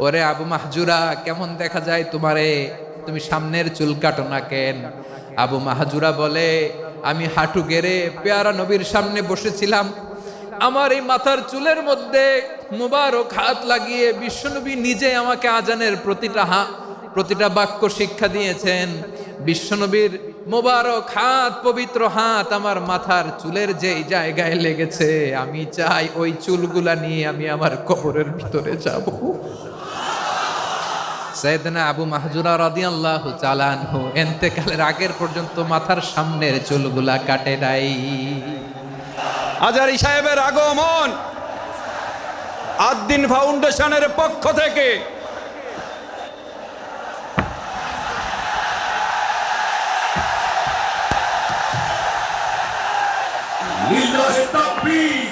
ওরে আবু মাহজুরা, কেমন দেখা যায় তোমারে, তুমি সামনের চুল কাটো না কেন? আবু মাহজুরা বলে, আমি হাঁটু গেড়ে পেয়ারা নবীর সামনে বসেছিলাম, আমার এই মাথার চুলের মধ্যে মুবারক হাত লাগিয়ে বিশ্বনবী নিজে আমাকে আজানের প্রতিটা বাক্য শিক্ষা দিয়েছেন। বিশ্বনবীর মোবারক হাত, পবিত্র হাত আমার মাথার চুলের যেই জায়গায় লেগেছে, আমি চাই ওই চুলগুলা নিয়ে আমি আমার কবরের ভিতরে যাব। সাইয়েদনা আবু মাহজুরা রাদিয়াল্লাহু তাআলা আনহু ইন্তেকালের আগের পর্যন্ত মাথার সামনের চুলগুলা কাটে নাই। আজারি সাহেবের আগমন আদ্দিন ফাউন্ডেশনের পক্ষ থেকে। লিল্লাহে তাকবীর,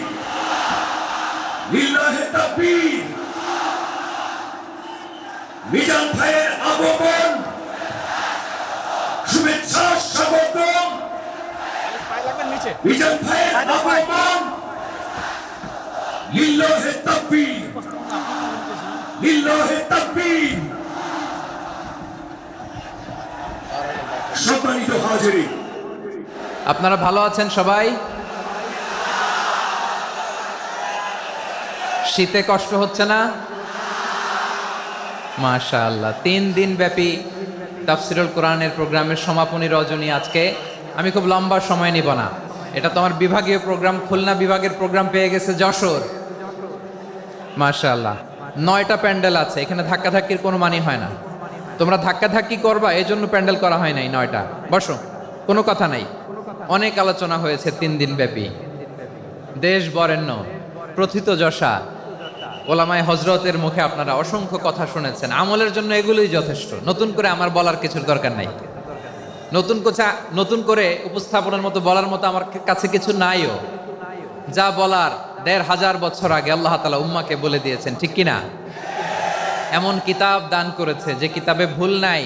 লিল্লাহে তাকবীর। মিজান ভাইয়ের আগমন, শুভেচ্ছা স্বাগতম। মিজান ভাইয়ের আগমন, লিল্লাহে তাকবীর, লিল্লাহে তাকবীর। সম্মানিত হাজিরিন, আপনারা ভালো আছেন সবাই? শীতে কষ্ট হচ্ছে না? মাশাআল্লাহ। 3 দিন ব্যাপী তাফসিরুল কোরআনের প্রোগ্রামের সমাপনী রজনী আজকে। আমি খুব লম্বা সময় নিব না, এটা তো আমার বিভাগীয় প্রোগ্রাম, খুলনা বিভাগের প্রোগ্রাম পেয়ে গেছে যশোর। মাশাআল্লাহ, 9টা প্যান্ডেল আছে, এখানে ধাক্কাধাক্কির কোনো মানি হয় না। তোমরা ধাক্কাধাক্কি করবা, এই জন্য প্যান্ডেল করা হয় নাই 9টা। বসো, কোনো কথা নাই। অনেক আলোচনা হয়েছে 3 দিন ব্যাপী। দেশ বরেণ্য প্রথিতযশা ওলামায়ে হযরতের মুখে আপনারা অসংখ্য কথা শুনেছেন। আমলের জন্য এগুলোই যথেষ্ট, নতুন করে আমার বলার কিছুর দরকার নাই। নতুন করে উপস্থাপনের মতো বলার মতো আমার কাছে কিছু নাইও। যা বলার 1500 বছর আগে আল্লাহ তাআলা উম্মাকে বলে দিয়েছেন, ঠিক কিনা? এমন কিতাব দান করেছে যে কিতাবে ভুল নাই,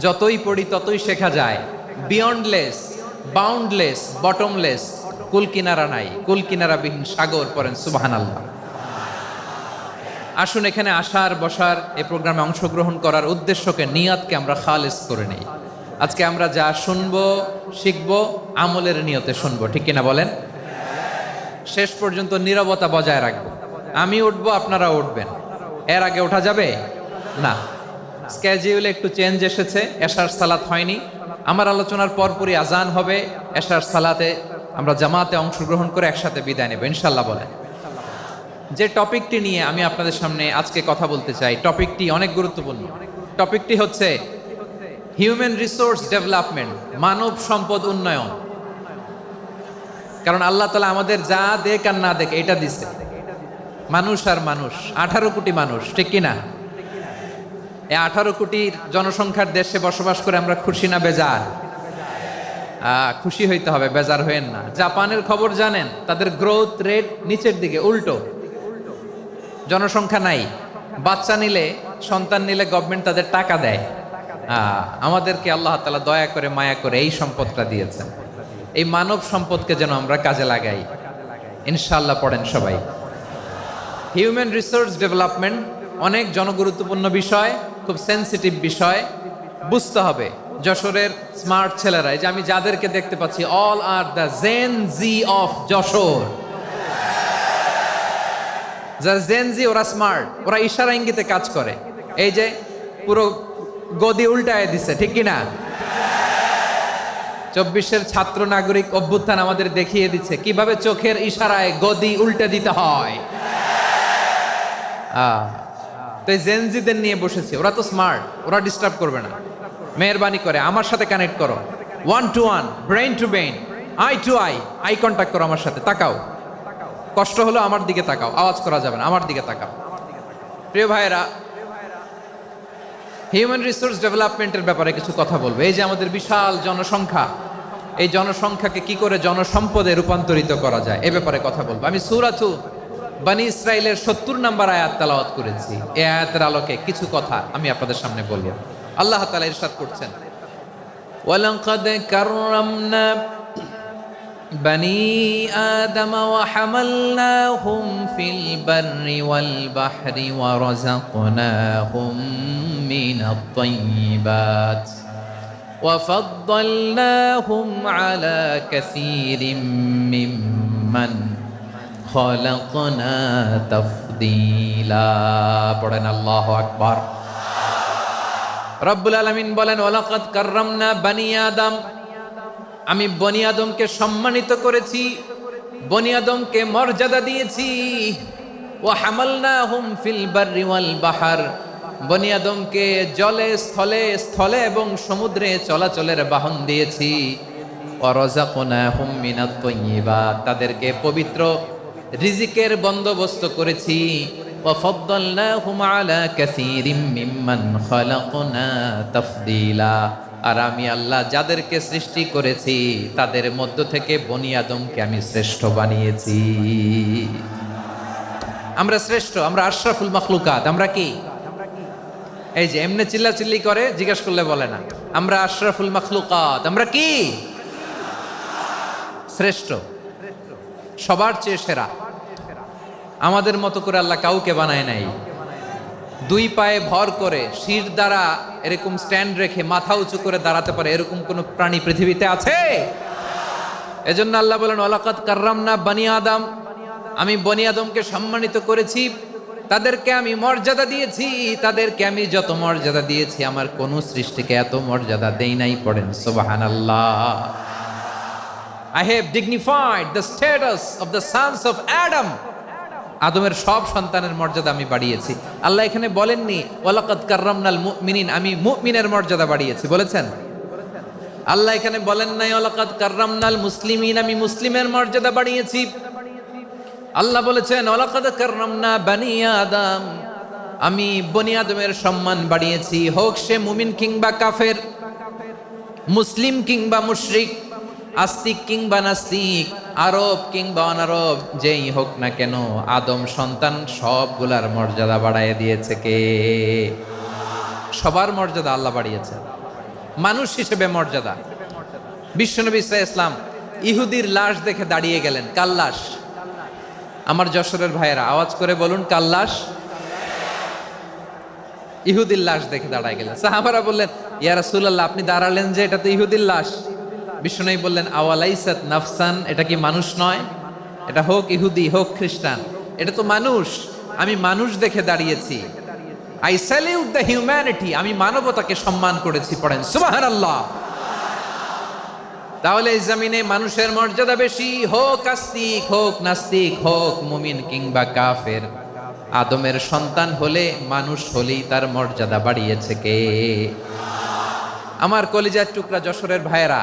যতই পড়ি ততই শেখা যায়। বিয়ন্ডলেস, বাউন্ডলেস, বটমলেস, কুল কিনারা নাই, কুল কিনারাবিহীন সাগর, পড়েন সুবহানাল্লাহ। আসুন এখানে আসার, বসার, এই প্রোগ্রামে অংশগ্রহণ করার উদ্দেশ্যকে, নিয়তকে আমরা খালেস করে নেই। আজকে আমরা যা শুনবো, শিখবো, আমলের নিয়তে শুনবো, ঠিক কিনা বলেন? শেষ পর্যন্ত নীরবতা বজায় রাখবো। আমি উঠবো, আপনারা উঠবেন। এর আগে ওঠা যাবে না। স্কেজিউলে একটু চেঞ্জ এসেছে, এশার সালাত হয়নি। আমার আলোচনার পরপরই আজান হবে, এশার সালাতে আমরা জামাতে অংশগ্রহণ করে একসাথে বিদায় নেব ইনশাল্লাহ। বলেন, যে টপিকটি নিয়ে আমি আপনাদের সামনে আজকে কথা বলতে চাই, টপিকটি অনেক গুরুত্বপূর্ণ। টপিকটি হচ্ছে হিউম্যান রিসোর্স ডেভেলপমেন্ট, মানব সম্পদ উন্নয়ন। কারণ আল্লাহ তাআলা আমাদের যা দেখ আর না দেখ এটা দিচ্ছে। মানুষ আর মানুষ, 18 কোটি মানুষ, ঠিক কিনা? এই 18 কোটির জনসংখ্যার দেশে বসবাস করে আমরা খুশি না বেজার? খুশি হইতে হবে, বেজার হইেন না। জাপানের খবর জানেন? তাদের গ্রোথ রেট নিচের দিকে, উল্টো। জনসংখ্যা নাই, বাচ্চা নিলে, সন্তান নিলে গভর্নমেন্ট তাদের টাকা দেয়। আমাদেরকে আল্লাহ তাআলা দয়া করে, মায়া করে এই সম্পদটা দিয়েছেন। এই মানব সম্পদকে যেন আমরা কাজে লাগাই ইনশাআল্লাহ। পড়েন সবাই। হিউম্যান রিসোর্স ডেভেলপমেন্ট অনেক জনগুরুত্বপূর্ণ বিষয়, খুব সেন্সিটিভ বিষয়, বুঝতে হবে। যশোরের স্মার্ট ছেলেরা, এই যে আমি যাদেরকে দেখতে পাচ্ছি, all are the Gen Z of Jessore. যারা জেন জি, ওরা স্মার্ট, ওরা ইশারা ইঙ্গিতে কাজ করে। এই যে পুরো গদি উল্টায় দিছে, ঠিক কিনা? 24-এর ছাত্র নাগরিক অভ্যুত্থান আমাদের দেখিয়ে দিচ্ছে কিভাবে চোখের ইশারায় গদি উল্টে দিতে হয়। তো এই জেনজিদের নিয়ে বসেছি, ওরা তো স্মার্ট, ওরা ডিস্টার্ব করবে না। মেহরবানি করে আমার সাথে কানেক্ট করো, 1 to 1, brain to brain, eye to eye, eye contact করো আমার সাথে। তাকাও, কষ্ট হলো আমার দিকে তাকাও, আওয়াজ করা যাবে না, আমার দিকে তাকাও। প্রিয় ভাইয়েরা, হিউম্যান রিসোর্স ডেভেলপমেন্টের ব্যাপারে কিছু কথা বলবো। এই যে আমাদের বিশাল জনসংখ্যা, এই জনসংখ্যাকে কি করে জনসম্পদে রূপান্তরিত করা যায় এ ব্যাপারে কথা বলবো। আমি সূরাতু বনী ইসরাইলের 70 নম্বর আয়াত তেলাওয়াত করেছি। এই আয়াতের আলোকে কিছু কথা আমি আপনাদের সামনে বলবো। আল্লাহ তাআলা ইরশাদ করছেন, ওয়ালাকাদ কাররামনা بني آدم وحملناهم في البر والبحر ورزقناهم من الطيبات وفضلناهم على كثير ممن خلقنا تفضيلا পড়েন আল্লাহু আকবার। রব্বুল আলামিন বলেন ওয়ালাকাদ কাররামনা বানি আদম, আমি বনি আদমকে সম্মানিত করেছি, বনি আদমকে মর্যাদা দিয়েছি। ওয়া হামালনাহুম ফিল বাররি ওয়াল বাহর, বনি আদমকে জলে স্থলে স্থলে এবং সমুদ্রে চলাচলের বাহন দিয়েছি। ওয়া রাযাকনাহুম মিনাত তাইয়্যিবাত, তাদেরকে পবিত্র রিজিকের বন্দোবস্ত করেছি। ওয়া ফাদ্দালনাহুম আলা কাসীরিম মিম্মান খালাকনা তাফদীলা, আর আমি আল্লাহ যাদেরকে সৃষ্টি করেছি তাদের মধ্য থেকে বনি আদমকে আমি শ্রেষ্ঠ বানিয়েছি। আমরা শ্রেষ্ঠ, আমরা আশরাফুল মাখলুকাত। আমরা কি এই যে এমনি চিল্লাচিল্লি করে জিজ্ঞেস করলে বলে না, আমরা আশরাফুল মাখলুকাত। আমরা কি শ্রেষ্ঠ, সবার চেয়ে সেরা। আমাদের মতো করে আল্লাহ কাউকে বানায় নাই। দুই পায়ে ভর করে শির দ্বারা এরকম স্ট্যান্ড রেখে মাথা উঁচু করে দাঁড়াতে পারে এরকম কোন প্রাণী পৃথিবীতে আছে? এজন্য আল্লাহ বলেন ওয়ালাকাদ কাররামনা বানি আদম, আমি বনি আদমকে সম্মানিত করেছি, তাদেরকে আমি মর্যাদা দিয়েছি। তাদেরকে আমি যত মর্যাদা দিয়েছি আমার কোন সৃষ্টিকে এত মর্যাদা দেই নাই। পড়েন সুবহানাল্লাহ। I have dignified the status of the sons of Adam, আদমের সব সন্তানের মর্যাদা আমি বাড়িয়েছি। আল্লাহ এখানে বলেননি ওয়ালাকাদ কাররামনাল মুমিনিন, আমি মুমিনের মর্যাদা বাড়িয়েছি, বলেছেন? আল্লাহ এখানে বলেন নাই ওয়ালাকাদ কাররামনাল মুসলিমিন, আমি মুসলিমের মর্যাদা বাড়িয়েছি। আল্লাহ বলেছেন ওয়ালাকাদ কাররামনা বানি আদম, আমি বনি আদমের সম্মান বাড়িয়েছি। হোক সে মুমিন কিংবা কাফের, মুসলিম কিংবা মুশরিক, আস্তিক কিংবা নাস্তিক, আরব কিংবা অনারব, যেই হোক না কেন আদম সন্তান সবগুলার মর্যাদা বাড়ায় দিয়েছে কে? সবার মর্যাদা আল্লাহ বাড়িয়েছে। মানুষ হিসেবে মর্যাদা। বিশ্বনবী সাল্লাল্লাহু আলাইহি ওয়াসাল্লাম ইহুদির লাশ দেখে দাঁড়িয়ে গেলেন। কার লাশ? আমার যশোরের ভাইয়েরা আওয়াজ করে বলুন, কার লাশ? ইহুদির লাশ দেখে দাঁড়ায় গেলেন। সাহাবারা বললেন ইয়া রাসূলুল্লাহ, আপনি দাঁড়ালেন যে, এটা তো ইহুদির লাশ। বিশ্বনবী বললেন আওয়ালাইসাত নাফসান, এটা কি মানুষ নয়? এটা হোক ইহুদি হোক খ্রিস্টান, এটা তো মানুষ। আমি মানুষ দেখে দাঁড়িয়েছি। আই স্যালিউট দ্য হিউম্যানিটি, আমি মানবতাকে সম্মান করেছি। পড়েন সুবহানাল্লাহ। তাহলে এই জমিনে মানুষের মর্যাদা বেশি, হোক আস্তিক হোক নাস্তিক, হোক মুমিন কিংবা কাফের। আদমের সন্তান হলে, মানুষ হলেই তার মর্যাদা বাড়িয়েছে কে? আমার কলিজার টুকরা যশোরের ভাইয়েরা,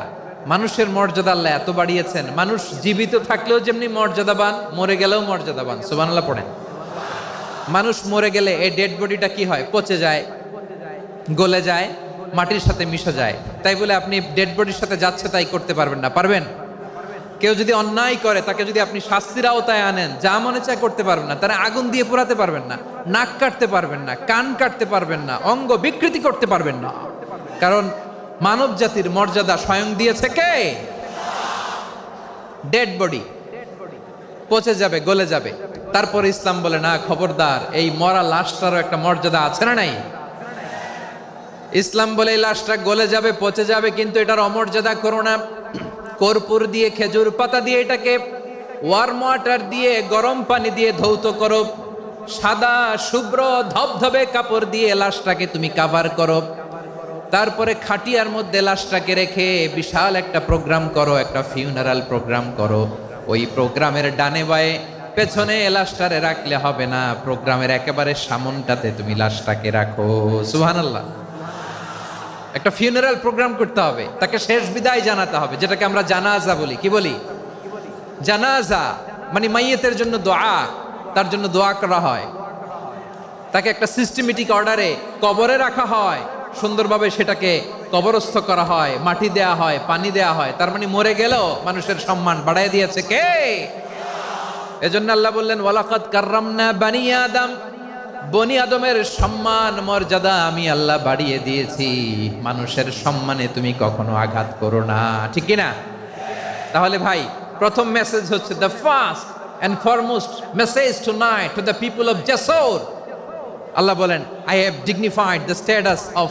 মানুষের মর্যাদা আল্লাহ এত বাড়িয়েছেন। মানুষ জীবিত থাকলেও যেমনি মর্যাদাবান, মরে গেলেও মর্যাদাবান। সুবহানাল্লাহ পড়েন। মানুষ মরে গেলে এই ডেড বডিটা কি হয়? পচে যায়, গলে যায়, মাটির সাথে মিশে যায়। তাই বলে আপনি ডেড বডির সাথে যাচ্ছে তাই করতে পারবেন না। পারবেন? কেউ যদি অন্যায় করে তাকে যদি আপনি শাস্তির আওতায় আনেন, যা মনে চায় করতে পারবেন না। তারা আগুন দিয়ে পোড়াতে পারবেন না, নাক কাটতে পারবেন না, কান কাটতে পারবেন না, অঙ্গ বিকৃতি করতে পারবেন না। কারণ মানব জাতির মর্যাদা স্বয়ং দিয়েছে কে? ডেড বডি পচে যাবে, গলে যাবে। তারপরে ইসলাম বলে না, খবরদার, এই মরা লাশটারও একটা মর্যাদা আছে না নাই? ইসলাম বলে এই লাশটা গলে যাবে, পচে যাবে, কিন্তু এটার অমর্যাদা করো না। কর্পূর দিয়ে, খেজুর পাতা দিয়ে, এটাকে ওয়ার্ম ওয়াটার দিয়ে, গরম পানি দিয়ে ধৌত করো। সাদা শুভ্র ধবধবে কাপড় দিয়ে লাশটাকে তুমি কাভার করো। তারপরে খাটিয়ার মধ্যে লাশটাকে রেখে বিশাল একটা প্রোগ্রাম করো, একটা ফিউনারাল প্রোগ্রাম করো। ওই প্রোগ্রামের ডানে বায়ে পেছনে লাশটারে রাখলে হবে না, প্রোগ্রামের একেবারে সামনটাতে তুমি লাশটাকে রাখো। সুবহানাল্লাহ। একটা ফিউনারাল প্রোগ্রাম করতে হবে, তাকে শেষ বিদায় জানাতে হবে, যেটাকে আমরা জানাজা বলি। কি বলি? জানাজা মানে মাইয়েতের জন্য দোয়া, তার জন্য দোয়া করা হয়। তাকে একটা সিস্টেমেটিক অর্ডারে কবরে রাখা হয়, সুন্দরভাবে সেটাকে কবরস্থ করা হয়, মাটি দেয়া হয়, পানি দেয়া হয়। তার মানে মরে গেলেও মানুষের সম্মান বাড়ায় দিয়েছে কে? এজন্য আল্লাহ বললেন ওয়ালাকাদ কাররামনা বানি আদম, বনি আদমের সম্মান মর্যাদা আমি আল্লাহ বাড়িয়ে দিয়েছি। মানুষের সম্মানে তুমি কখনো আঘাত করো না, ঠিক কি না? তাহলে ভাই, প্রথম মেসেজ হচ্ছে the first and foremost message tonight to the people of জাসর। আল্লাহ বলেন, I have dignified the status of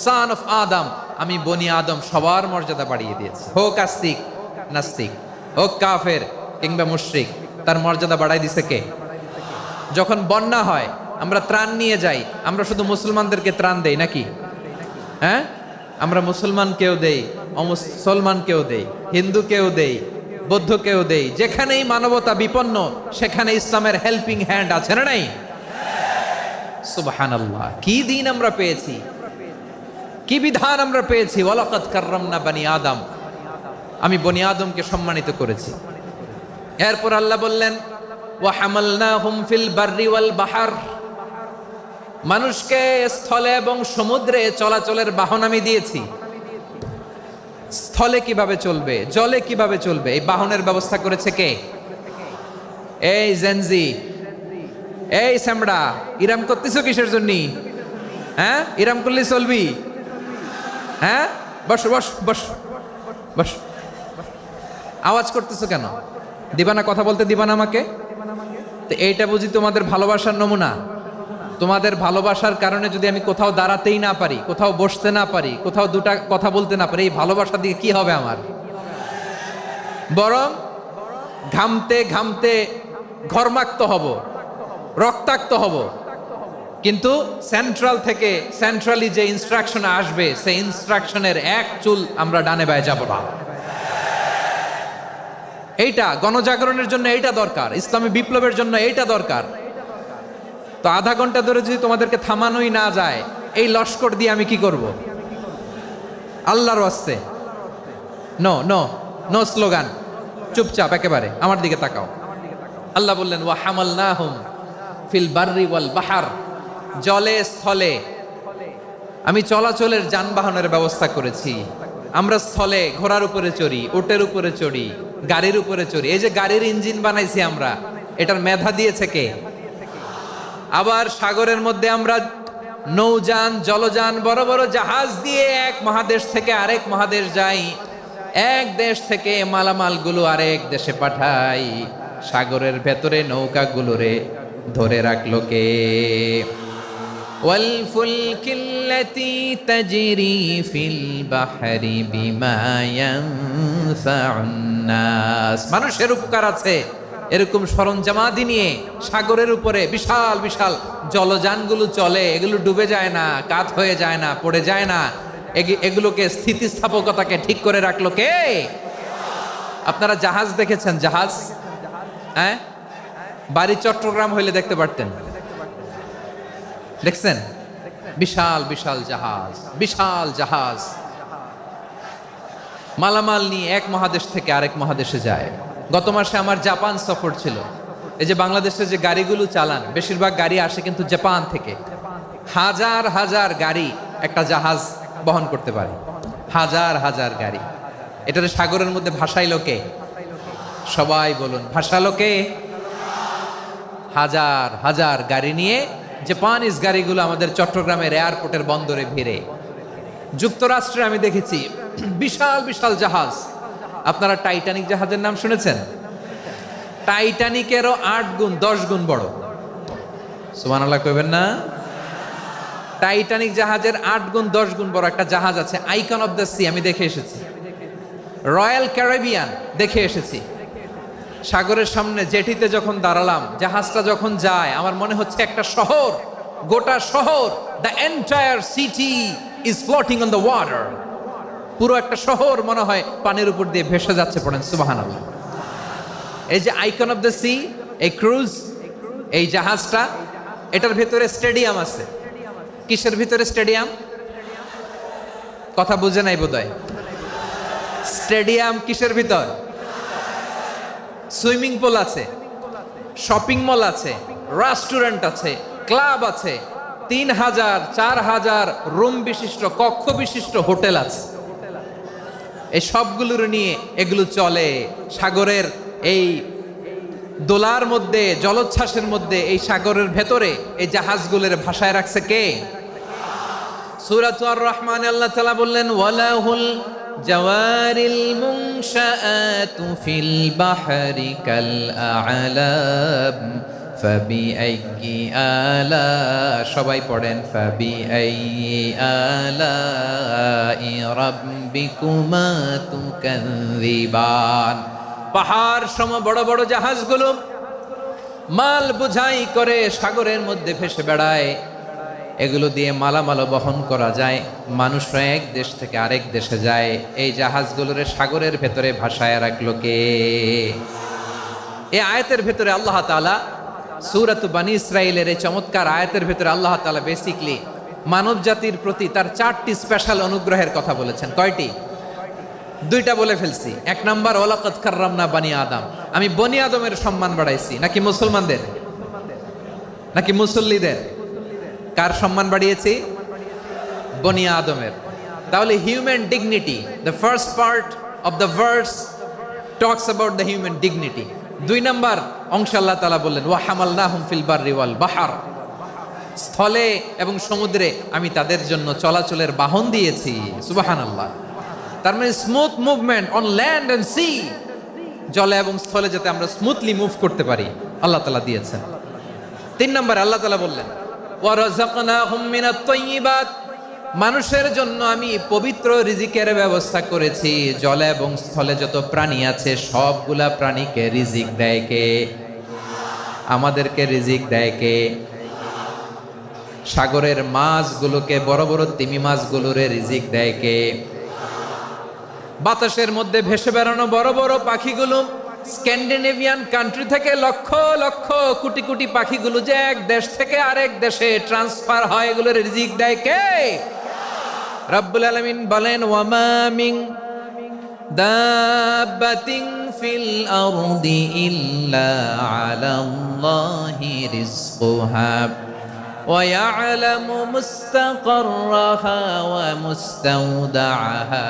son of Adam. আমি বনি আদম সবার মর্যাদা বাড়িয়ে দিয়েছি, হোক আস্তিক নাস্তিক, হোক কাফের কিংবা মুশরিক, তার মর্যাদা বাড়াই দিছে কে? যখন বন্যা হয় আমরা ত্রাণ নিয়ে যাই, আমরা শুধু মুসলমানদেরকে ত্রাণ দেই নাকি? হ্যাঁ, আমরা মুসলমানকেও দেই, অমুসলমানকেও দেই, হিন্দুকেও দেই, বৌদ্ধকেও দেই। যেখানেই মানবতা বিপন্ন সেখানে ইসলামের হেল্পিং হ্যান্ড আছে না নাই? সুবহানাল্লাহ, কি দিন আমরা পেয়েছি, কি বিধান আমরা পেয়েছি। ওয়ালাকাদ কাররামনা বনি আদম, আমি বনি আদমকে সম্মানিত করেছি। এরপর আল্লাহ বললেন, ওয়া হামালনাহুম ফিল বাররি ওয়াল বাহর, মানুষকে স্থলে এবং সমুদ্রে চলাচলের বাহন আমি দিয়েছি। স্থলে কিভাবে চলবে, জলে কিভাবে চলবে, এই বাহনের ব্যবস্থা করেছে কে? এই জেনজি, এই স্যামড়া, ইরাম করতেছো কিসের জন্য? হ্যাঁ, ইরাম করলে চলবি? হ্যাঁ, বস বস বস বস, আওয়াজ করতেছো কেন? দিবা না, কথা বলতে দিবা না আমাকে? তো এইটা বুঝি তোমাদের ভালোবাসার নমুনা? তোমাদের ভালোবাসার কারণে যদি আমি কোথাও দাঁড়াতেই না পারি, কোথাও বসতে না পারি, কোথাও দুটা কথা বলতে না পারি, এই ভালোবাসা দিয়ে কি হবে আমার? বরং ঘামতে ঘামতে ঘর্মাক্ত হব, রক্তাক্ত হব। কিন্তু সেন্ট্রাল থেকে, সেন্ট্রালি যে ইনস্ট্রাকশন আসবে, সেই ইনস্ট্রাকশনের এক চুল আমরা ডানে বায়ে যাব না। এইটা গণজাগরণের জন্য এইটা দরকার, ইসলামী বিপ্লবের জন্য এইটা দরকার। তো আধা ঘন্টা ধরে যদি তোমাদেরকে থামানোই না যায়, এই লস্কর দিয়ে আমি কি করব? আল্লাহর ওয়াস্তে নো নো নো স্লোগান, চুপচাপ একেবারে আমার দিকে তাকাও। আল্লাহ বললেন, ওয়া হামালনাহুম ফিল বাররি ওয়াল বাহর, জলে স্থলে আমি চলাচলের যানবাহনের ব্যবস্থা করেছি। আমরা স্থলে ঘোড়ার উপরে চড়ি, উটের উপরে চড়ি, গাড়ির উপরে চড়ি। এই যে গাড়ির ইঞ্জিন বানাইছি আমরা, এটার মেধা দিয়েছে কে? আবার সাগরের মধ্যে আমরা নৌযান, জলযান, বড় বড় জাহাজ দিয়ে এক মহাদেশ থেকে আরেক মহাদেশ যাই, এক দেশ থেকে মালামালগুলো আরেক দেশে পাঠাই। সাগরের ভেতরে নৌকাগুলোরে ধরে রাখলো কে? ওয়াল ফুলকিল্লাতি তাজরি ফিল বাহরি বিমা ইয়ানফাউন নাস, মানুষের উপকার আছে এরকম সরঞ্জামাদি নিয়ে সাগরের উপরে বিশাল বিশাল জলযানগুলো চলে। এগুলো ডুবে যায় না, কাত হয়ে যায় না, পড়ে যায় না। এগুলোকে স্থিতিস্থাপকতাকে ঠিক করে রাখলো কে? আপনারা জাহাজ দেখেছেন? জাহাজ, হ্যাঁ, বাড়ি চট্টগ্রাম হইলে দেখতে পারতেন। দেখছেন? বিশাল বিশাল জাহাজ, বিশাল জাহাজ মালামাল নিয়ে এক মহাদেশ থেকে আরেক মহাদেশে যায়। গত মাসে আমার জাপান সফর ছিল। এই যে বাংলাদেশে যে গাড়িগুলো চালান, বেশিরভাগ গাড়ি আসে কিন্তু জাপান থেকে। হাজার হাজার গাড়ি একটা জাহাজ বহন করতে পারে, হাজার হাজার গাড়ি। এটারে সাগরের মধ্যে ভাসাইলো কে? সবাই বলুন, ভাসালো কে? হাজার হাজার গাড়ি নিয়ে জাপানিজ গাড়িগুলো আমাদের চট্টগ্রামের এয়ারপোর্টের বন্দরে ভিড়ে। যুক্তরাষ্ট্রে আমি দেখেছি বিশাল বিশাল জাহাজ। আপনারা টাইটানিক জাহাজের নাম শুনেছেন? টাইটানিকেরও 8 গুণ 10 গুণ বড়। সুবহানাল্লাহ কইবেন না? টাইটানিক জাহাজের 8 গুণ 10 গুণ বড় একটা জাহাজ আছে, আইকন অফ দ্য সি, আমি দেখে এসেছি। রয়্যাল ক্যারিবিয়ান দেখে এসেছি। সাগরের সামনে জেটিতে যখন দাঁড়ালাম, জাহাজটা যখন যায়, আমার মনে হচ্ছে একটা শহর, গোটা শহর, the entire city is floating on the water. পুরো একটা শহর মনে হয় পানির উপর দিয়ে ভেসে যাচ্ছে। পড়েন সুবহানাল্লাহ। এই যে আইকন অফ দ্য সি, এই ক্রুজ, এই জাহাজটা, এটার ভিতরে স্টেডিয়াম আছে। কিসের ভিতরে স্টেডিয়াম? কথা বুঝে নাই বোধহয়। স্টেডিয়াম কিসের ভিতর? সুইমিং পুল আছে, শপিং মল আছে, রেস্টুরেন্ট আছে, ক্লাব আছে, 3000 4000 রুম বিশিষ্ট, কক্ষ বিশিষ্ট হোটেল আছে। এই সবগুলোর নিয়ে এগুলো চলে সাগরের এই দোলার মধ্যে, জলোচ্ছ্বাসের মধ্যে। এই সাগরের ভেতরে এই জাহাজগুলোর ভাষায় রাখছে কে? সূরাতুর রহমানে আল্লাহ তাআলা বললেন, ওয়ালাহুল জাওয়ারিল মুনশাআতু ফিল বাহরি কাল আ'লাম ফাবিআইয়ি আলা, সবাই পড়েন ফাবিআইয়ি আলাই রাব্বিকুমা তুকাযযিবান। পাহাড় সম বড় বড় জাহাজগুলো মাল বোঝাই করে সাগরের মধ্যে ভেসে বেড়ায়, এগুলো দিয়ে মালামাল বহন করা যায়। মানুষরা এক দেশ থেকে আরেক দেশে যায়, এই জাহাজগুলোর সাগরের ভেতরে ভাসায় রাখলো কে? এই আয়াতের ভেতরে আল্লাহ তাআলা সূরাত বানী ইসরাঈলের এই চমৎকার আয়াতের ভেতরে আল্লাহ তাআলা বেসিকলি মানব জাতির প্রতি তার 4টি স্পেশাল অনুগ্রহের কথা বলেছেন। কয়টি? 2টা বলে ফেলছি। 1 নাম্বার ওয়ালাকাদ কাররামনা বানি আদম, আমি বনি আদমের সম্মান বাড়াইছি। নাকি মুসলমানদের? নাকি মুসল্লিদের? কার সম্মান বাড়িয়েছি? বনি আদমের। তাহলে human dignity, the first part of the verse talks about the human dignity. 2 number অংশ আল্লাহ তাআলা বললেন ওয়া হামালনাহুম ফিল বাররি ওয়াল বাহর, স্থলে এবং সমুদ্রে আমি তাদের জন্য চলাচলের বাহন দিয়েছি। সুবহানাল্লাহ। তার মানে smooth movement on land and sea, জলে এবং স্থলে যাতে আমরা স্মুথলি মুভ করতে পারি আল্লাহ তাআলা দিয়েছেন। 3 নম্বরে আল্লাহ তাআলা বললেন ওয়া রাযাকনাহুম মিনাত তাইয়্যিবাত, মানুষের জন্য আমি পবিত্র রিজিকের ব্যবস্থা করেছি। জলে এবং স্থলে যত প্রাণী আছে সবগুলা প্রাণীকে রিজিক দেয় কে? আমাদেরকে রিজিক দেয় কে? সাগরের মাছগুলোকে, বড় বড় তিমি মাছগুলোরে রিজিক দেয় কে? বাতাসের মধ্যে ভেসে বেড়ানো বড় বড় পাখিগুলো, স্ক্যান্ডিনেভিয়ান কান্ট্রি থেকে লক্ষ লক্ষ কোটি কোটি পাখিগুলো যে এক দেশ থেকে আরেক দেশে ট্রান্সফার হয়, এগুলোর রিজিক দেয় কে? রব্বুল আলামিন বলেন ওয়ামা মিন দাব্বাতিন ফিল আরদি ইল্লা আলাল্লাহি রিজকুহা ওয়া ইয়ালামু মুস্তাকাররাহা ওয়া মুস্তাওদাআহা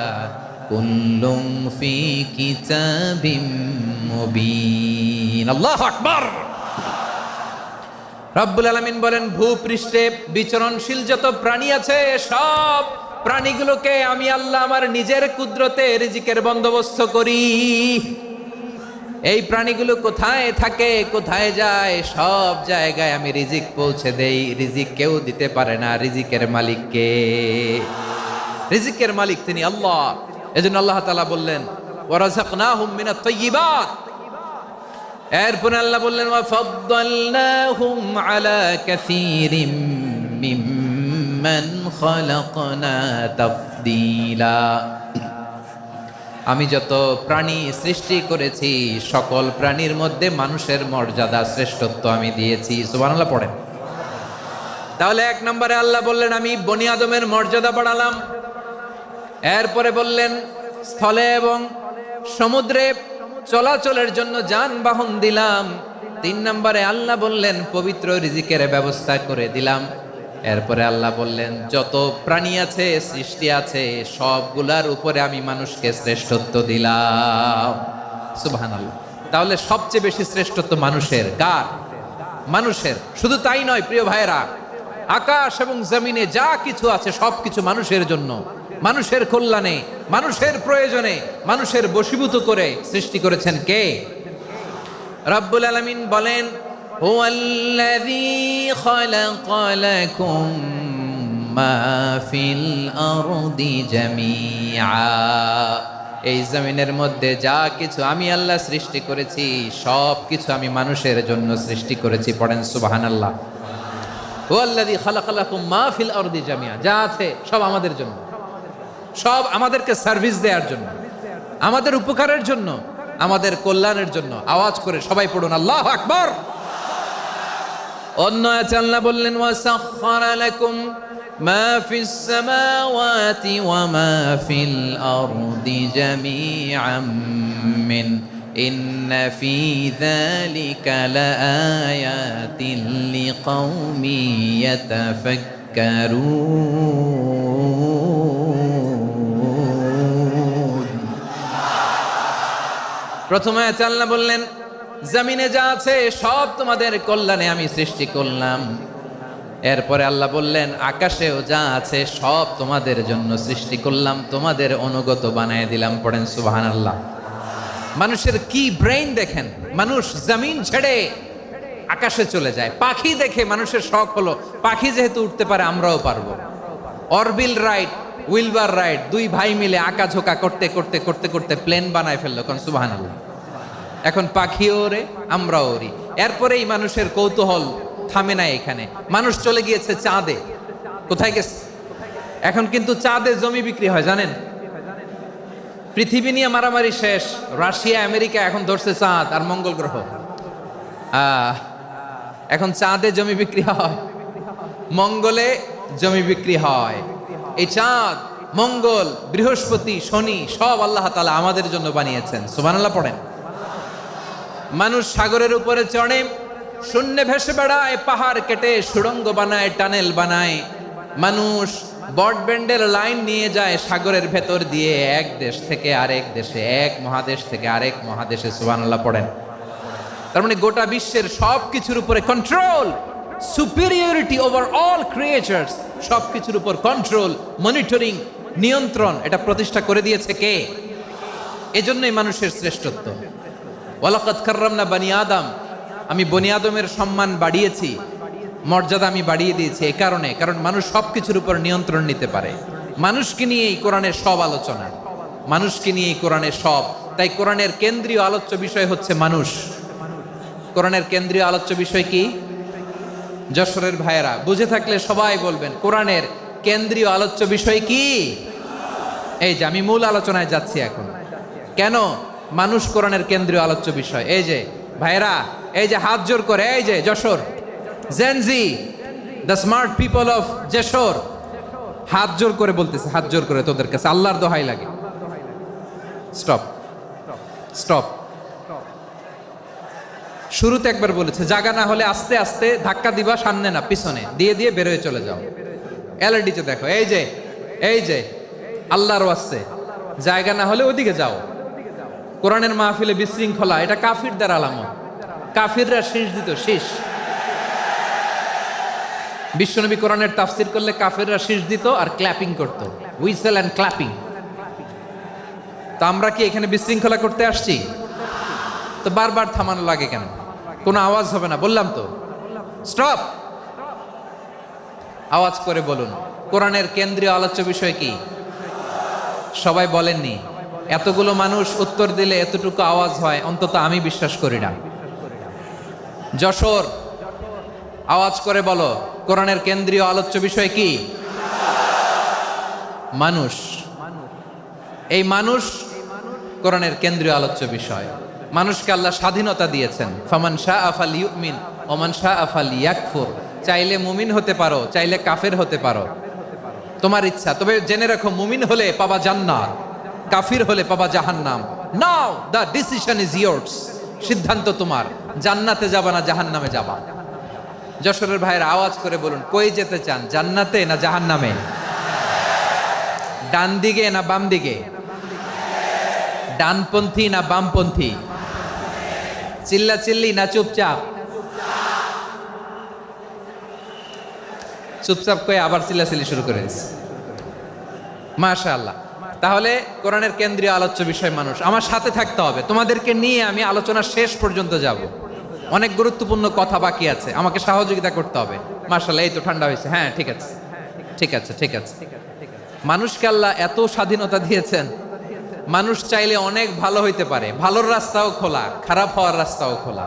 কুল্লুম ফি কিতাবিম মুবিন। আল্লাহু আকবার। রব্বুল আলামিন বলেন ভূপৃষ্ঠে বিচরণশীল যত প্রাণী আছে সব প্রাণীগুলোকে আমি আল্লাহ আমার নিজের কুদরতে রিজিকের বন্দোবস্ত করি। এই প্রাণীগুলো কোথায় থাকে, কোথায় যায়, সব জায়গায় আমি রিজিক পৌঁছে দেই। রিজিক কেউ দিতে পারে না, রিজিকের মালিক কে? রিজিকের মালিক তিনি আল্লাহ। এজন্য আল্লাহ তাআলা বললেন ওয়া রাযাকনাহুম মিনাত তাইয়্যিবাত। এরপর আল্লাহ বললেন ওয়া ফাদ্দালনাহুম আলা কাসীরিম মিম্মান খালাকনা তাফদীলা। আমি যত প্রাণী সৃষ্টি করেছি সকল প্রাণীর মধ্যে মানুষের মর্যাদা শ্রেষ্ঠত্ব আমি দিয়েছি। সুবহানাল্লাহ পড়েন। তাহলে 1 নম্বরে আল্লাহ বললেন আমি বনি আদমের মর্যাদা বাড়ালাম। এরপরে বললেন স্থলে এবং সমুদ্রে চলাচলের জন্য যানবাহন দিলাম। 3 নম্বরে আল্লাহ বললেন পবিত্র রিজিকের ব্যবস্থা করে দিলাম। এরপরে আল্লাহ বললেন যত প্রাণী আছে, সৃষ্টি আছে, সবগুলার উপরে আমি মানুষকে শ্রেষ্ঠত্ব দিলাম। সুবহানাল্লাহ। তাহলে সবচেয়ে বেশি শ্রেষ্ঠত্ব মানুষের। কার? মানুষের। শুধু তাই নয় প্রিয় ভাইরা, আকাশ এবং জমিনে যা কিছু আছে সবকিছু মানুষের জন্য, মানুষের কল্যাণে, মানুষের প্রয়োজনে, মানুষের বশীভূত করে সৃষ্টি করেছেন কে? রব্বুল আলামিন বলেন হুয়াল্লাযী খালাকা লাকুম মা ফিল আরদি জামিআ। এই জমিনের মধ্যে যা কিছু আমি আল্লাহ সৃষ্টি করেছি সব কিছু আমি মানুষের জন্য সৃষ্টি করেছি। পড়েন সুবহানাল্লাহ। হুয়াল্লাযী খালাকা লাকুম মা ফিল আরদি জামিআ, যা আছে সব আমাদের জন্য, সব আমাদেরকে সার্ভিস দেওয়ার জন্য, আমাদের উপকারের জন্য, আমাদের কল্যাণের জন্য। আওয়াজ করে সবাই পড়ুন আল্লাহু আকবার। অন্য আয়াতে আল্লাহ বললেন ওয়াসাখখারা লাকুম মা ফিস সামাওয়াতি ওয়া মা ফিল আরদি জামিআম মিন ইন্না ফি যালিকা লাআয়াতিন লিকাউমিন ইয়াতাফাক্কারুন। প্রথমে আয়াতে আল্লাহ বললেন জমিনে যা আছে সব তোমাদের কল্যাণে আমি সৃষ্টি করলাম। এরপরে আল্লাহ বললেন, আকাশেও যা আছে সব তোমাদের জন্য সৃষ্টি করলাম, তোমাদের অনুগত বানায় দিলাম। পড়েন সুবহানাল্লাহ। মানুষের কি ব্রেইন দেখেন, মানুষ জমিন ছেড়ে আকাশে চলে যায়। পাখি দেখে মানুষের শখ হলো, পাখি যেহেতু উঠতে পারে আমরাও পারবো। অরবিল রাইট, উইলবার রাইট, দুই ভাই মিলে আঁকাঝোঁকা করতে করতে করতে করতে প্লেন বানায় ফেললো। কোন সুবহানাল্লাহ। এখন পাখিও ওরে, আমরাও ওরি। এরপরেই মানুষের কৌতূহল থামে না এখানে, মানুষ চলে গিয়েছে চাঁদে। কোথায় গেছে? এখন কিন্তু চাঁদে জমি বিক্রি হয় জানেন। পৃথিবী নিয়ে মারামারি শেষ, রাশিয়া আমেরিকা এখন ধরছে চাঁদ আর মঙ্গল গ্রহ। এখন চাঁদে জমি বিক্রি হয়, মঙ্গলে জমি বিক্রি হয়। এই চাঁদ, মঙ্গল, বৃহস্পতি, শনি সব আল্লাহ তাআলা আমাদের জন্য বানিয়েছেন। সুবহানাল্লাহ পড়েন। মানুষ সাগরের উপরে চড়ে, শূন্যে ভেসে বেড়ায়, পাহাড় কেটে সুড়ঙ্গ বানায়, টানেল বানায়। মানুষ ব্রডব্যান্ডের লাইন নিয়ে যায় সাগরের ভেতর দিয়ে, এক দেশ থেকে আরেক দেশে, এক মহাদেশ থেকে আরেক মহাদেশে। সুবহানাল্লাহ পড়েন। তার মানে গোটা বিশ্বের সব কিছুর উপরে control, superiority over all creatures, সব কিছুর উপর কন্ট্রোল, মনিটরিং, নিয়ন্ত্রণ, এটা প্রতিষ্ঠা করে দিয়েছে কে? এজন্যই মানুষের শ্রেষ্ঠত্ব। ওয়ালাকাদ কাররামনা বানি আদম, আমি বনি আদমের সম্মান বাড়িয়েছি, মর্যাদা আমি বাড়িয়ে দিয়েছি এই কারণে, কারণ মানুষ সব কিছুর উপর নিয়ন্ত্রণ নিতে পারে। মানুষকে নিয়েই কোরআনের সব আলোচনা, মানুষকে নিয়েই কোরআনের সব। তাই কোরআনের কেন্দ্রীয় আলোচ্য বিষয় হচ্ছে মানুষ। কোরআনের কেন্দ্রীয় আলোচ্য বিষয় কি? যশোরের ভাইয়েরা বুঝে থাকলে সবাই বলবেন, কোরআনের কেন্দ্রীয় আলোচ্য বিষয় কি? এই যে আমি মূল আলোচনায় যাচ্ছি এখন। কেন মানুষ কোরআনের কেন্দ্রীয় আলোচ্য বিষয়? এই যে ভাইয়েরা, এই যে হাত জোর করে, এই যে Jessore Gen Z, the smart people of Jessore, হাত জোর করে বলতেছে, হাত জোর করে তোদের কাছে আল্লাহর দোহাই লাগে, স্টপ স্টপ। শুরুতে একবার বলেছে, জায়গা না হলে আস্তে আস্তে ধাক্কা দিবা, সামনে না পিছনে, দিয়ে দিয়ে বেরোয় চলে যাও। এলইডিতে দেখো, এই যে এই যে আল্লাহর ওয়াস্তে জায়গা না হলে ওদিকে যাও। কোরআনের মাহফিলে বিশৃঙ্খলা, এটা কাফিরদের আলামত। কাফিররা শীষ দিত, শীষ। বিশ্বনবী কোরআনের তাফসির করলে কাফিররা শীষ দিত আর ক্ল্যাপিং করত, হুইসেল এন্ড ক্ল্যাপিং। তো আমরা কি এখানে বিশৃঙ্খলা করতে আসছি? তো বারবার থামানো লাগে কেন? কোনো আওয়াজ হবে না, বললাম তো, স্টপ। আওয়াজ করে বলুন, কোরআনের কেন্দ্রীয় আলোচ্য বিষয় কি? সবাই বলেননি। এতগুলো মানুষ উত্তর দিলে এতটুকু আওয়াজ হয়, অন্তত আমি বিশ্বাস করি না। যশোর, আওয়াজ করে বলো, কোরআনের কেন্দ্রীয় আলোচ্য বিষয় কি? মানুষ। এই মানুষ কোরআনের কেন্দ্রীয় আলোচ্য বিষয়। মানুষকে আল্লাহ স্বাধীনতা দিয়েছেন। ফামান শাআ ফালইউমিন ওয়া মান শাআ ফালইয়াকফুর। চাইলে মুমিন হতে পারো, চাইলে কাফের হতে পারো, তোমার ইচ্ছা। তবে জেনে রাখো, মুমিন হলে পাবা জান্নাত, কাফির হলে পাবা জাহান্নাম। নাও দ্য ডিসিশন ইজ ইয়ার্স। সিদ্ধান্ত তোমার, জান্নাতে যাবা না জাহান্নামে যাবা। যশোরের ভাইয়ের আওয়াজ করে বলুন, কই যেতে চান, জান্নাতে না জাহান্নামে? ডান দিকে না বাম দিকে? ডানপন্থী না বামপন্থী? চিল্লা চিল্লি না চুপচাপ? চুপচাপ কয়ে আবার চিল্লাচিল্লি শুরু করে দিচ্ছে। মাশাআল্লাহ। তাহলে কোরআনের কেন্দ্রীয় আলোচ্য বিষয় মানুষ। আমার সাথে থাকতে হবে, তোমাদেরকে নিয়ে আমি আলোচনা শেষ পর্যন্ত যাব। অনেক গুরুত্বপূর্ণ কথা বাকি আছে, আমাকে সহযোগিতা করতে হবে। মাশাআল্লাহ, এই তো ঠান্ডা হয়েছে। হ্যাঁ, ঠিক আছে ঠিক আছে ঠিক আছে। মানুষকে আল্লাহ এত স্বাধীনতা দিয়েছেন, মানুষ চাইলে অনেক ভালো হইতে পারে। ভালোর রাস্তাও খোলা, খারাপ হওয়ার রাস্তাও খোলা।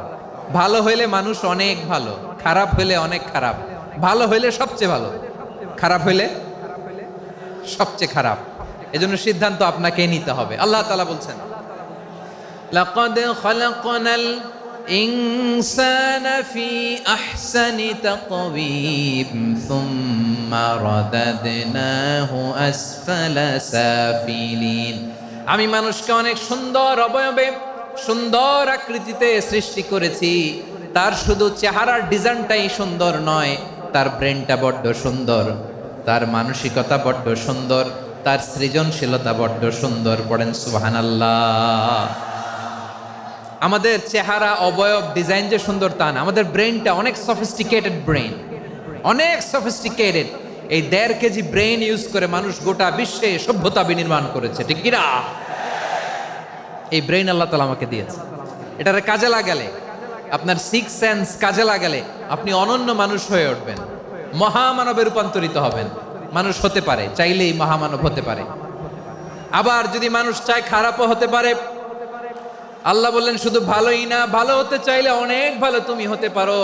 ভালো হইলে মানুষ অনেক ভালো, খারাপ হইলে অনেক খারাপ। ভালো হইলে সবচেয়ে ভালো, খারাপ হইলে সবচেয়ে খারাপ। এজন্য সিদ্ধান্ত আপনাকেই নিতে হবে। আল্লাহ তাআলা বলছেন, লাকাদ খালাকনাল ইনসানা ফি আহসানি তাকওয়িম সুম্মা রাদাদনাহু আসফালা সাফিলিন। আমি মানুষকে অনেক সুন্দর অবয়বে, সুন্দর আকৃতিতে সৃষ্টি করেছি। তার শুধু চেহারার ডিজাইনটাই সুন্দর নয়, তার ব্রেনটা বড্ড সুন্দর, তার মানসিকতা বড্ড সুন্দর, তার সৃজনশীলতা বড্ড সুন্দর। পড়েন সুবহানাল্লাহ। আমাদের চেহারা, অবয়ব, ডিজাইন যে সুন্দর তা না, আমাদের ব্রেনটা অনেক সফিস্টিকেটেড ব্রেন। অনেক সফিস্টিকেটেড। এই 1.5 কেজি ব্রেন ইউজ করে মানুষ গোটা বিশ্বে সভ্যতা বিনির্মাণ করেছে, ঠিক কিনা? এই ব্রেন আল্লাহ তাআলা আমাকে দিয়েছে। এটারে কাজে লাগালে, আপনার 6 সেন্স কাজে লাগালে আপনি অনন্য মানুষ হয়ে উঠবেন, মহামানবে রূপান্তরিত হবেন। মানুষ হতে পারে, চাইলেই মহামানব হতে পারে। আবার যদি মানুষ চায় খারাপও হতে পারে। আল্লাহ বললেন শুধু ভালোই না, ভালো হতে চাইলে অনেক ভালো তুমি হতে পারো,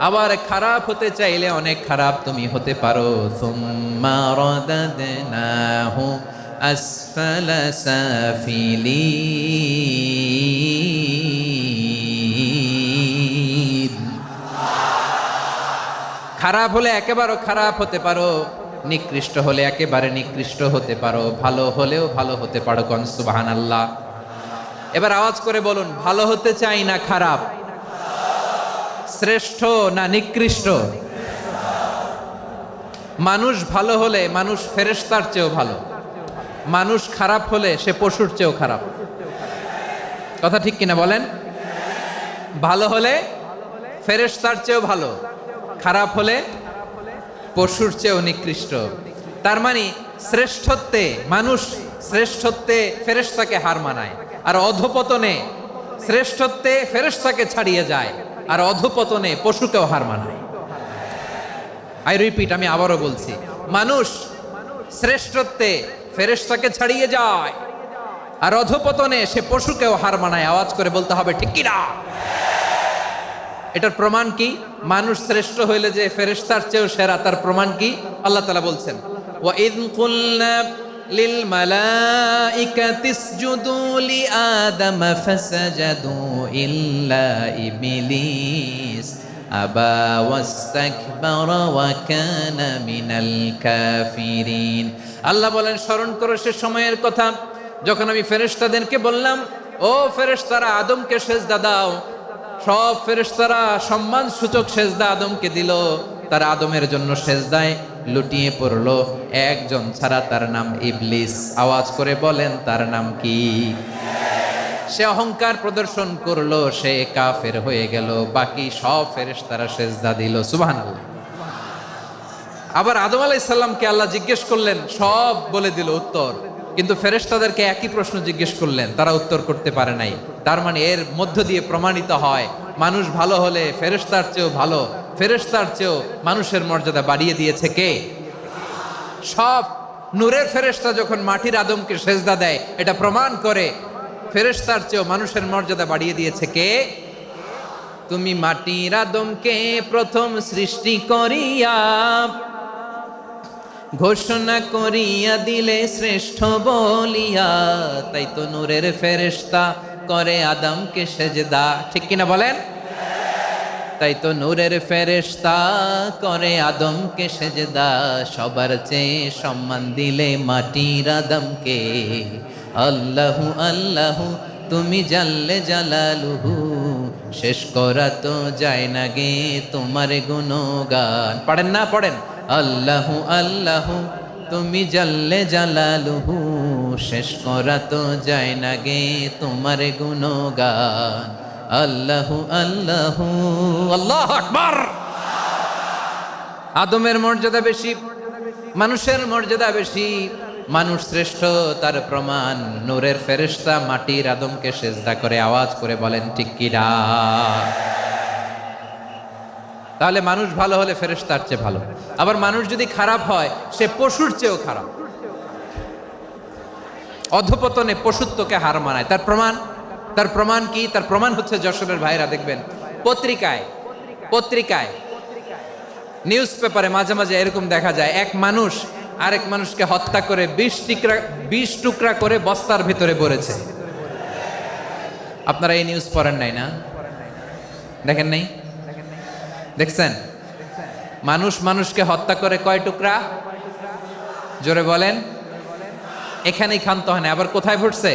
আবার খারাপ হতে চাইলে অনেক খারাপ তুমি হতে পারো। সুম্মা রাদাদনাহু আসফালা সাফিলিন। খারাপ হলে একেবারে খারাপ হতে পারো, নিকৃষ্ট হলে একেবারে নিকৃষ্ট হতে পারো, ভালো হলেও ভালো হতে পারো। কোন সুবহানাল্লাহ। এবার আওয়াজ করে বলুন, ভালো হতে চাই না খারাপ, শ্রেষ্ঠ না নিকৃষ্ট? মানুষ ভালো হলে মানুষ ফেরেশতার চেয়েও ভালো, মানুষ খারাপ হলে সে পশুর চেয়েও খারাপ। কথা ঠিক কিনা বলেন? ভালো হলে ফেরেশতার চেয়েও ভালো, খারাপ হলে পশুর চেয়েও নিকৃষ্ট। তার মানে শ্রেষ্ঠত্বে মানুষ, শ্রেষ্ঠত্বে ফেরেশতাকে হার মানায়, আর অধপতনে শ্রেষ্ঠত্বে ফেরেশতাকে ছাড়িয়ে যায়, আর অধপতনে পশুকেও হার মানায়। আই রিপিট, আমি আবারও বলছি, মানুষ শ্রেষ্ঠত্বে ফেরেশতাকে ছাড়িয়ে যায়, আর অধপতনে সে পশুকেও হার মানায়। আওয়াজ করে বলতে হবে ঠিক কি না? এটার প্রমাণ কি? মানুষ শ্রেষ্ঠ হইলে যে ফেরেশতার চেয়েও সেরা, তার প্রমাণ কি? আল্লাহ তাআলা বলছেন, ওয়া ইয কুলনা লিল মালাইকাতি ইসজুদু লি আদম ফাসাজাদু ইল্লা ইবলিস আবা ওয়াস্তাকবারা ওয়া কানা মিনাল কাফিরিন। আল্লাহ বলেন, স্মরণ করো সে সময়ের কথা যখন আমি ফেরেশতাদেরকে বললাম, ও ফেরেশতারা আদমকে সেজদা দাও। সব ফেরেশতারা সম্মান সূচক সেজদা আদমকে দিল, তারা আদমের জন্য সেজদায় লুটিয়ে পড়লো, একজন ছাড়া, তার নাম ইবলিস। আওয়াজ করে বলেন, তার নাম কি? সে অহংকার প্রদর্শন করলো, সে কাফের হয়ে গেল, বাকি সব ফেরেশতারা সেজদা দিল। সুবহানাল্লাহ। আবার আদম আলাইহিস সালামকে আল্লাহ জিজ্ঞেস করলেন, সব বলে দিল উত্তর, কিন্তু ফেরেশতাদেরকে একই প্রশ্ন জিজ্ঞেস করলেন, তারা উত্তর করতে পারে নাই। তার মানে এর মধ্য দিয়ে প্রমাণিত হয়, মানুষ ভালো হলে ফেরেশতার চেয়েও ভালো, ফেরেশতার চেয়েও মানুষের মর্যাদা বাড়িয়ে দিয়েছে কে? সব নূরের ফেরেশতা যখন মাটির আদমকে সেজদা দেয়, এটা প্রমাণ করে ফেরেশতার চেয়েও মানুষের মর্যাদা বাড়িয়ে দিয়েছে কে? তুমি মাটির আদমকে প্রথম সৃষ্টি করিয়া ঘোষণা করিয়া দিলে শ্রেষ্ঠ বলিয়া, তাই তো নূরের ফেরেশতা করে আদমকে সেজদা। ঠিক কিনা বলেন? তাই তো নূরের ফেরেশতা করে আদমকে সেজদা, সবার চেয়ে সম্মান দিলে মাটির আদমকে। আল্লাহু আল্লাহু তুমি জাল্লে জালালুহু, শেষ করা তো যায় না গে তোমার গুণগান। পড়েন না? পড়েন। আল্লাহু আল্লাহু তুমি জাল্লে জালালুহু, শেষ করা তো যায় না গে তোমার গুণগান। আল্লাহু আল্লাহু, আল্লাহু আকবার। আদমের মর্যাদা বেশি, মানুষের মর্যাদা বেশি, মানুষ শ্রেষ্ঠ, তার প্রমাণ নূরের ফেরেশতা মাটির আদমকে সেজদা করে। আওয়াজ করে বলেন ঠিক কি না? তাহলে মানুষ ভালো হলে ফেরেশতার চেয়ে ভালো, আবার মানুষ যদি খারাপ হয় সে পশুর চেয়েও খারাপ, অধপতনে পশুত্বকে হার মানায়। তার প্রমাণ, তার প্রমাণ কি? তার প্রমাণ হচ্ছে যশোরের ভাইরা দেখবেন পত্রিকায় নিউজ পেপারে মাঝে মাঝে এরকম দেখা যায়, এক মানুষ আরেক মানুষকে হত্যা করে 20 টুকরা করে বস্তার ভিতরে ভরেছে। আপনারা এই নিউজ পড়েন নাই না? দেখেন নাই? দেখছেন? মানুষ মানুষকে হত্যা করে কয় টুকরা? জোরে বলেন। এখানেই ক্ষান্ত হয় না, আবার কোথায় ভরছে?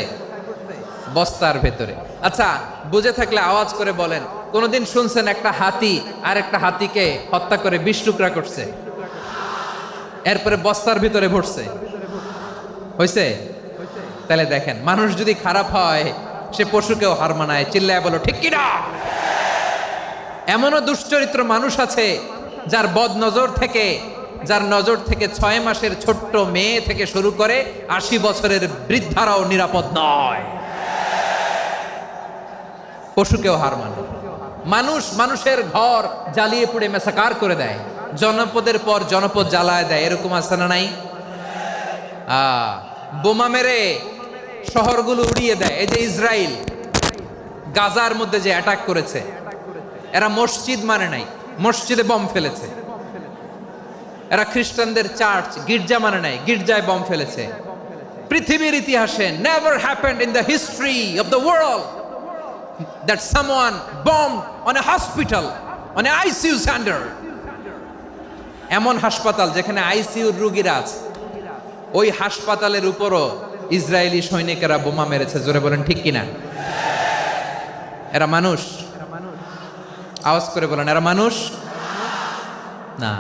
বস্তার ভেতরে। আচ্ছা, বুঝে থাকলে আওয়াজ করে বলেন, কোনদিন শুনছেন একটা হাতি আর একটা হাতিকে হত্যা করে 20 টুকরা করছে, এরপরে বস্তার ভিতরে ভরছে? হয়েছে? তাহলে দেখেন, মানুষ যদি খারাপ হয় সে পশুকেও হার মানায়। চিল্লায় বলো ঠিক কি না? এমনও দুশ্চরিত্র মানুষ আছে যার যার নজর থেকে 6 মাসের ছোট্ট মেয়ে থেকে শুরু করে 80 বছরের বৃদ্ধারাও নিরাপদ নয়। পশুকেও হার মানে। মানুষের ঘর জ্বালিয়ে পুড়ে মেসাকার করে দেয়, জনপদের পর জনপদ জ্বালায় দেয়, এরকম আছে না নাই? বোমা মেরে শহরগুলো উড়িয়ে দেয়। এই যে ইসরায়েল গাজার মধ্যে যে অ্যাটাক করেছে, এরা মসজিদ মানে নাই, মসজিদে বম ফেলেছে। এরা খ্রিস্টানদের চার্চ গির্জা মানে নাই, গির্জায় বম ফেলেছে। পৃথিবীর ইতিহাসে never happened in the history of the world that someone bombed on a hospital, on a ICU center. এমন হাসপাতাল যেখানে আইসিইউর রোগীরা আছে, ওই হাসপাতালের উপরও ইসরায়েলি সৈনিকেরা বোমা মেরেছে। জোরে বলেন ঠিক কিনা? এরা মানুষ? আওয়াজ করে বলেন, এরা মানুষ না।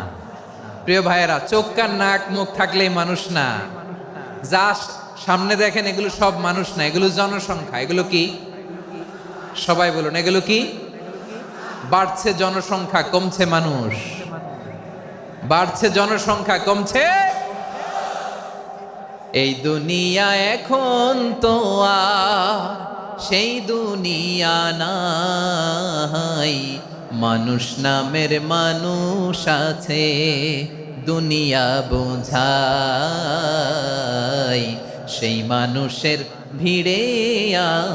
প্রিয় ভাইয়েরা, চোখ কান নাক মুখ থাকলেই মানুষ না। যা সামনে দেখেন এগুলো সব মানুষ না, এগুলো জনসংখ্যা। এগুলো কি? সবাই বলুন, এগুলো কি? বাড়ছে জনসংখ্যা, কমছে মানুষ। বাড়ছে জনসংখ্যা, কমছে। এই দুনিয়া এখন তো আর সেই দুনিয়া নাই, মানুষ নামের মানুষ আছে দুনিয়া বোঝাই, সেই মানুষের ভিড়ে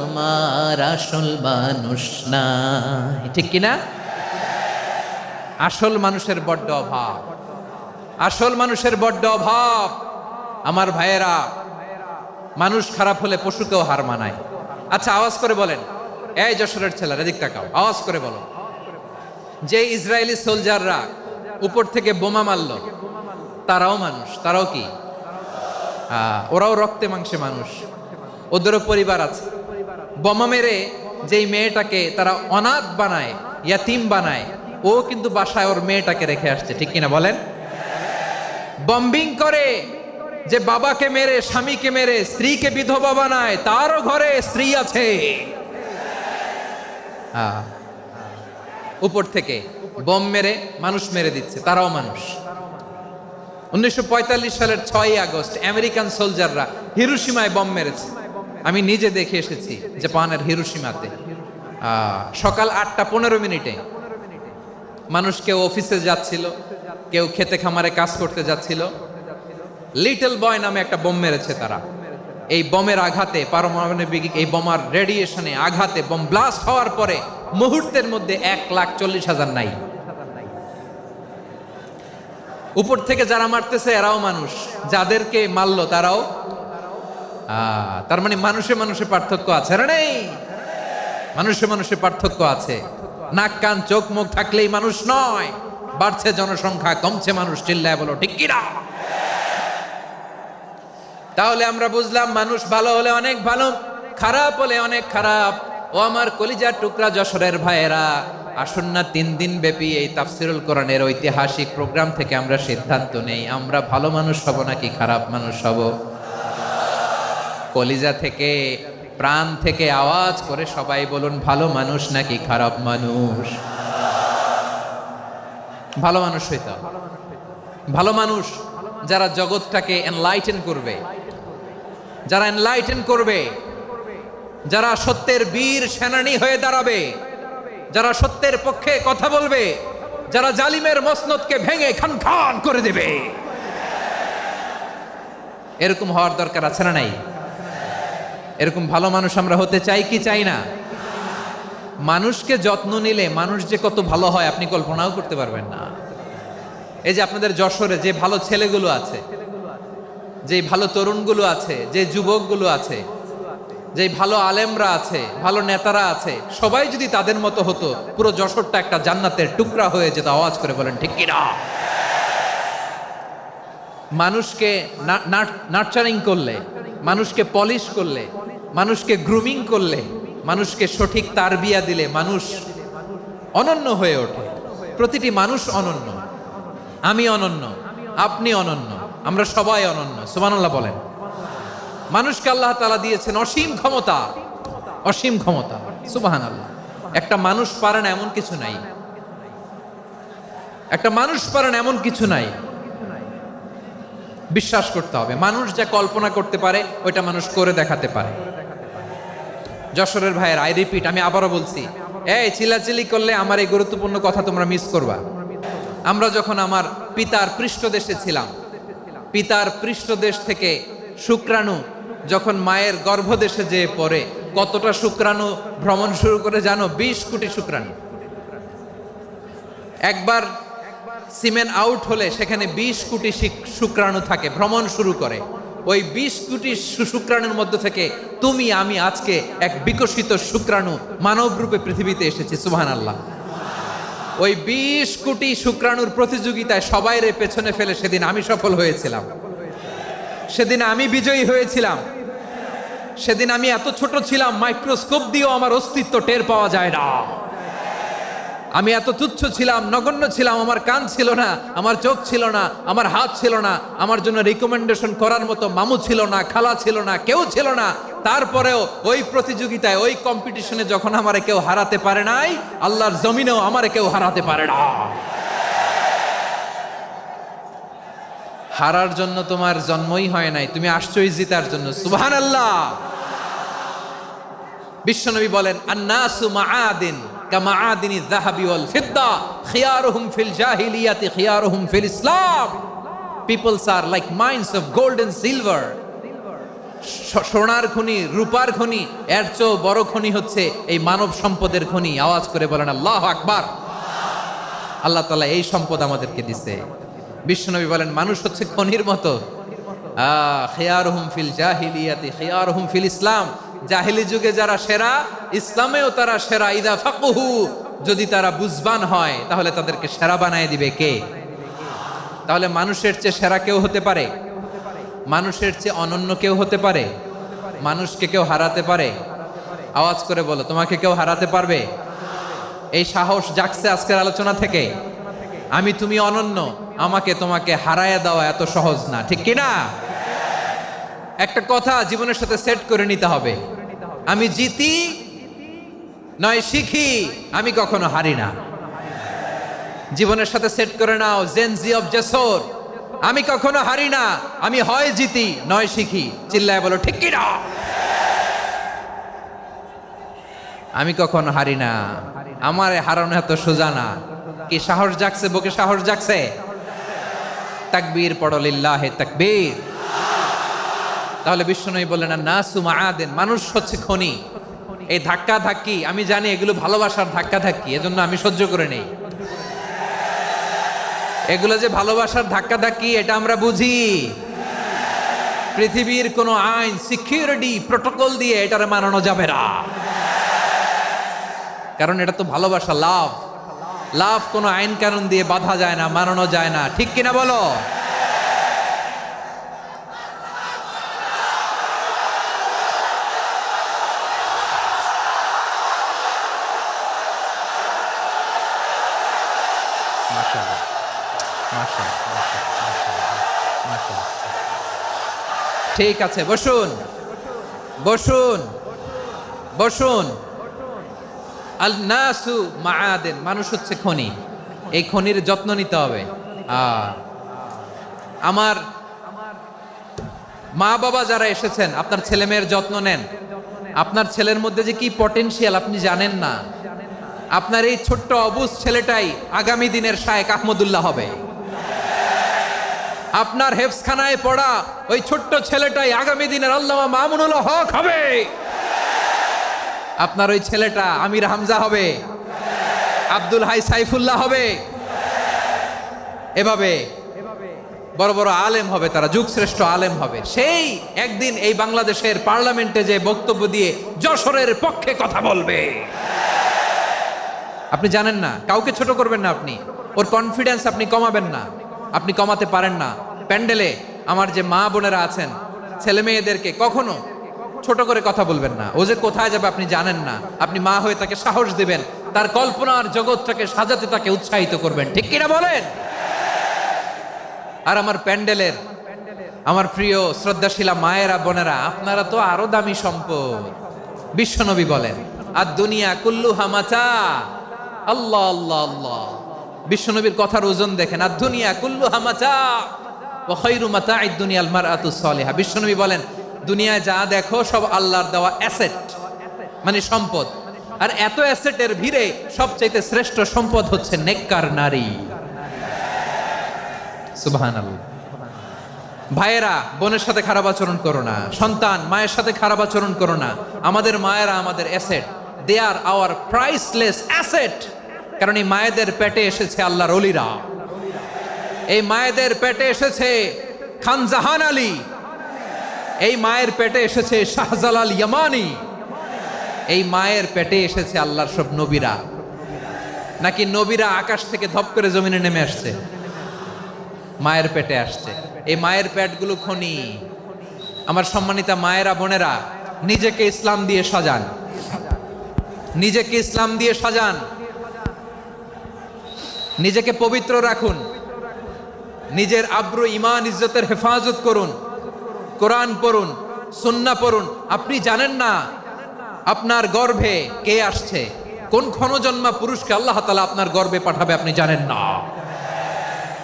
আমার আসল মানুষ নাই। ঠিক কিনা? আসল মানুষের বড্ড অভাব, আসল মানুষের বড্ড অভাব। আমার ভাইয়েরা, মানুষ খারাপ হলে পশুকেও হার মানায়। আচ্ছা, আওয়াজ করে বলেন, এই যশোরের ছেলেরা এদিক তাকাও, আওয়াজ করে বলো, যে ইসরায়েলি সোলজাররা উপর থেকে বোমা মারল, তারাও মানুষ? তারাও কি? ওরাও রক্তে মাংসে মানুষ, ওদেরও পরিবার আছে। বোমা মেরে যেই মেয়েটাকে তারা অনাথ বানায়, ইয়াতিম বানায়, ও কিন্তু বাসায় ওর মেয়েটাকে রেখে আসছে। ঠিক কিনা বলেন? বম্বিং করে যে বাবাকে মেরে, স্বামীকে মেরে স্ত্রীকে বিধবা বানায়, তারও ঘরে স্ত্রী আছে। উপর থেকে বম মেরে মানুষ মেরে দিচ্ছে, তারাও মানুষ। 1945 সালের 6ই আগস্ট আমেরিকান সোলজাররা হিরোশিমায় বম মেরেছে। আমি নিজে দেখে এসেছি জাপানের হিরোশিমাতে। সকাল 8:15 মানুষ কেউ অফিসে যাচ্ছিল, কেউ খেতে খামারে কাজ করতে যাচ্ছিল। লিটল বয় নামে একটা বোম মেরেছে তারা। এই বোমের আঘাতে, পারমাণবিক এই বোমার রেডিয়েশনে আঘাতে বোম ব্লাস্ট হওয়ার পরে মুহূর্তের মধ্যে 1,40,000 নাই। উপর থেকে যারা মারতেছে এরাও মানুষ, যাদেরকে মারলো তারাও। তার মানে মানুষে মানুষে পার্থক্য আছে না? নেই? মানুষে মানুষে পার্থক্য আছে। নাক কান চোখ মুখ থাকলেই মানুষ নয়। বাড়ছে জনসংখ্যা, কমছে মানুষ। চিল্লায় বলো ঠিক কিনা? তাহলে আমরা বুঝলাম, মানুষ ভালো হলে অনেক ভালো, খারাপ হলে অনেক খারাপ। ও আমার কলিজার টুকরা যশোরের ভাইয়েরা, আসুন না 3 দিন ব্যাপী এই তাফসিরুল কোরআনের ঐতিহাসিক প্রোগ্রাম থেকে আমরা সিদ্ধান্ত নেই, আমরা ভালো মানুষ হব নাকি খারাপ মানুষ হব। কলিজা থেকে, প্রাণ থেকে আওয়াজ করে সবাই বলুন, ভালো মানুষ নাকি খারাপ মানুষ? ভালো মানুষ হইতে হবে। ভালো মানুষ যারা জগৎটাকে এনলাইটেন করবে, যারা এনলাইটেন করবে, যারা সত্যের বীর সেনানী হয়ে দাঁড়াবে, যারা সত্যের পক্ষে কথা বলবে, যারা জালিমের মসনদকে ভেঙে খান খান করে দেবে। এরকম হওয়ার দরকার আছে না নাই? এরকম ভালো মানুষ আমরা হতে চাই কি চাই না? মানুষকে যত্ন নিলে মানুষ যে কত ভালো হয় আপনি কল্পনাও করতে পারবেন না। এই যে আপনাদের যশোরে যে ভালো ছেলেগুলো আছে, যে ভালো তরুণগুলো আছে, যে যুবকগুলো আছে, যে ভালো আলেমরা আছে, ভালো নেতারা আছে, সবাই যদি তাদের মতো হতো, পুরো যশোরটা একটা জান্নাতের টুকরা হয়ে যেত। আওয়াজ করে বলেন ঠিক কিনা? মানুষকে নার্চারিং করলে, মানুষকে পলিশ করলে, মানুষকে গ্রুমিং করলে, মানুষকে সঠিক তারবিয়া দিলে মানুষ অনন্য হয়ে ওঠে। প্রতিটি মানুষ অনন্য। আমি অনন্য, আপনি অনন্য, আমরা সবাই অনন্য। সুবহানাল্লাহ বলেন। মানুষকে আল্লাহ তাআলা দিয়েছেন অসীম ক্ষমতা, অসীম ক্ষমতা। সুবহানাল্লাহ। একটা মানুষ পারে না এমন কিছু নাই। একটা মানুষ পারেন এমন কিছু নাই, বিশ্বাস করতে হবে মানুষ যা কল্পনা করতে পারে ওইটা মানুষ করে দেখাতে পারে। যশোরের ভাইয়ের আই রিপিট, আমি আবারও বলছি, এই চিল্লাচিল্লি করলে আমার এই গুরুত্বপূর্ণ কথা তোমরা মিস করবা। আমরা যখন আমার পিতার পৃষ্ঠদেশে ছিলাম, পিতার পৃষ্ঠদেশ থেকে শুক্রাণু যখন মায়ের গর্ভদেশে যেয়ে পড়ে, কতটা শুক্রাণু ভ্রমণ শুরু করে জানো? 20 কোটি শুক্রাণু। একবার সিমেন আউট হলে সেখানে 20 কোটি শুক্রাণু থাকে, ভ্রমণ শুরু করে। ওই 20 কোটি শুক্রাণুর মধ্যে থেকে তুমি আমি আজকে এক বিকশিত শুক্রাণু মানব রূপে পৃথিবীতে এসেছি। সুবহানাল্লাহ। ওই 20 কোটি শুক্রাণুর প্রতিযোগিতায় সবাইরে পেছনে ফেলে সেদিন আমি সফল হয়েছিলাম, সেদিন আমি বিজয়ী হয়েছিলাম। সেদিন আমি এত ছোট ছিলাম, মাইক্রোস্কোপ দিয়েও আমার অস্তিত্ব টের পাওয়া যায় না। আমি এত তুচ্ছ ছিলাম, নগণ্য ছিলাম, আমার কান ছিল না, আমার চোখ ছিল না, আমার হাত ছিল না, আমার জন্য রিকমেন্ডেশন করার মতো মামু ছিল না, খালা ছিল না, কেউ ছিল না। তারপরেও ওই প্রতিযোগিতায়, ওই কম্পিটিশনে যখন আমারে কেউ হারাতে পারে নাই, আল্লাহর জমিনেও আমারে কেউ হারাতে পারে না। হারার জন্য তোমার জন্মই হয় নাই, তুমি আসছই জিতার জন্য। সুবহানাল্লাহ। বিশ্বনবী বলেন, আন্নাসু মাআদিন কামাআদিনি যাহাবি ওয়াল ফিদ্দা খিয়ারুহুম ফিল জাহিলিয়াতি খিয়ারুহুম ফিল ইসলাম। Peoples are like mines of gold and silver. সোনার খনি, রূপার খনি, এর চেয়েও বড় খনি হচ্ছে এই মানব সম্পদের খনি। আওয়াজ করে বলেন আল্লাহু আকবার। আল্লাহ তাআলা এই সম্পদ আমাদেরকে দিয়েছে। বিশ্বনবী বলেন, মানুষ হচ্ছে খনির মতো। খিয়ারুহুম ফিল জাহিলিয়াতি খিয়ারুহুম ফিল ইসলাম। জাহিলি যুগে যারা সেরা, ইসলামেও তারা সেরা। ইদা ফাকুহু, যদি তারা বুঝবান হয় তাহলে তাদেরকে সেরা বানায় দিবে কে? তাহলে মানুষের চেয়ে সেরা কেউ হতে পারে? মানুষের চেয়ে অনন্য কেউ হতে পারে? মানুষকে কেউ হারাতে পারে? আওয়াজ করে বলো, তোমাকে কেউ হারাতে পারবে? এই সাহস জাগছে আজকের আলোচনা থেকে। আমি তুমি অনন্য, আমাকে তোমাকে হারায় দেওয়া এত সহজ না, ঠিক কি না? একটা কথা জীবনের সাথে সেট করে নিতে হবে, আমি জিতি নয় শিখি, আমি কখনো হারি না। জীবনের সাথে সেট করে নাও, জেনজি অফ জেসর, আমি কখনো হারি না, আমি হয় জিতি নয় শিখি। চিল্লায় বলো ঠিক কি না? আমি কখনো হারি না, আমার হারানো এত সোজা না। কি সাহস জাগছে? বুকে সাহস জাগছে? তাকবীর পড়ো, লিল্লাহে তাকবীর। তাহলে বিশ্বনবী বললেন, নাসু মাআদিন, মানুষ হচ্ছে খনি। এই ধাক্কা ধাক্কি আমি জানি এগুলো ভালোবাসার ধাক্কা ধাক্কি, এজন্য আমি সহ্য করে নেই। এগুলো যে ভালোবাসার ধাক্কা ধাক্কি এটা আমরা বুঝি। পৃথিবীর কোনো আইন, সিকিউরিটি প্রটোকল দিয়ে এটারে মানানো যাবে না, কারণ এটা তো ভালোবাসা, লাভ। লাভ কোনো আইন কানুন দিয়ে বাধা যায় না, মানানো যায় না, ঠিক কিনা বলো? ঠিক আছে, বসুন বসুন বসুন। আল নাসু মাআদিন, মানুষ হচ্ছে খনি। এই খনির যত্ন নিতে হবে। আমার মা বাবা যারা এসেছেন, আপনার ছেলে মেয়ের যত্ন নেন। আপনার ছেলের মধ্যে যে কি পটেনশিয়াল আপনি জানেন না। আপনার এই ছোট্ট অবুজ ছেলেটাই আগামী দিনের শায়েখ আহমদুল্লাহ হবে। আপনার হেফজখানায় পড়া ওই ছোট্ট ছেলেটাই আগামী দিনের আল্লামা মামুনুল হক হবে। আপনার ওই ছেলেটা আমির হামজা হবে, আব্দুল হাই সাইফুল্লাহ হবে। এভাবে বড় বড় আলেম হবে, তারা যুগশ্রেষ্ঠ আলেম হবে। সেই একদিন এই বাংলাদেশের পার্লামেন্টে যে বক্তব্য দিয়ে যশোরের পক্ষে কথা বলবে। আপনি জানেন না, কাউকে ছোট করবেন না আপনি, ওর কনফিডেন্স আপনি কমাবেন না, আপনি কমাতে পারেন না। প্যান্ডেলে আমার যে মা বোনেরা আছেন, ছেলে মেয়েদেরকে কখনো ছোট করে কথা বলবেন না। ও যে কোথায় যাবে আপনি জানেন না, আপনি মা হয়ে তাকে সাহস দিবেন, তার কল্পনার জগৎটাকে সাজাতে তাকে উৎসাহিত করবেন, ঠিক কিনা বলেন? আর আমার প্যান্ডেলের আমার প্রিয় শ্রদ্ধাশীলা মায়েরা বোনেরা, আপনারা তো আরো দামি সম্পদ। বিশ্বনবী বলেন, আর দুনিয়া কুল্লুহা মাতা। আল্লাহ আল্লাহ আল্লাহ, বিশ্বনবীর কথার ওজন দেখেন, আর দুনিয়া কুল্লুহা মাতা ওয়া খায়রু মাতা'আদ দুনিয়াল মারআতুস সালিহা। বিশ্বনবী বলেন, দুনিয়ায় যা দেখো সব আল্লাহর দেওয়া অ্যাসেট, মানে সম্পদ। আর এত অ্যাসেটের ভিড়ে সবচাইতে শ্রেষ্ঠ সম্পদ হচ্ছে নেককার নারী। সুবহানাল্লাহ। ভাইয়েরা, বোনের সাথে খারাপ আচরণ করো না। সন্তান, মায়ের সাথে খারাপ আচরণ করো না। আমাদের মায়েরা আমাদের asset, they are our priceless asset. কারণ এই মায়েদের পেটে এসেছে আল্লাহর ওলিরা, এই মায়েদের পেটে এসেছে খান জাহান আলী, এই মায়ের পেটে এসেছে শাহজালাল ইয়ামানি, এই মায়ের পেটে এসেছে আল্লাহর সব নবীরা। নাকি নবীরা আকাশ থেকে ধপ করে জমিনে নেমে আসছে? মায়ের পেটে আসছে। এই মায়ের পেটগুলো খনি। আমার সম্মানিতা মায়েরা, বোনেরা, নিজেকে ইসলাম দিয়ে সাজান, নিজেকে ইসলাম দিয়ে সাজান, নিজেকে পবিত্র রাখুন, নিজের আব্রু ইমান ইজ্জতের হেফাজত করুন, কোরআন পড়ুন, সুন্নাহ পড়ুন। আপনি জানেন না আপনার গর্ভে কে আসছে, কোন ক্ষণজন্মা পুরুষকে আল্লাহ তাআলা আপনার গর্ভে পাঠাবে আপনি জানেন না।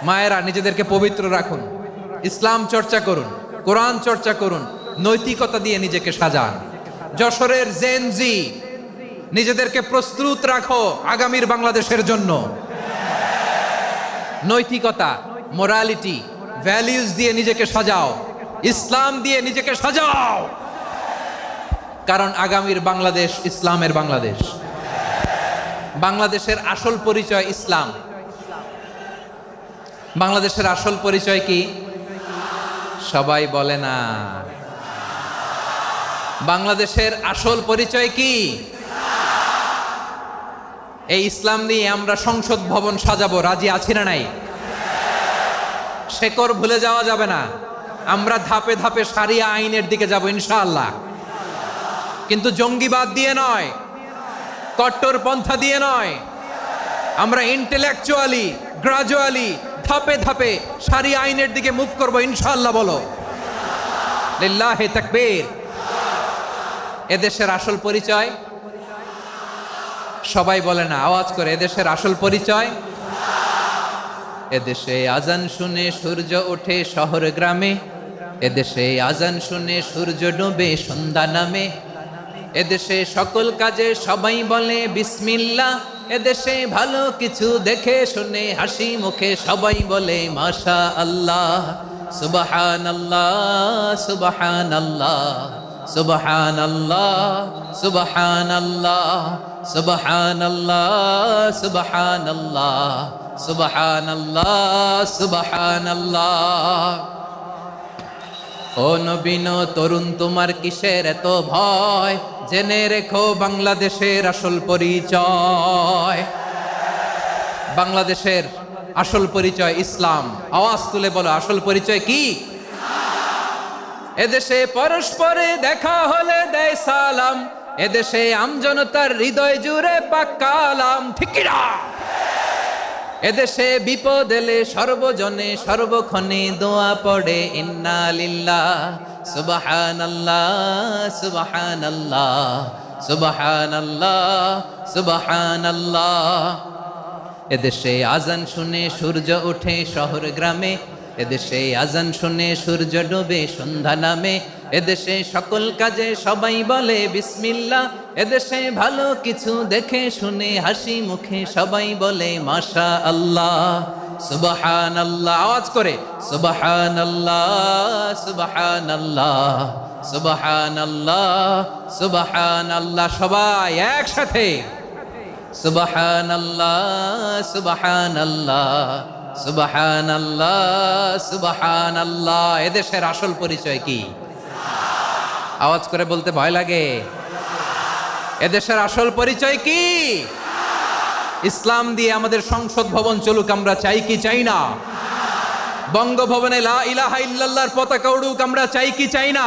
মায়েরা, নিজেদেরকে পবিত্র রাখুন, ইসলাম চর্চা করুন, কোরআন চর্চা করুন, নৈতিকতা দিয়ে নিজেকে সাজান। যশোরের জেনজি, নিজেদেরকে প্রস্তুত রাখো আগামীর বাংলাদেশের জন্য। নৈতিকতা, মোরালিটি, ভ্যালিউজ দিয়ে নিজেকে সাজাও, ইসলাম দিয়ে নিজেকে সাজাও। কারণ আগামীর বাংলাদেশ ইসলামের বাংলাদেশ। বাংলাদেশের আসল পরিচয় ইসলাম। বাংলাদেশের আসল পরিচয় কি? সবাই বলে না। বাংলাদেশের আসল পরিচয় কি? এই ইসলাম নিয়ে আমরা সংসদ ভবন সাজাবো, রাজি আছি না নাই? শেকড় ভুলে যাওয়া যাবে না। আমরা ধাপে ধাপে শারিয়া আইনের দিকে যাব ইনশাআল্লাহ, কিন্তু জঙ্গিবাদ দিয়ে নয়, কট্টর পন্থা দিয়ে নয়। আমরা ইন্টেলেকচুয়ালি, গ্রাজুয়ালি, ধাপে ধাপে শারিয়া আইনের দিকে মুভ করবো ইনশাআল্লাহ। বলো লিল্লাহি তাকবীর। এদেশের আসল পরিচয় সবাই বলে না, আওয়াজ করে, এদেশের আসল পরিচয়। এদেশে আজান শুনে সূর্য ওঠে শহর গ্রামে, এদেশে আজান শুনে সূর্য ডুবে সন্ধ্যা নামে, এদেশে সকল কাজে সবাই বলে বিসমিল্লাহ, এদেশে ভালো কিছু দেখে শুনে হাসি মুখে সবাই বলে মাশা আল্লাহ। সুবহানাল্লাহ, সুবহানাল্লাহ, সুবহানাল্লাহ, সুবহানাল্লাহ, সুবহানাল্লাহ, সুবহানাল্লাহ, সুবহানাল্লাহ, সুবহানাল্লাহ। ও নবীন তরুণ, তোমার কিসের এত ভয়? জেনে রেখো বাংলাদেশের আসল পরিচয়। বাংলাদেশের আসল পরিচয় ইসলাম। আওয়াজ তুলে বলো, আসল পরিচয় কি? এদেশে পরস্পরে দেখা হলে দেয় সালাম, এদেশে আমজনতার হৃদয় জুড়ে পাক্কালাম। ঠিক কি না? এদেশে বিপদ এলে সর্বজনে সর্বক্ষণে দোয়া পড়ে ইন্না লিল্লাহ, সুবহানাল্লাহ, সুবহানাল্লাহ, সুবহানাল্লাহ, সুবহানাল্লাহ। এদেশে আজান শুনে সূর্য ওঠে শহর গ্রামে, এদেশে আজান শুনে সূর্য ডুবে সন্ধ্যা নামে, এদেশে সকল কাজে সবাই বলে বিসমিল্লাহ, এদেশে ভালো কিছু দেখে শুনে হাসি মুখে সবাই বলে মাশা আল্লাহ। সুবহানাল্লাহ, আওয়াজ করে সুবহানাল্লাহ, সুবহানাল্লাহ, সুবহানাল্লাহ, সুবহানাল্লাহ। সবাই একসাথে সুবহানাল্লাহ, সুবহানাল্লাহ, সুবহানাল্লাহ, সুবহানাল্লাহ। এদেশের আসল পরিচয় কি? আওয়াজ করে বলতে ভয় লাগে। এদেশের আসল পরিচয় কি? ইসলাম দিয়ে আমাদের সংসদ ভবন চলুক, আমরা চাই কি চাই না? বঙ্গভবনে লা ইলাহা ইল্লাল্লাহর পতাকা উড়ুক, আমরা চাই কি চাই না?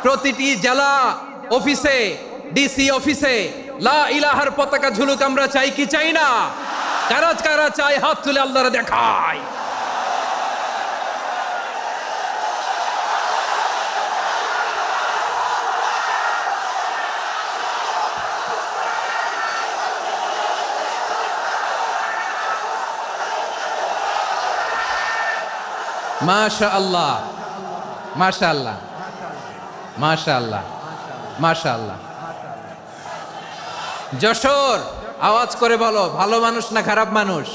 প্রতিটি জেলা অফিসে, ডিসি অফিসে লা ইলাহার পতাকা ঝুলুক, আমরা চাই কি চাই না? কারা কারা চাই হাত তুলে আল্লাহরে দেখায়। মাশাআল্লাহ, মাশাআল্লাহ, মাশাআল্লাহ, মাশাআল্লাহ। যশোর, আওয়াজ করে বলো, ভালো মানুষ না খারাপ মানুষ?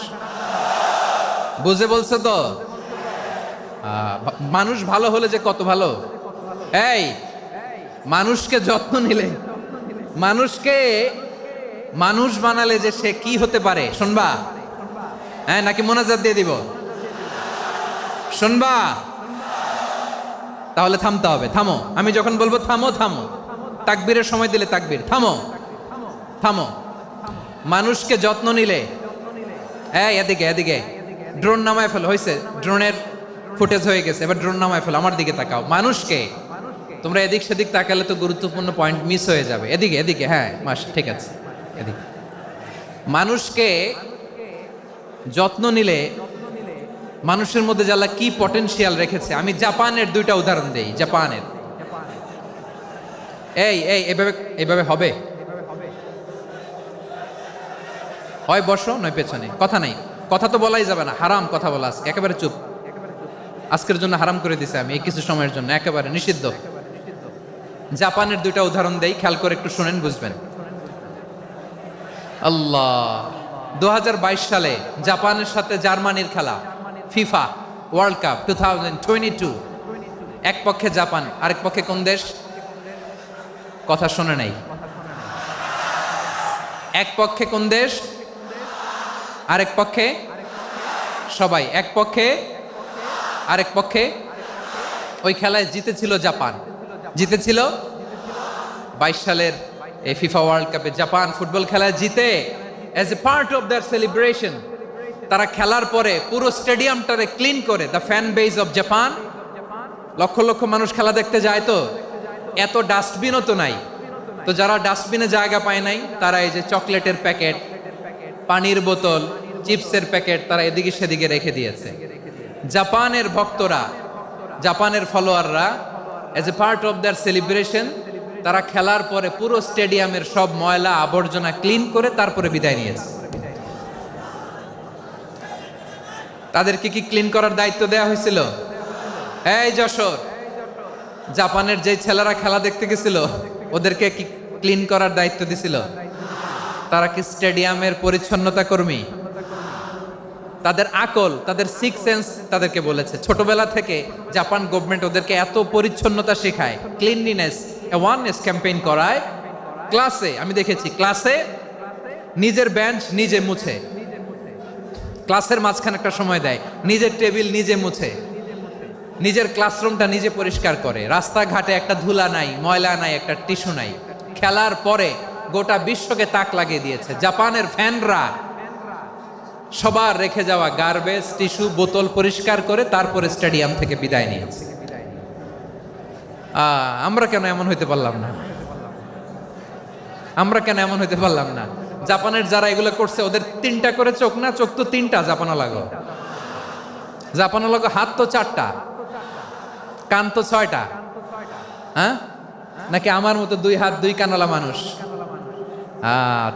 বুঝে বলছো তো? মানুষ ভালো হলে যে কত ভালো। এই মানুষকে যত্ন নিলে, মানুষকে মানুষ বানালে যে সে কি হতে পারে শুনবা? হ্যাঁ, নাকি মোনাজাত দিয়ে দিব? শুনবা? তাহলে থামতে হবে। থামো, আমি যখন বলবো থামো থামো, তাকবীরের সময় দিলে তাকবীর। থামো থামো। মানুষকে যত্ন নিলে, এই এদিকে এদিকে, ড্রোন নামায় ফেলো। হয়েছে, ড্রোনের ফুটেজ হয়ে গেছে, এবার ড্রোন নামায় ফেলো। আমার দিকে তাকাও। মানুষকে, তোমরা এদিক সেদিক তাকালে তো গুরুত্বপূর্ণ পয়েন্ট মিস হয়ে যাবে। এদিকে এদিকে, হ্যাঁ মাস, ঠিক আছে, এদিকে। মানুষকে যত্ন নিলে মানুষের মধ্যে যারা কি পটেনশিয়াল রেখেছে। আমি জাপানের দুইটা উদাহরণ দেই। জাপানের, এই এই এভাবে এভাবে হবে, হয় বসো নয় পেছনে, কথা নাই, কথা তো বলাই যাবে না, হারাম কথা বলা। আজকে একেবারে চুপ, আজকের জন্য হারাম করে দিছে আমি, এই কিছু সময়ের জন্য একেবারে নিষিদ্ধ। জাপানের দুইটা উদাহরণ দেই, খেয়াল করে একটু শুনেন, বুঝবেন। আল্লাহ, 2022 সালে জাপানের সাথে জার্মানির খেলা, ফিফা ওয়ার্ল্ড কাপ 2022। এক পক্ষে জাপান, আরেক পক্ষে কোন দেশ? কথা শোনে নাই। এক পক্ষে কোন দেশ, আরেক পক্ষে সবাই। এক পক্ষে, আরেক পক্ষে। ওই খেলায় জিতেছিল জাপান, জিতেছিল 22 সালের এই ফিফা ওয়ার্ল্ড কাপে। জাপান ফুটবল খেলায় জিতে, as a part of their celebration, তারা খেলার পরে পুরো স্টেডিয়ামটারে ক্লিন করে। The fan base of Japan, লক্ষ লক্ষ মানুষ খেলা দেখতে যায়, তো এত ডাস্টবিনও তো নাই। তো যারা ডাস্টবিনে জায়গা পায় নাই, তারা এই যে চকলেটের প্যাকেট, পানির বোতল, চিপসের প্যাকেট তারা এদিকে সেদিকে রেখে দিয়েছে। জাপানের ভক্তরা, জাপানের ফলোয়াররা, as a part of their celebration, তারা খেলার পরে পুরো স্টেডিয়ামের সব ময়লা আবর্জনা ক্লিন করে তারপরে বিদায় নিয়েছে। তাদেরকে কি ক্লিন করার দায়িত্ব দেওয়া হয়েছিল? এই যশোর, জাপানের যে ছেলেরা খেলা দেখতে গেছিল, ওদেরকে কি ক্লিন করার দায়িত্ব দিছিল? তারা কি স্টেডিয়ামের পরিচ্ছন্নতা কর্মী? তাদের আকল, তাদের সিক্স সেন্স তাদেরকে বলেছে। ছোটবেলা থেকে জাপান গভর্নমেন্ট ওদেরকে এত পরিচ্ছন্নতা শেখায়, ক্লিনলিনেস অ্যাওয়ারনেস ক্যাম্পেইন করায়। ক্লাসে আমি দেখেছি, ক্লাসে নিজের বেঞ্চ নিজে মুছে, ক্লাসের মাঝখানে একটা সময় দেয়, নিজের টেবিল নিজে মুছে, নিজের ক্লাসরুমটা নিজে পরিষ্কার করে। রাস্তাঘাটে একটা ধুলা নাই, ময়লা নাই, একটা টিস্যু নাই। খেলার পরে গোটা বিশ্বকে তাক লাগিয়ে দিয়েছে। জাপানের ফ্যানরা সবার রেখে যাওয়া গার্বেজ, টিস্যু, বোতল পরিষ্কার করে তারপরে স্টেডিয়াম থেকে বিদায় নিয়েছে। আমরা কেন এমন হইতে পারলাম না? আমরা কেন এমন হইতে পারলাম না? জাপানের যারা এগুলো করছে, ওদের 3টা করে চোখ না? চোখ তো 3টা, জাপানো লাগো, জাপানো লাগো। হাত তো 4টা, কান তো 6টা। হ্যাঁ, নাকি আমার মতো 2 হাত 2 কানওয়ালা মানুষ?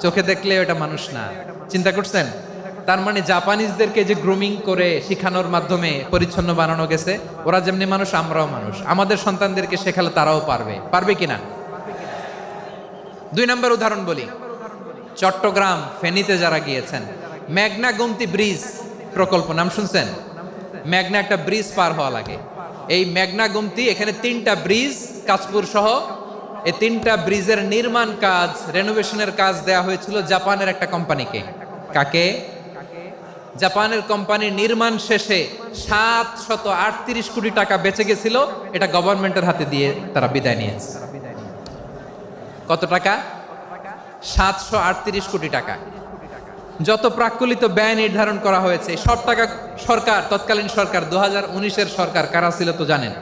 চোখে দেখলে ওটা মানুষ না। চিন্তা করছেন? তার মানে জাপানিজদেরকে যে গ্রুমিং করে শিখানোর মাধ্যমে পরিচ্ছন্ন বানানো গেছে। ওরা যেমনি মানুষ, আমরাও মানুষ। আমাদের সন্তানদেরকে শেখালে তারাও পারবে। পারবে কিনা? 2 নম্বর উদাহরণ বলি। চট্টগ্রাম ফেনীতে যারা গিয়েছেন, মেঘনা গোমতী ব্রিজ প্রকল্প নাম শুনছেন? মেঘনা একটা ব্রিজ পার হওয়া লাগে। এই মেঘনা গোমতী, এখানে 3টা ব্রিজ, কাঁচপুর সহ এই 3টা ব্রিজের নির্মাণ কাজ, রেনোভেশনের কাজ দেয়া হয়েছিল জাপানের একটা কোম্পানিকে। কাকে? জাপানের কোম্পানির নির্মাণ শেষে 738 কোটি টাকা বেঁচে গেছিল। এটা গভর্নমেন্টের হাতে দিয়ে তারা বিদায় নিয়েছে। কত টাকা? 738 কোটি টাকা। যত প্রাক্কলিত ব্যয় নির্ধারণ করা হয়েছে, সব টাকা সরকার, তৎকালীন সরকার, 2019-এর সরকার, কারা ছিল তো জানেন?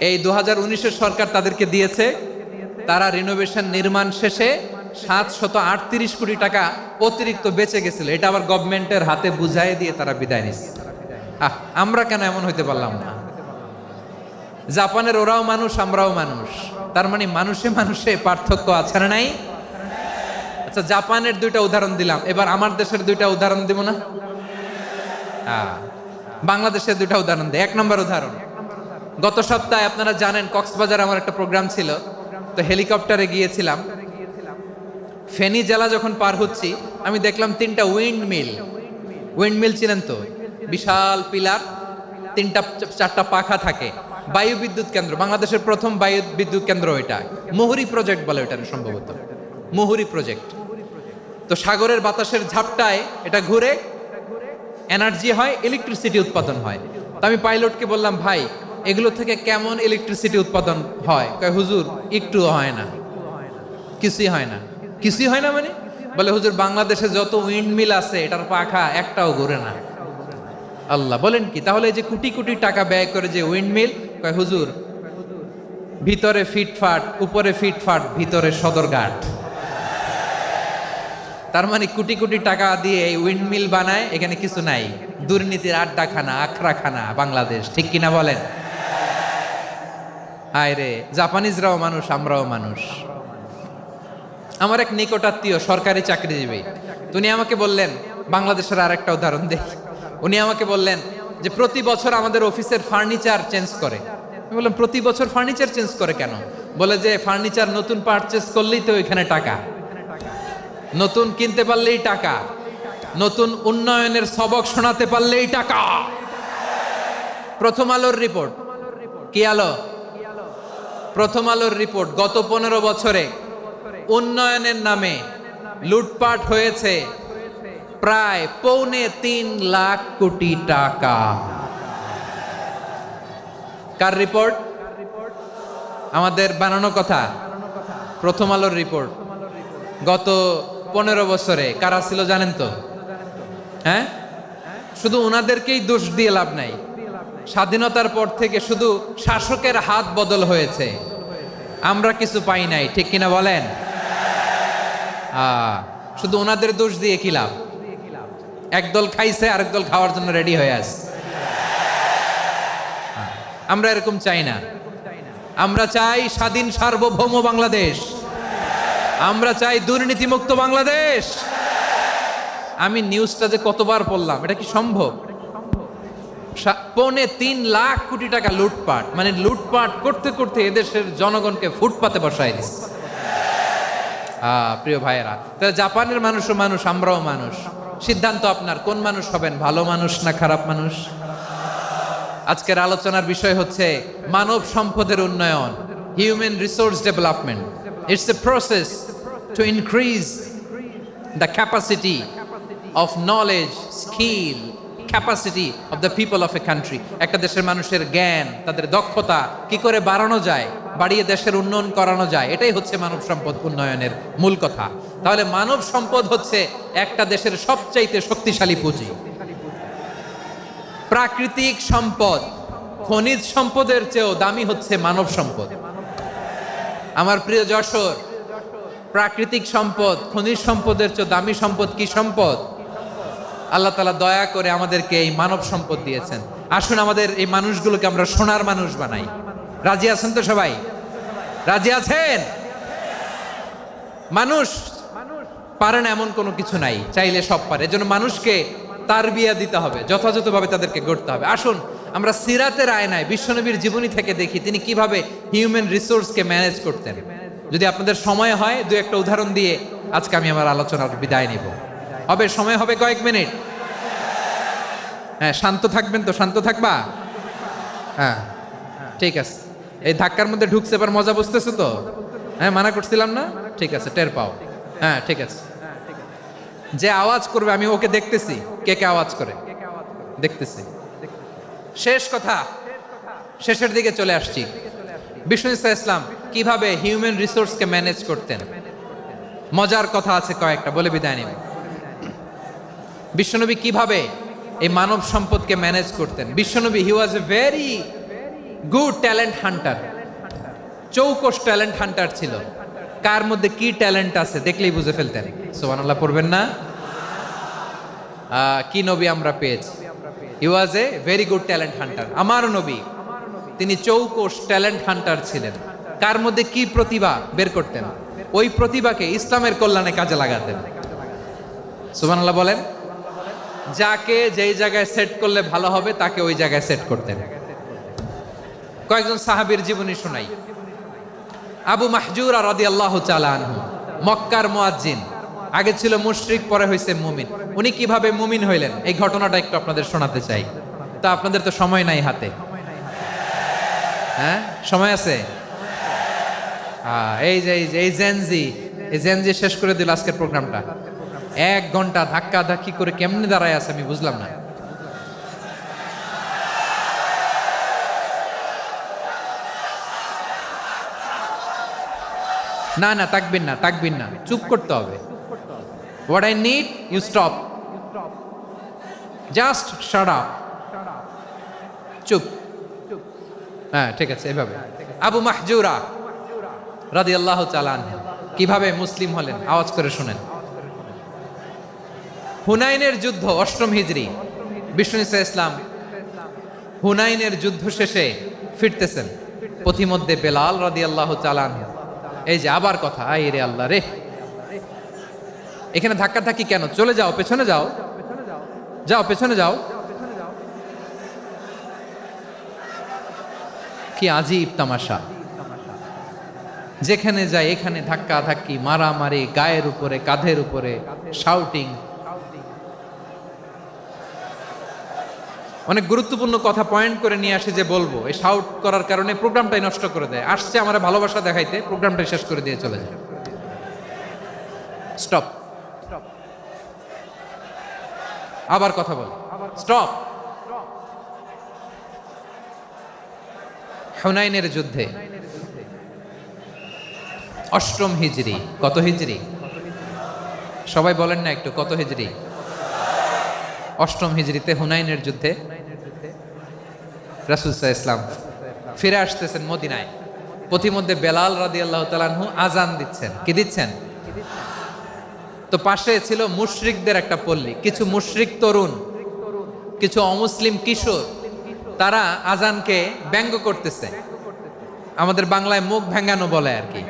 এই 2019-এর সরকার তাদেরকে দিয়েছে। তারা রিনোভেশন নির্মাণ শেষে 738 কোটি টাকা অতিরিক্ত বেঁচে গেছিল। এটা আবার গভর্নমেন্টের হাতে বুঝাই দিয়ে তারা বিদায় নিচ্ছে। আমরা কেন এমন হইতে পারলাম না? জাপানের ওরাও মানুষ, আমরাও মানুষ। তার মানে মানুষে মানুষে পার্থক্য আছে না নাই? আচ্ছা, জাপানের 2টা উদাহরণ দিলাম, এবার আমার দেশের 2টা উদাহরণ দিব না? বাংলাদেশের দুটা উদাহরণ দেয়। 1 নম্বর উদাহরণ, গত সপ্তাহে আপনারা জানেন কক্সবাজার আমার একটা প্রোগ্রাম ছিল, তো হেলিকপ্টারে গিয়েছিলাম। ফেনী জেলা যখন পার হচ্ছি আমি দেখলাম 3টা উইন্ডমিল চিনেন তো, বিশাল পিলার, 3টা-4টা পাখা থাকে, বায়ু বিদ্যুৎ কেন্দ্র, বাংলাদেশের প্রথম বায়ু বিদ্যুৎ কেন্দ্র এটা, মুহুরী প্রজেক্ট বলে এটা সম্ভবত, মুহুরী প্রজেক্ট। তো সাগরের বাতাসের ঝাপটায় এটা ঘুরে এনার্জি হয়, ইলেকট্রিসিটি উৎপাদন হয়। তো আমি পাইলটকে বললাম, ভাই এগুলো থেকে কেমন ইলেকট্রিসিটি উৎপাদন হয়? কয় হুজুর একটুও হয় না, কিছুই হয় না। কিছুই হয় না মানে? বলে হুজুর বাংলাদেশে যত উইন্ডমিল আছে এটার পাখা একটাও ঘুরে না। আল্লাহ, বলেন কি? তাহলে এই যে কোটি কোটি টাকা ব্যয় করে যে উইন্ডমিল, কয় হুজুর ভিতরে ফিটফাট, উপরে ফিটফাট, ভিতরে সদরঘাট। তার মানে কোটি কোটি টাকা দিয়ে এই উইন্ডমিল বানায়, এখানে কিছু নাই। দুর্নীতির আড্ডাখানা, আখড়াখানা বাংলাদেশ, ঠিক কিনা বলেন? হায় রে, জাপানিজরাও মানুষ, আমরাও মানুষ। আমার এক নিকটাত্মীয় সরকারি চাকরিজীবী, উনি আমাকে বললেন, বাংলাদেশের আর একটা উদাহরণ দেখি। উনি আমাকে বললেন যে প্রতি বছর আমাদের অফিসের ফার্নিচার চেঞ্জ করে। আমি বললাম প্রতি বছর ফার্নিচার চেঞ্জ করে কেন? বলে যে ফার্নিচার নতুন পারচেজ করলেই তো এখানে টাকা, নতুন কিনতে পারলেই টাকা, নতুন উন্নয়নের সবক শোনাতে পারলেই টাকা। প্রথম আলোর রিপোর্ট, কি আলো? প্রথম আলোর রিপোর্ট, গত 15 বছরে উন্নয়নের নামে লুটপাট হয়েছে প্রায় 3.25 লাখ কোটি টাকা। কার রিপোর্ট? আমাদের বানানো কথা, প্রথম আলোর রিপোর্ট। গত 15 বছরে কারা ছিল জানেন তো? হ্যাঁ, শুধু ওনাদেরকেই দোষ দিয়ে লাভ নাই। স্বাধীনতার পর থেকে শুধু শাসকের হাত বদল হয়েছে, আমরা কিছু পাই নাই, ঠিক কিনা বলেন? শুধু ওনাদের দোষ দিয়ে কি লাভ? একদল খাইছে, আরেক দল খাওয়ার জন্য রেডি হয়ে আছে। আমরা এরকম চাই না। আমরা চাই স্বাধীন সার্বভৌম বাংলাদেশ, আমরা চাই দুর্নীতিমুক্ত বাংলাদেশ। আমি নিউজটা যে কতবার পড়লাম, এটা কি সম্ভব? 3.25 লাখ কোটি টাকা লুটপাট, মানে লুটপাট করতে করতে এদেশের জনগণকে ফুটপাতে বসাই দিচ্ছে। প্রিয় ভাইয়েরা, তাহলে জাপানের মানুষও মানুষ, আমরাও মানুষ। সিদ্ধান্ত আপনার, কোন মানুষ হবেন, ভালো মানুষ না খারাপ মানুষ? আজকের আলোচনার বিষয় হচ্ছে মানব সম্পদের উন্নয়ন, human resource development. It's a process to increase the capacity of knowledge, skill, capacity of the people of a country. একটা দেশের মানুষের জ্ঞান, তাদের দক্ষতা কি করে বাড়ানো যায়, বাড়িয়ে দেশের উন্নয়ন করানো যায়, এটাই হচ্ছে মানব সম্পদ উন্নয়নের মূল কথা। তাহলে মানব সম্পদ হচ্ছে একটা দেশের সবচাইতে শক্তিশালী পুঁজি। প্রাকৃতিক সম্পদ, খনিজ সম্পদের চেয়েও দামি হচ্ছে মানব সম্পদ। আমার প্রিয় যশোর, প্রাকৃতিক সম্পদ, খনিজ সম্পদের চেয়ে দামি সম্পদ কি সম্পদ? আল্লাহ তাআলা দয়া করে আমাদেরকে এই মানব সম্পদ দিয়েছেন। আসুন আমাদের এই মানুষগুলোকে আমরা সোনার মানুষ বানাই। রাজি আছেন তো সবাই? রাজি আছেন? মানুষ পারে না এমন কোনো কিছু নাই, চাইলে সব পারে। এজন্য মানুষকে তারবিয়া দিতে হবে, যথাযথভাবে তাদেরকে গড়তে হবে। আসুন আমরা সিরাতের আয়নায় বিশ্বনবীর জীবনী থেকে দেখি তিনি কিভাবে হিউম্যান রিসোর্সকে ম্যানেজ করতেন। যদি আপনাদের সময় হয়, 2-1টা উদাহরণ দিয়ে আজকে আমি আমার আলোচনার বিদায় নিব। হবে সময় হবে কয়েক মিনিট? হ্যাঁ, শান্ত থাকবেন তো? শান্ত থাকবা? হ্যাঁ, ঠিক আছে। এই ধাক্কার মধ্যে ঢুকছে, এবার মজা বুঝতেছো তো? হ্যাঁ, মানা করছিলাম না? ঠিক আছে, টের পাও। হ্যাঁ, ঠিক আছে। যে আওয়াজ করবে আমি ওকে দেখতেছি, কে কে আওয়াজ করে দেখতেছি। শেষ কথা, শেষের দিকে চলে আসছি। বিষ্ণু ইসলাম কিভাবে হিউম্যান রিসোর্সকে ম্যানেজ করতেন, মজার কথা আছে কয়েকটা, বলে বিদায় নেব। বিশ্বনবী কিভাবে এই মানব সম্পদকে ম্যানেজ করতেন? বিশ্বনবী he was a very good talent hunter, চৌকস ট্যালেন্ট হান্টার ছিল। কার মধ্যে কি ট্যালেন্ট আছে দেখলেই বুঝে ফেলতেন। সুবহানাল্লাহ পড়বেন না? কি নবী আমরা পেয়েছি! He was a very good talent hunter. আমার নবী তিনি চৌকস ট্যালেন্ট হান্টার ছিলেন। কার মধ্যে কি প্রতিভা বের করতেন, ওই প্রতিভাকে ইসলামের কল্যাণে কাজে লাগাতেন। সুবহানাল্লাহ বলেন। যাকে যেই জায়গায় সেট করলে ভালো হবে তাকে ওই জায়গায় সেট করতেন। কয়েকজন সাহাবীর জীবনী শোনাই। আবু মাহজুরা রাদিয়াল্লাহু তাআলা আনহু, মক্কার মুয়াজ্জিন, আগে ছিল মুশরিক, পরে হয়েছে মুমিন। উনি কিভাবে মুমিন হইলেন এই ঘটনাটা একটু আপনাদের শোনাতে চাই। তা আপনাদের তো সময় নাই হাতে, হ্যাঁ সময় আছে? এই জেনজি শেষ করে দিল আজকের প্রোগ্রামটা। 1 ঘন্টা ধাক্কা ধাক্কি করে কেমনে দাঁড়ায় আছে আমি বুঝলাম না। না না, তাকবির না, চুপ করতে হবে। What I need, you stop. Just shut up. চুপ। হ্যাঁ ঠিক আছে, এভাবে। আবু মাহজুরা রাদিয়াল্লাহু তাআলা আনহু কিভাবে মুসলিম হলেন আওয়াজ করে শুনেন। হুনাইনের যুদ্ধ 8ম হিজরি, বিষ্ণু ঈসা ইসলাম হুনাইনের যুদ্ধ শেষে ফিরতেছেন। পথিমধ্যে বেলাল রাদিয়াল্লাহু তাআলা আনহু, এই যে আবার কথা, আই রে আল্লাহ রে, এখানে ধাক্কা ধাক্কি কেন? চলে যাও, পেছনে যাও, পেছনে যাও। কি আজীব তামাশা! যেখানে যায় এখানে ধাক্কা ধাক্কি, মারামারি, গায়ের উপরে, কাঁধের উপরে, শাউটিং। অনেক গুরুত্বপূর্ণ কথা পয়েন্ট করে নিয়ে আসে যে বলবো, এই শাউট করার কারণে প্রোগ্রামটাই নষ্ট করে দেয়। আসছে আমার ভালোবাসা দেখাইতে, প্রোগ্রামটাই শেষ করে দিয়ে চলে যায়। স্টপ। আবার কথা বল, স্টপ। হুনাইনের যুদ্ধে 8ম হিজরি, কত হিজরি সবাই বলেন না একটু, কত হিজরি? 8ম হিজরিতে হুনাইনের যুদ্ধে রাসূল সাল্লাল্লাহু আলাইহি ওয়াসাল্লাম ফিরে আসতেছেন মদিনায়। পথিমধ্যে বেলাল রাদিয়াল্লাহু তাআলা আনহু আজান দিচ্ছেন। কি দিচ্ছেন? তো পাশে ছিল মুশরিকদের একটা পল্লী, কিছু মুশরিক তরুণ, কিছু অমুসলিম কিশোর, তারা আজানকে ব্যঙ্গ করতেছে। আমাদের বাংলায় মুখ ভেঙ্গানো বলে আর কি।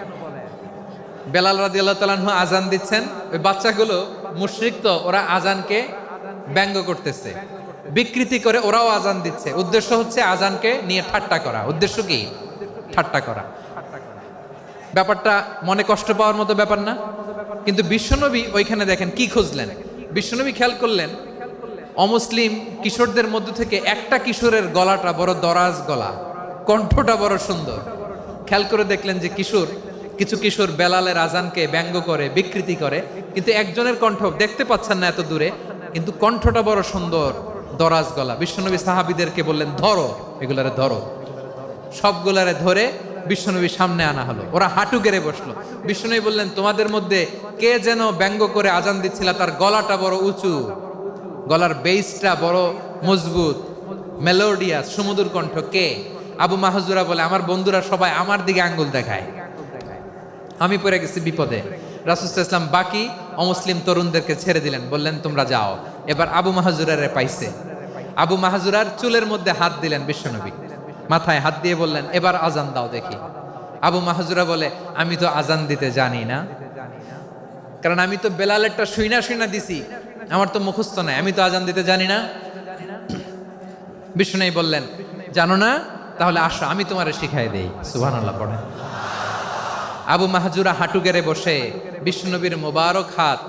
বেলাল রাদিয়াল্লাহু তাআলা আনহু আজান দিচ্ছেন, ওই বাচ্চাগুলো মুশরিক, তো ওরা আজানকে ব্যঙ্গ করতেছে, বিকৃতি করে ওরাও আজান দিচ্ছে। উদ্দেশ্য হচ্ছে আজানকে নিয়ে ঠাট্টা করা। উদ্দেশ্য কি? ঠাট্টা করা। ব্যাপারটা মনে কষ্ট পাওয়ার মতো ব্যাপার না? কিন্তু বিশ্বনবী ওইখানে দেখেন কি খুঁজলেন। বিশ্বনবী খেয়াল করলেন অমুসলিম কিশোরদের মধ্য থেকে একটা কিশোরের গলাটা বড় দরাজ গলা, কণ্ঠটা বড় সুন্দর। খেয়াল করে দেখলেন যে কিছু কিশোর বেলালের আজানকে ব্যঙ্গ করে, বিকৃতি করে, কিন্তু একজনের কণ্ঠ দেখতে পাচ্ছেন না এত দূরে, কিন্তু কণ্ঠটা বড় সুন্দর, দরাজ গলা। বিশ্বনবী সাহাবীদেরকে বললেন, ধরো এগুলারে, ধরো। সবগুলারে ধরে বিশ্বনবীর সামনে আনা হলো। ওরা হাঁটু গেড়ে বসলো। বিশ্বনবী বললেন, তোমাদের মধ্যে কে যেন ব্যঙ্গ করে আজান দিচ্ছিল, তার গলাটা বড় উঁচু, গলার বেসটা বড় মজবুত, মেলোডিয়াস, সুমধুর কণ্ঠ, কে? আবু মাহজুরা বলে, আমার বন্ধুরা সবাই আমার দিকে আঙ্গুল দেখায়, আমি পড়ে গেছি বিপদে। রাসূল সাল্লাল্লাহু আলাইহি ওয়াসাল্লাম বাকি অমুসলিম তরুণদেরকে ছেড়ে দিলেন, বললেন তোমরা যাও। এবার আবু মাহজুরারে পাইছে। আবু মাহজুরার চুলের মধ্যে হাত দিলেন বিশ্বনবী, মাথায় হাত দিয়ে বললেন, এবার আজান দাও দেখি। আবু মাহজুরা বলে, আমি তো আজান দিতে জানি না, কারণ আমি তো বেলালেরটা শুইনা দিছি, আমার তো মুখস্থ নাই, আমি তো আজান দিতে জানি না। বিশ্বনবী বললেন, জানো না? তাহলে আসো, আমি তোমারে শিখাই দেই। সুবহানাল্লাহ পড়েন। আবু মাহজুরা হাঁটু গেড়ে বসে, বিশ্বনবীর মোবারক হাত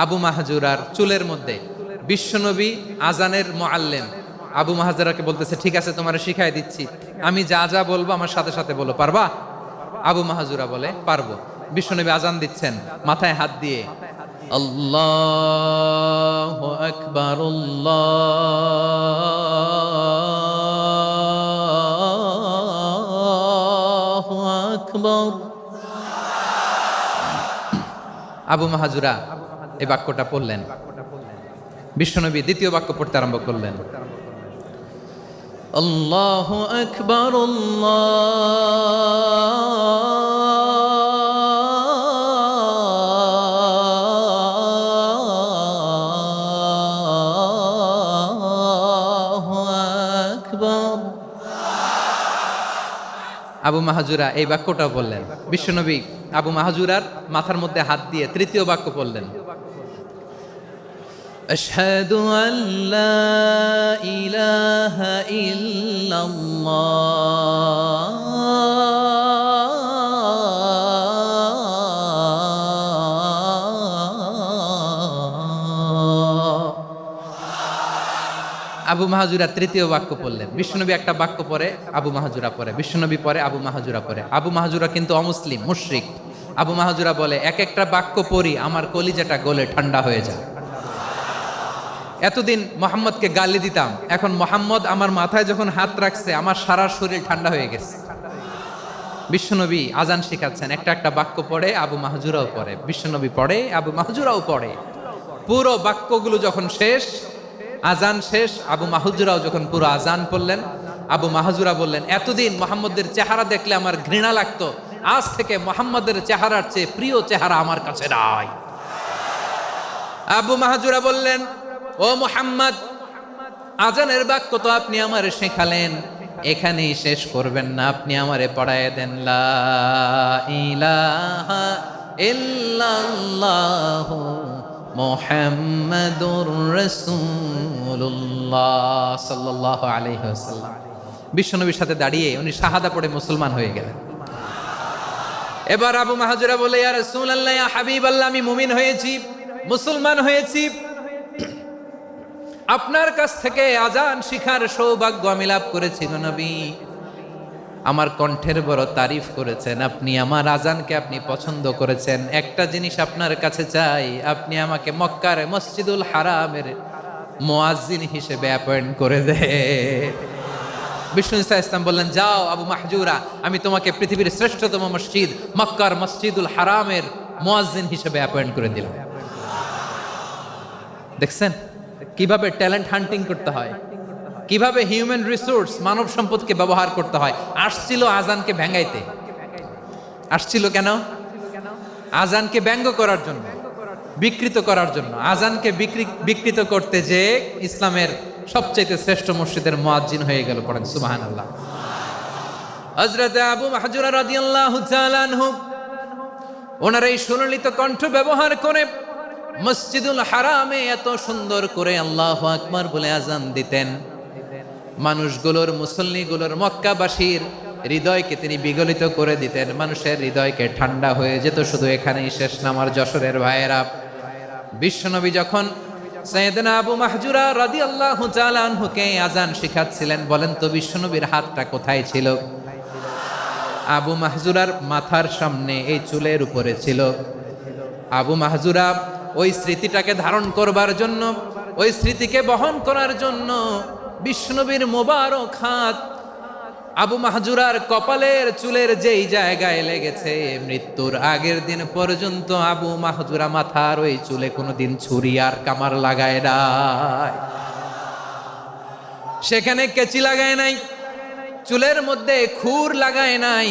আবু মাহজুরার চুলের মধ্যে। বিশ্বনবী আজানের মুআল্লিম আবু মাহজুরাকে বলতেছে, ঠিক আছে তোমারে শিখাই দিচ্ছি, আমি যা যা বলবো আমার সাথে সাথে বলো, পারবা? আবু মাহজুরা বলে, পারবো। বিশ্বনবী আজান দিচ্ছেন মাথায় হাত দিয়ে, আল্লাহু আকবার, আল্লাহু আকবার। আবু মাহজুরা এই বাক্যটা পড়লেন। বিশ্বনবী দ্বিতীয় বাক্য পড়তে আরম্ভ করলেন, আল্লাহু আকবার, আল্লাহু আকবার। আবু মাহজুরা এই বাক্যটা বললেন। বিশ্বনবী আবু মাহজুরার মাথার মধ্যে হাত দিয়ে তৃতীয় বাক্য বললেন, أشهد أن لا إله إلا الله আবু মাহাজুরা তৃতীয় বাক্য পড়লেন। বিশ্বনবী একটা বাক্য পরে আবু মাহাজুরা পরে, বিশ্বনবী পরে আবু মাহাজুরা পরে। আবু মাহাজুরা কিন্তু অমুসলিম, মুশরিক। আবু মাহাজুরা বলে, এক একটা বাক্য পড়ি আমার কলিজাটা গলে ঠান্ডা হয়ে যায়। এতদিন মোহাম্মদকে গালি দিতাম, এখন মোহাম্মদ আমার মাথায় যখন হাত রাখছে আমার সারা শরীর ঠান্ডা হয়ে গেছে। বিশ্বনবী আজান শিখাচ্ছেন, একটা একটা বাক্য পড়ে আবু মাহাজুরাও পড়ে, বিশ্বনবী পড়ে আবু মাহাজুরাও পড়ে। পুরো বাক্যগুলো যখন শেষ, আজান শেষ, আবু মাহাজুরাও যখন পুরো আজান পড়লেন, আবু মাহাজুরা বললেন, এতদিন মোহাম্মদের চেহারা দেখলে আমার ঘৃণা লাগতো, আজ থেকে মোহাম্মদের চেহারার চেয়ে প্রিয় চেহারা আমার কাছে নাই। আবু মাহাজুরা বললেন, ও মুহাম্মদ, আজানের বাক্য তো আপনি আমারে শেখালেন, এখানেই শেষ করবেন না, আপনি আমারে পড়ায় দেন লা ইলাহা ইল্লাল্লাহু মুহাম্মাদুর রাসূলুল্লাহ সাল্লাল্লাহু আলাইহি ওয়াসাল্লাম। বিশ্বনবীর সাথে দাঁড়িয়ে উনি শাহাদা পড়ে মুসলমান হয়ে গেলেন। এবার আবু মাহাজুরা বলে, ইয়া রাসূলুল্লাহ, ইয়া হাবিবাল্লাহ, আমি মুমিন হয়েছি, মুসলমান হয়েছি, আপনার কাছ থেকে আজান শিখার সৌভাগ্য আমি লাভ করেছি গো নবী। আমার কণ্ঠের বড় তারিফ করেছেন আপনি, আমার আজানকে আপনি পছন্দ করেছেন। একটা জিনিস আপনার কাছে চাই, আপনি আমাকে মক্কার মসজিদুল হারামের মুয়াজ্জিন হিসেবে অ্যাপয়েন্ট করে দে। বিষ্ণু ইসলাম বললেন, যাও আবু মাহজুরা, আমি তোমাকে পৃথিবীর শ্রেষ্ঠতম মসজিদ মক্কার মসজিদুল হারামের মুয়াজ্জিন হিসেবে অ্যাপয়েন্ট করে দিলাম। দেখছেন কিভাবে ট্যালেন্ট হান্টিং করতে হয়, কিভাবে হিউম্যান রিসোর্স মানব সম্পদকে ব্যবহার করতে হয়। আসছিল আজানকে ভেঙাইতে, আসছিল কেন? আজানকে ব্যঙ্গ করার জন্য, বিকৃত করার জন্য। আজানকে বিকৃত করতে যে ইসলামের সবচেয়ে শ্রেষ্ঠ মসজিদের মুয়াজ্জিন হয়ে গেল। পড়েন সুবহানাল্লাহ। হযরত আবু মাহজুরা রাদিয়াল্লাহু তাআলা আনহু ওনার এই সুললিত কণ্ঠ ব্যবহার করে মসজিদুল হারামে এত সুন্দর করে আল্লাহু আকবার বলে আজান দিতেন। মানুষগুলোর, মুসল্লিগুলোর, মক্কাবাসীর হৃদয়কে তিনি বিগলিত করে দিতেন, মানুষের হৃদয়কে ঠান্ডা হয়ে যেত। শুধু এখানেই শেষ না আমার যশোরের ভাইয়েরা, বিশ্বনবী যখন সাইয়েদনা আবু মাহজুরা রাদিয়াল্লাহু তাআলা আনহুকে আজান শিখাচ্ছিলেন, বলেন তো বিশ্বনবীর হাতটা কোথায় ছিল? আবু মাহজুরার মাথার সামনে, এই চুলের উপরে ছিল। আবু মাহজুরা ওই স্মৃতিটাকে ধারণ করবার জন্য, ওই স্মৃতিকে বহন করার জন্য বিশ্বনবীর মোবারক হাত আবু মাহজুরার কপালের চুলের যেই জায়গায় লেগেছে, মৃত্যুর আগের দিন পর্যন্ত আবু মাহজুরা মাথার ওই চুলে কোনোদিন ছুরি আর কামার লাগায় নাই, সেখানে কেচি লাগায় নাই, চুলের মধ্যে খুর লাগায় নাই।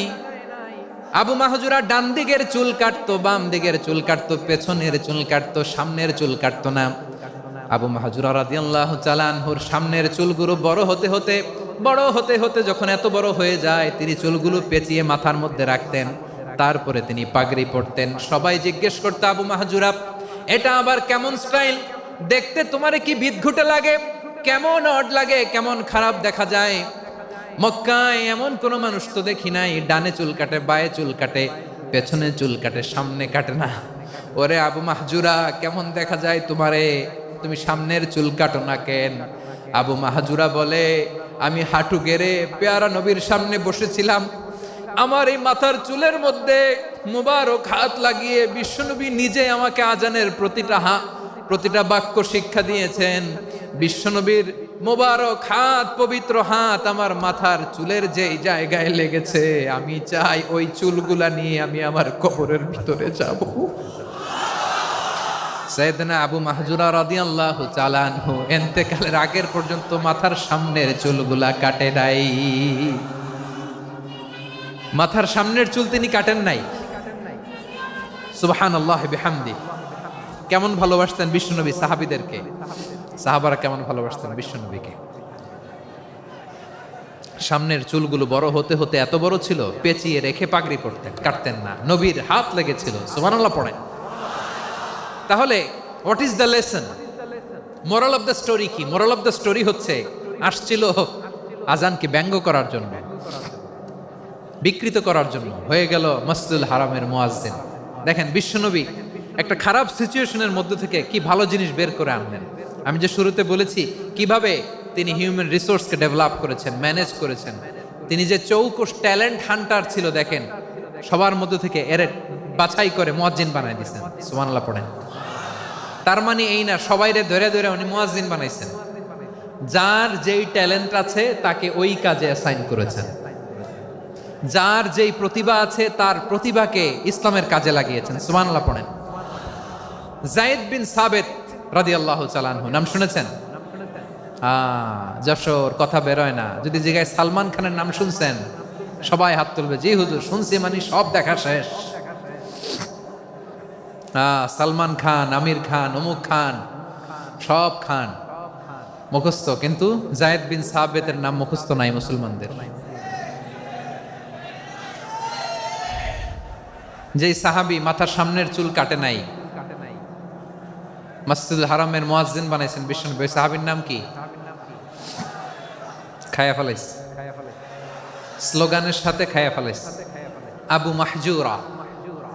আবু মাহজুরা ডান দিকের চুল কাটতো, বাম দিকের চুল কাটতো, পেছনের চুল কাটতো, সামনের চুল কাটতো না। আবু মাহজুরা রাদিয়াল্লাহু তাআলা আনহুর সামনের চুলগুলো বড় হতে হতে যখন এত বড় হয়ে যায়, তিনি চুলগুলো পেঁচিয়ে মাথার মধ্যে রাখতেন, তারপরে তিনি পাগড়ি পরতেন। সবাই জিজ্ঞেস করতো, আবু মাহজুরা, এটা আবার কেমন স্টাইল? দেখতে তোমারে কি বিদঘুটে লাগে, কেমন অড লাগে, কেমন খারাপ দেখা যায়। মক্কায় এমন কোন মানুষ তো দেখি নাই, ডানে চুল কাটে, বায়ে চুল কাটে, পেছনে চুল কাটে, সামনে কাটে না। ওরে আবু মাহজুরা, কেমন দেখা যায় তোমারে, তুমি সামনের চুল কাটো না কেন? আবু মাহজুরা বলে, আমি হাঁটু গেড়ে পেয়ারা নবীর সামনে বসেছিলাম, আমার এই মাথার চুলের মধ্যে মুবারক হাত লাগিয়ে বিশ্বনবী নিজে আমাকে আজানের প্রতিটা বাক্য শিক্ষা দিয়েছেন। বিশ্বনবীর মোবারক হাত, পবিত্র হাত আমার মাথার চুলের যেই জায়গায় লেগেছে, আমি চাই ওই চুলগুলা নিয়ে আমি আমার কবরের ভিতরে যাব। সাইয়েদনা আবু মাহজুরা রাদিয়াল্লাহু তাআলা আনহু ইন্তেকালের আগের পর্যন্ত মাথার সামনের চুলগুলা কাটে নাই। মাথার সামনের চুল তিনি কাটেন নাই। সুবহানাল্লাহি বিহামদি। কেমন ভালোবাসতেন বিশ্বনবী সাহাবীদেরকে, সাহাবারা কেমন ভালোবাসতেন বিশ্বনবীকে। সামনের চুলগুলো বড় হতে হতে এত বড় ছিল, পেঁচিয়ে রেখে পাগড়ি পরতেন, কাটতেন না। নবীর হাত লেগেছিল। সুবহানাল্লাহ পড়েন। তাহলে what is the lesson? Moral of the story কি? মোরাল অফ দ্য স্টোরি হচ্ছে, আসছিল আজানকে ব্যঙ্গ করার জন্য, বিকৃত করার জন্য, হয়ে গেল মসজিদুল হারামের মুয়াজ্জিন। দেখেন বিশ্বনবী একটা খারাপ সিচুয়েশনের মধ্যে থেকে কি ভালো জিনিস বের করে আনলেন। আমি যে শুরুতে বলেছি কিভাবে তিনি হিউম্যান রিসোর্সকে ডেভেলপ করেছেন, ম্যানেজ করেছেন। তিনি যে চৌকস ট্যালেন্ট হান্টার ছিল, দেখেন সবার মধ্যে থেকে এর বাছাই করে মুয়াজ্জিন বানাই দিয়েছেন। সুবহানাল্লাহ পড়েন। তার মানে এই না সবাইরে ধরে ধরে উনি মুয়াজ্জিন বানাইছেন। যার যেই ট্যালেন্ট আছে তাকে ওই কাজে অ্যাসাইন করেছেন। যার যেই প্রতিভা আছে তার প্রতিভাকে ইসলামের কাজে লাগিয়েছেন। সুবহানাল্লাহ পড়েন। যায়েদ বিন সাবিত রাদিয়াল্লাহু তাআলা আনহু নাম শুনেছেন? যশোর কথা বেরোয় না। যদি জিগায় সালমান খানের নাম শুনছেন, সবাই হাত তুলবে, জি হুজুর শুনছি, মানে সব দেখা শেষ। সালমান খান, আমির খান, অমুক খান, সব খান মুখস্থ, কিন্তু যায়েদ বিন সাবিতের নাম মুখস্থ নাই মুসলমানদের। যেই সাহাবী মাথার সামনের চুল কাটে নাই, মসজিদুল হারামের মুয়াজ্জিন বানাইছেন বিশ্বনবী, সাহাবীর নাম কি? খায়া ফেলাইস, স্লোগানের সাথে খায়া ফেলাইস। আবু মাহজুরা,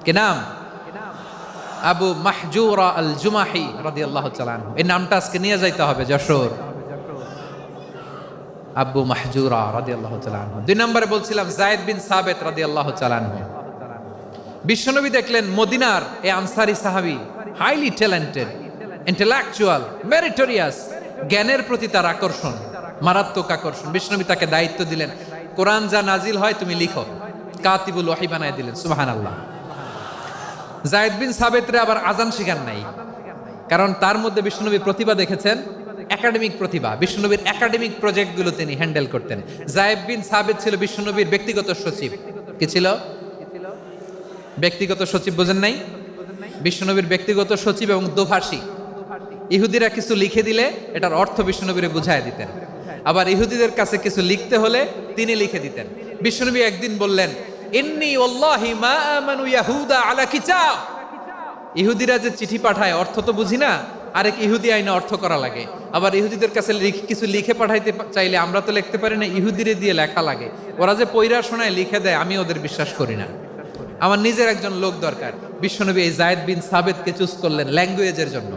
কি নাম? আবু মাহজুরা আল জুমাহি রাদিয়াল্লাহু তাআলা আনহু। এই নামটা আজকে নিয়ে যাইতে হবে যশোর। আবু মাহজুরা রাদিয়াল্লাহু তাআলা আনহু। 2 নম্বরে বলছিলাম যায়েদ বিন সাবিত রাদিয়াল্লাহু তাআলা আনহু। বিশ্বনবী দেখলেন মদিনার এই আনসারী সাহাবী হাইলি ট্যালেন্টেড, ইন্টেলেকচুয়াল, মেরিটোরিয়াস, জ্ঞানের প্রতি তার আকর্ষণ, মারাত্মক আকর্ষণ। বিশ্বনবী তাকে দায়িত্ব দিলেন, কোরআন যা নাজিল হয় তুমি লিখো, কাতিবুল ওয়াহি বানায় দিলেন। সুবহানাল্লাহ। যায়েদ বিন সাবিতরে আবার আজান শিখান নাই, কারণ তার মধ্যে বিশ্বনবী প্রতিভা দেখেছেন, একাডেমিক প্রতিভা। বিশ্বনবীর একাডেমিক প্রজেক্টগুলো তিনি হ্যান্ডেল করতেন। যায়েদ বিন সাবিত ছিল বিশ্বনবীর ব্যক্তিগত সচিব। কি ছিল? ব্যক্তিগত সচিব। বোঝেন নাই? বিশ্বনবীর ব্যক্তিগত সচিব এবং দোভাষী। ইহুদিরা কিছু লিখে দিলে এটার অর্থ বিশ্বনবীরে বুঝায় দিতেন, আবার ইহুদিদের কাছে কিছু লিখতে হলে তিনি লিখে দিতেন। বিশ্বনবী একদিন বললেন, ইন্নী ওয়াল্লাহি মা আমানু ইয়াহুদা আলা কিতাব। ইহুদিরা যে চিঠি পাঠায় অর্থ তো বুঝি না, আরেক ইহুদি আইনে অর্থ করা লাগে। আবার ইহুদিদের কাছে কিছু লিখে পাঠাইতে চাইলে আমরা তো লিখতে পারি না, ইহুদিরে দিয়ে লেখা লাগে। ওরা যে পয়রা শোনায় লিখে দেয়, আমি ওদের বিশ্বাস করি না। আমার নিজের একজন লোক দরকার। বিশ্বনবী এই যায়েদ বিন সাবিতকে চুজ করলেন ল্যাঙ্গুয়েজের জন্য।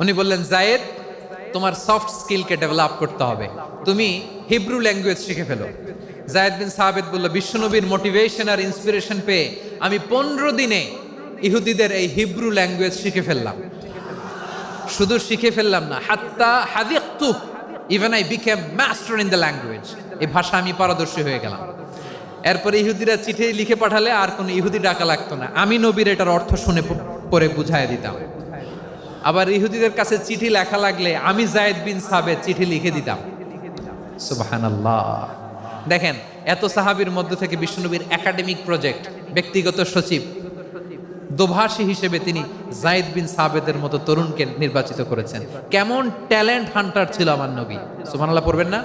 উনি বললেন, যায়েদ তোমার সফট স্কিলকে ডেভেলপ করতে হবে, তুমি হিব্রু ল্যাঙ্গুয়েজ শিখে ফেলো। যায়েদ বিন সাবিত বলল, বিশ্বনবীর মোটিভেশন আর ইন্সপিরেশন পেয়ে আমি 15 দিনে ইহুদিদের এই হিব্রু ল্যাঙ্গুয়েজ শিখে ফেললাম। শুধু শিখে ফেললাম না, হাত্তা হাদিকতু, even I became master in the language. এই ভাষা আমি পারদর্শী হয়ে গেলাম। এরপরে ইহুদিরা চিঠি লিখে পাঠালে আর কোনো ইহুদি ডাকা লাগতো না, আমি নবীর এটার অর্থ শুনে পরে বুঝাই দিতাম। আবার ইহুদিদের কাছে চিঠি লেখা লাগলে আমি যায়েদ বিন সাবিত চিঠি লিখে দিতাম। সুবহানাল্লাহ। দেখেন এত সাহাবীর মধ্যে থেকে বিশ্বনবীর একাডেমিক প্রজেক্ট, ব্যক্তিগত সচিব, দোভাষী হিসেবে তিনি যায়েদ বিন সাবিতের মতো তরুণকে নির্বাচিত করেছেন। কেমন ট্যালেন্ট হান্টার ছিল আমার নবী। সুবহানাল্লাহ পড়বেন না?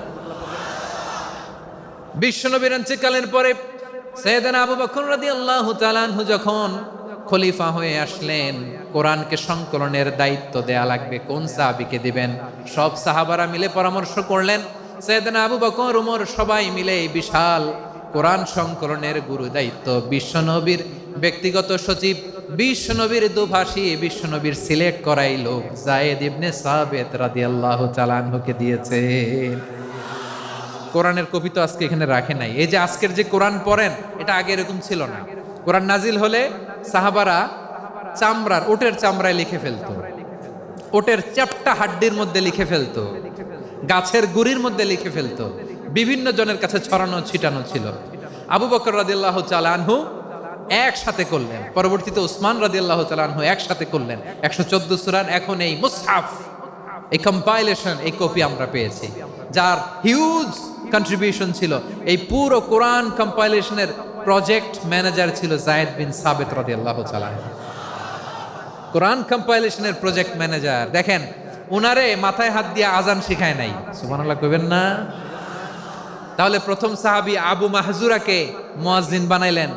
বিশ্বনবীর ইন্তেকালের পরে সাইয়েদনা আবু বকর রাদিয়াল্লাহু তাআলা আনহু যখন খলিফা হয়ে আসলেন, কোরআনকে সংকলনের দায়িত্ব দেয়া লাগবে, কোন সাহাবীকে দিবেন? সব সাহাবারা মিলে পরামর্শ করলেন। সাইয়েদনা আবু বকর, ওমর সবাই মিলে এই বিশাল কোরআন সংকলনের গুরু দায়িত্ব বিশ্বনবীর ব্যক্তিগত সচিব, বিশ্বনবীর দোভাষী, বিশ্বনবীর সিলেক্ট করাই লোক যায়েদ ইবনে সাবিত রাদিয়াল্লাহু তাআলা আনহুকে দিয়েছে। কোরআনের কপি তো আজকে এখানে রাখে নাই। এই যে আজকের যে কোরআন পড়েন, এটা আগে এরকম ছিল না। কোরআন নাজিল হলে সাহাবারা চামড়ার, ওটের চামড়ায় লিখে ফেলতো, ওটের চ্যাপ্টা হাড্ডির মধ্যে লিখে ফেলতো, গাছের গুড়ির মধ্যে লিখে ফেলতো। বিভিন্ন জনের কাছে ছড়ানো ছিটানো ছিল। আবু বকর রাদিয়াল্লাহু তাআলা আনহু একসাথে করলেন, পরবর্তীতে উসমান রাদিয়াল্লাহু তাআলা আনহু একসাথে করলেন। 114 সূরার এখন এই মুসহাফ, এই কম্পাইলেশন, এই কপি আমরা পেয়েছি, যার হিউজ কন্ট্রিবিউশন ছিল। এই পুরো কোরআন কম্পাইলেশনের প্রজেক্ট ম্যানেজার ছিল যায়েদ বিন সাবিত রাদিয়াল্লাহু তাআলা। কোরআন কম্পাইলেশনের প্রজেক্ট ম্যানেজার। দেখেন উনারে মাথায় হাত দিয়ে আজান শিখায় নাই। সুবহানাল্লাহ কইবেন না? তাহলে প্রথম সাহাবী আবু মাহজুরাকে মুয়াজ্জিন বানাইলেন,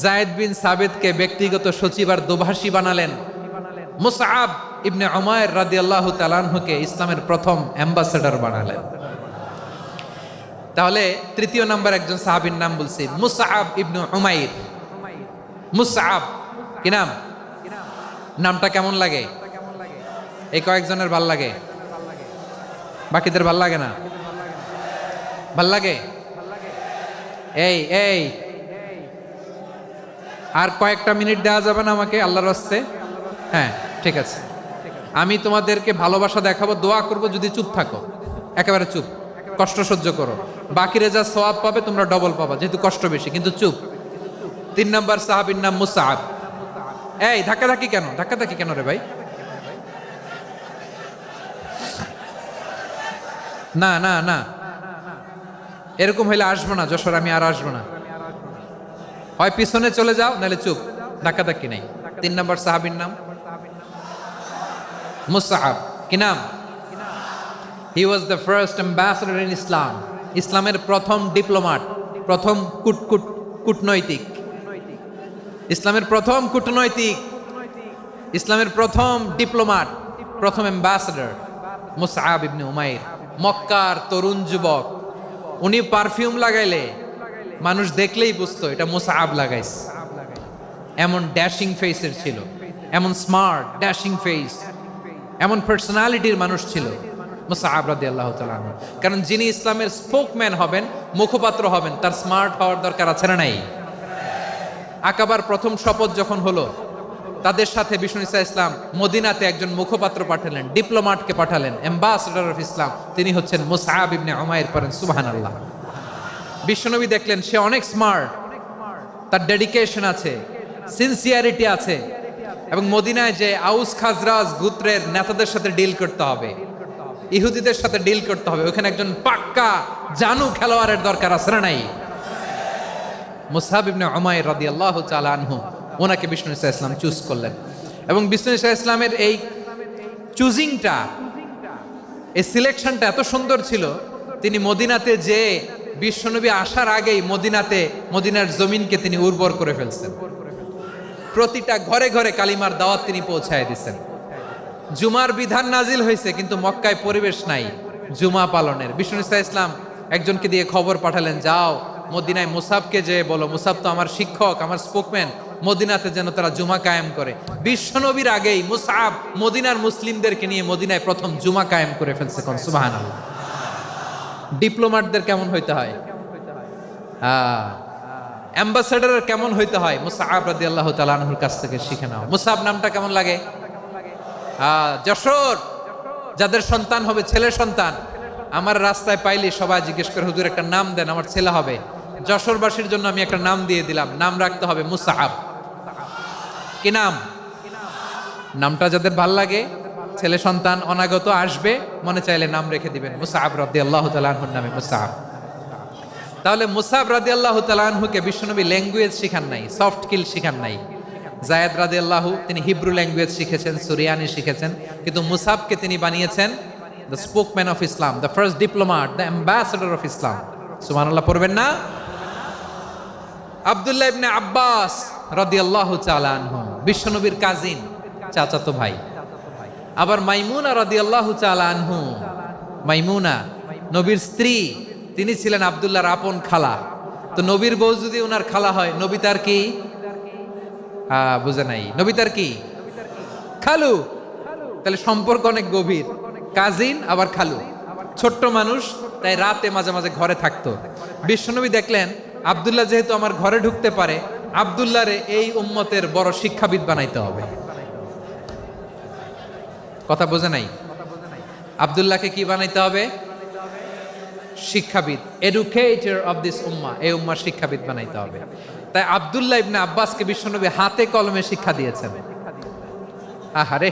যায়েদ বিন সাবিতকে ব্যক্তিগত সচিব আর দোভাষী বানালেন, মুসআব ইবনে উমাইর রাদিয়াল্লাহু তাআলা আনহুকে ইসলামের প্রথম অ্যাম্বাসেডর বানালেন। তাহলে তৃতীয় নাম্বার একজন সাহাবীর নাম বলছি, মুসআব ইবনে উমাইর। মুসআব কি নাম? নামটা কেমন লাগে? এই কয়েকজনের ভাল লাগে, বাকিদের ভাল লাগে না? ভাল লাগে? এই এই আর কয়েকটা মিনিট দেওয়া যাবে না আমাকে আল্লাহর রাস্তে? হ্যাঁ ঠিক আছে, আমি তোমাদেরকে ভালোবাসা দেখাবো, দোয়া করব যদি চুপ থাকো, একেবারে চুপ, কষ্ট সহ্য করো। বাকিরে যা সওয়াব পাবে তোমরা ডবল পাবা, যেহেতু কষ্ট বেশি, কিন্তু চুপ। 3 নাম্বার সাহাবীর নাম মুসআব। এই ধাক্কাধাক্কি কেন? ধাক্কাধাক্কি কেন রে ভাই? না না না, এরকম হইলে আসবো না যশোর, আমি আর আসবো না। হয় পিছনে চলে যাও, নাহলে চুপ, ধাক্কাধাক্কি নাই। 3 নাম্বার সাহাবীর নাম মুসআব। কি নাম? He was the first ambassador in Islam. ইসলামের প্রথম ডিপ্লোমাট, প্রথম কূটনৈতিক, ইসলামের প্রথম কূটনৈতিক, ইসলামের প্রথম ডিপ্লোমাট, প্রথম অ্যাম্বাসেডর মুসআব ইবনে উমাইর। মক্কার তরুণ যুবক, উনি পারফিউম লাগাইলে মানুষ দেখলেই বুঝতো এটা মুসআব লাগাইছে। এমন ড্যাশিং ফেসের ছিল, এমন স্মার্ট ড্যাশিং ফেস, এমন পার্সোনালিটির মানুষ ছিল মুসআব রাদিয়াল্লাহু তাআলা আনহু। কারণ যিনি ইসলামের স্পোকম্যান হবেন, মুখপাত্র হবেন, তার স্মার্ট হওয়ার দরকার আছে না নাই? আকাবার প্রথম শপথ যখন হলো, তাদের সাথে বিষ্ণু ঈসা ইসলাম মদিনাতে একজন মুখপাত্র পাঠালেন, ডিপ্লোমাটকে পাঠালেন, অ্যাম্বাসেডর অফ ইসলাম। তিনি হচ্ছেন মুসআব ইবনে উমাইর। পড়েন সুবহানাল্লাহ। বিশ্বনবী দেখলেন সে অনেক স্মার্ট, তার ডেডিকেশন আছে, সিনসিয়ারিটি আছে, এবং মদিনায় যে আউস খাজরাজ গোত্রের নেতাদের সাথে ডিল করতে হবে, ইহুদিদের সাথে ডিল করতে হবে, ওখানে একজন পাক্কা জানু খেলোয়াড়ের দরকার আছে না নাই? মুসআব ইবনে উমাইর রাদিয়াল্লাহু তাআলা আনহু, ওনাকে বিষ্ণু ঈসা ইসলাম চুজ করলেন। এবং বিষ্ণু ঈসা ইসলামের এই চুজিংটা, এই সিলেকশনটা এত সুন্দর ছিল, তিনি মদিনাতে যে বিশ্বনবী আসার আগেই মদিনার জমিনকে তিনি উর্বর করে ফেলছেন। প্রতিটা ঘরে ঘরে কালিমার দাওয়াত তিনি পৌঁছায় দিচ্ছেন। জুমার বিধান নাজিল হয়েছে, কিন্তু মক্কায় পরিবেশ নাই জুমা পালনের। বিষ্ণু ঈসা ইসলাম একজনকে দিয়ে খবর পাঠালেন, যাও মদিনায় মুসাবকে যে বলো, মুসাব তো আমার শিক্ষক, আমার স্পোকম্যান, মদিনাতে যেন তারা জুমা কায়েম করে। বিশ্বনবীর আগেই মুসআব মদিনার মুসলিমদেরকে নিয়ে মদিনায় প্রথম জুমা কায়েম করে ফেলছে। কোন সুবহানাল্লাহ। ডিপ্লোমাটদের কেমন হইতে হয়, অ্যাম্বাসেডারের কেমন হইতে হয়, মুসআব রাদিয়াল্লাহু তাআলা আনহুর কাছ থেকে শিখে নাও। মুসআব নামটা কেমন লাগে? যশোর যাদের সন্তান হবে, ছেলে সন্তান, আমার রাস্তায় পাইলে সবাই জিজ্ঞেস করে, হুজুর একটা নাম দেন, আমার ছেলে হবে। যশোরবাসীর জন্য আমি একটা নাম দিয়ে দিলাম, নাম রাখতে হবে মুসআব। কি নাম? নামটা যাদের ভাল লাগে, ছেলে সন্তান অনাগত আসবে, মনে চাইলে নাম রেখে দিবেন মুসআব রাদিয়াল্লাহু তাআলা আনহুর নামে মুসআব। তাহলে মুসআব রাদিয়াল্লাহু তাআলা আনহুকে বিশ্বনবী ল্যাঙ্গুয়েজ শিখান নাই, সফট স্কিল শিখান নাই। যায়েদ রাদিয়াল্লাহু তিনি হিব্রু ল্যাঙ্গুয়েজ শিখেছেন, সুরিয়ানি শিখেছেন, কিন্তু মুসআবকে তিনি বানিয়েছেন the spokesman of Islam, the first diplomat, the ambassador of Islam. সুবহানাল্লাহ পড়বেন না? আব্দুল্লাহ ইবনে আব্বাস রাদিয়াল্লাহু তাআলা আনহু বিশ্বনবীর কাজিন, চাচাতো ভাই। আবার মাইমুনা রাদিয়াল্লাহু তাআলা আনহু, মাইমুনা নবীর স্ত্রী, তিনি ছিলেন আব্দুল্লাহর আপন খালা। তো নবীর বউ যদি ওনার খালা হয়, নবী তার কি? বুঝে নাই, নবী তার কি? খালু। তাহলে সম্পর্ক অনেক গভীর, কাজিন আবার খালু, ছোট্ট মানুষ, তাই রাতে মাঝে মাঝে ঘরে থাকতো। বিশ্বনবী দেখলেন আব্দুল্লাহ যেহেতু আমার ঘরে ঢুকতে পারে, আব্দুল্লাহরে এই উম্মতের বড় শিক্ষাবিদ বানাইতে হবে। কথা বোঝে নাই? আব্দুল্লাহকে কি বানাইতে হবে? শিক্ষাবিদ, এডুকেটর অফ দিস উম্মাহ, এই উম্মার শিক্ষাবিদ বানাইতে হবে। তাই আব্দুল্লাহ ইবনে আব্বাসকে বিশ্বনবী হাতে কলমে শিক্ষা দিয়েছেন। আহারে,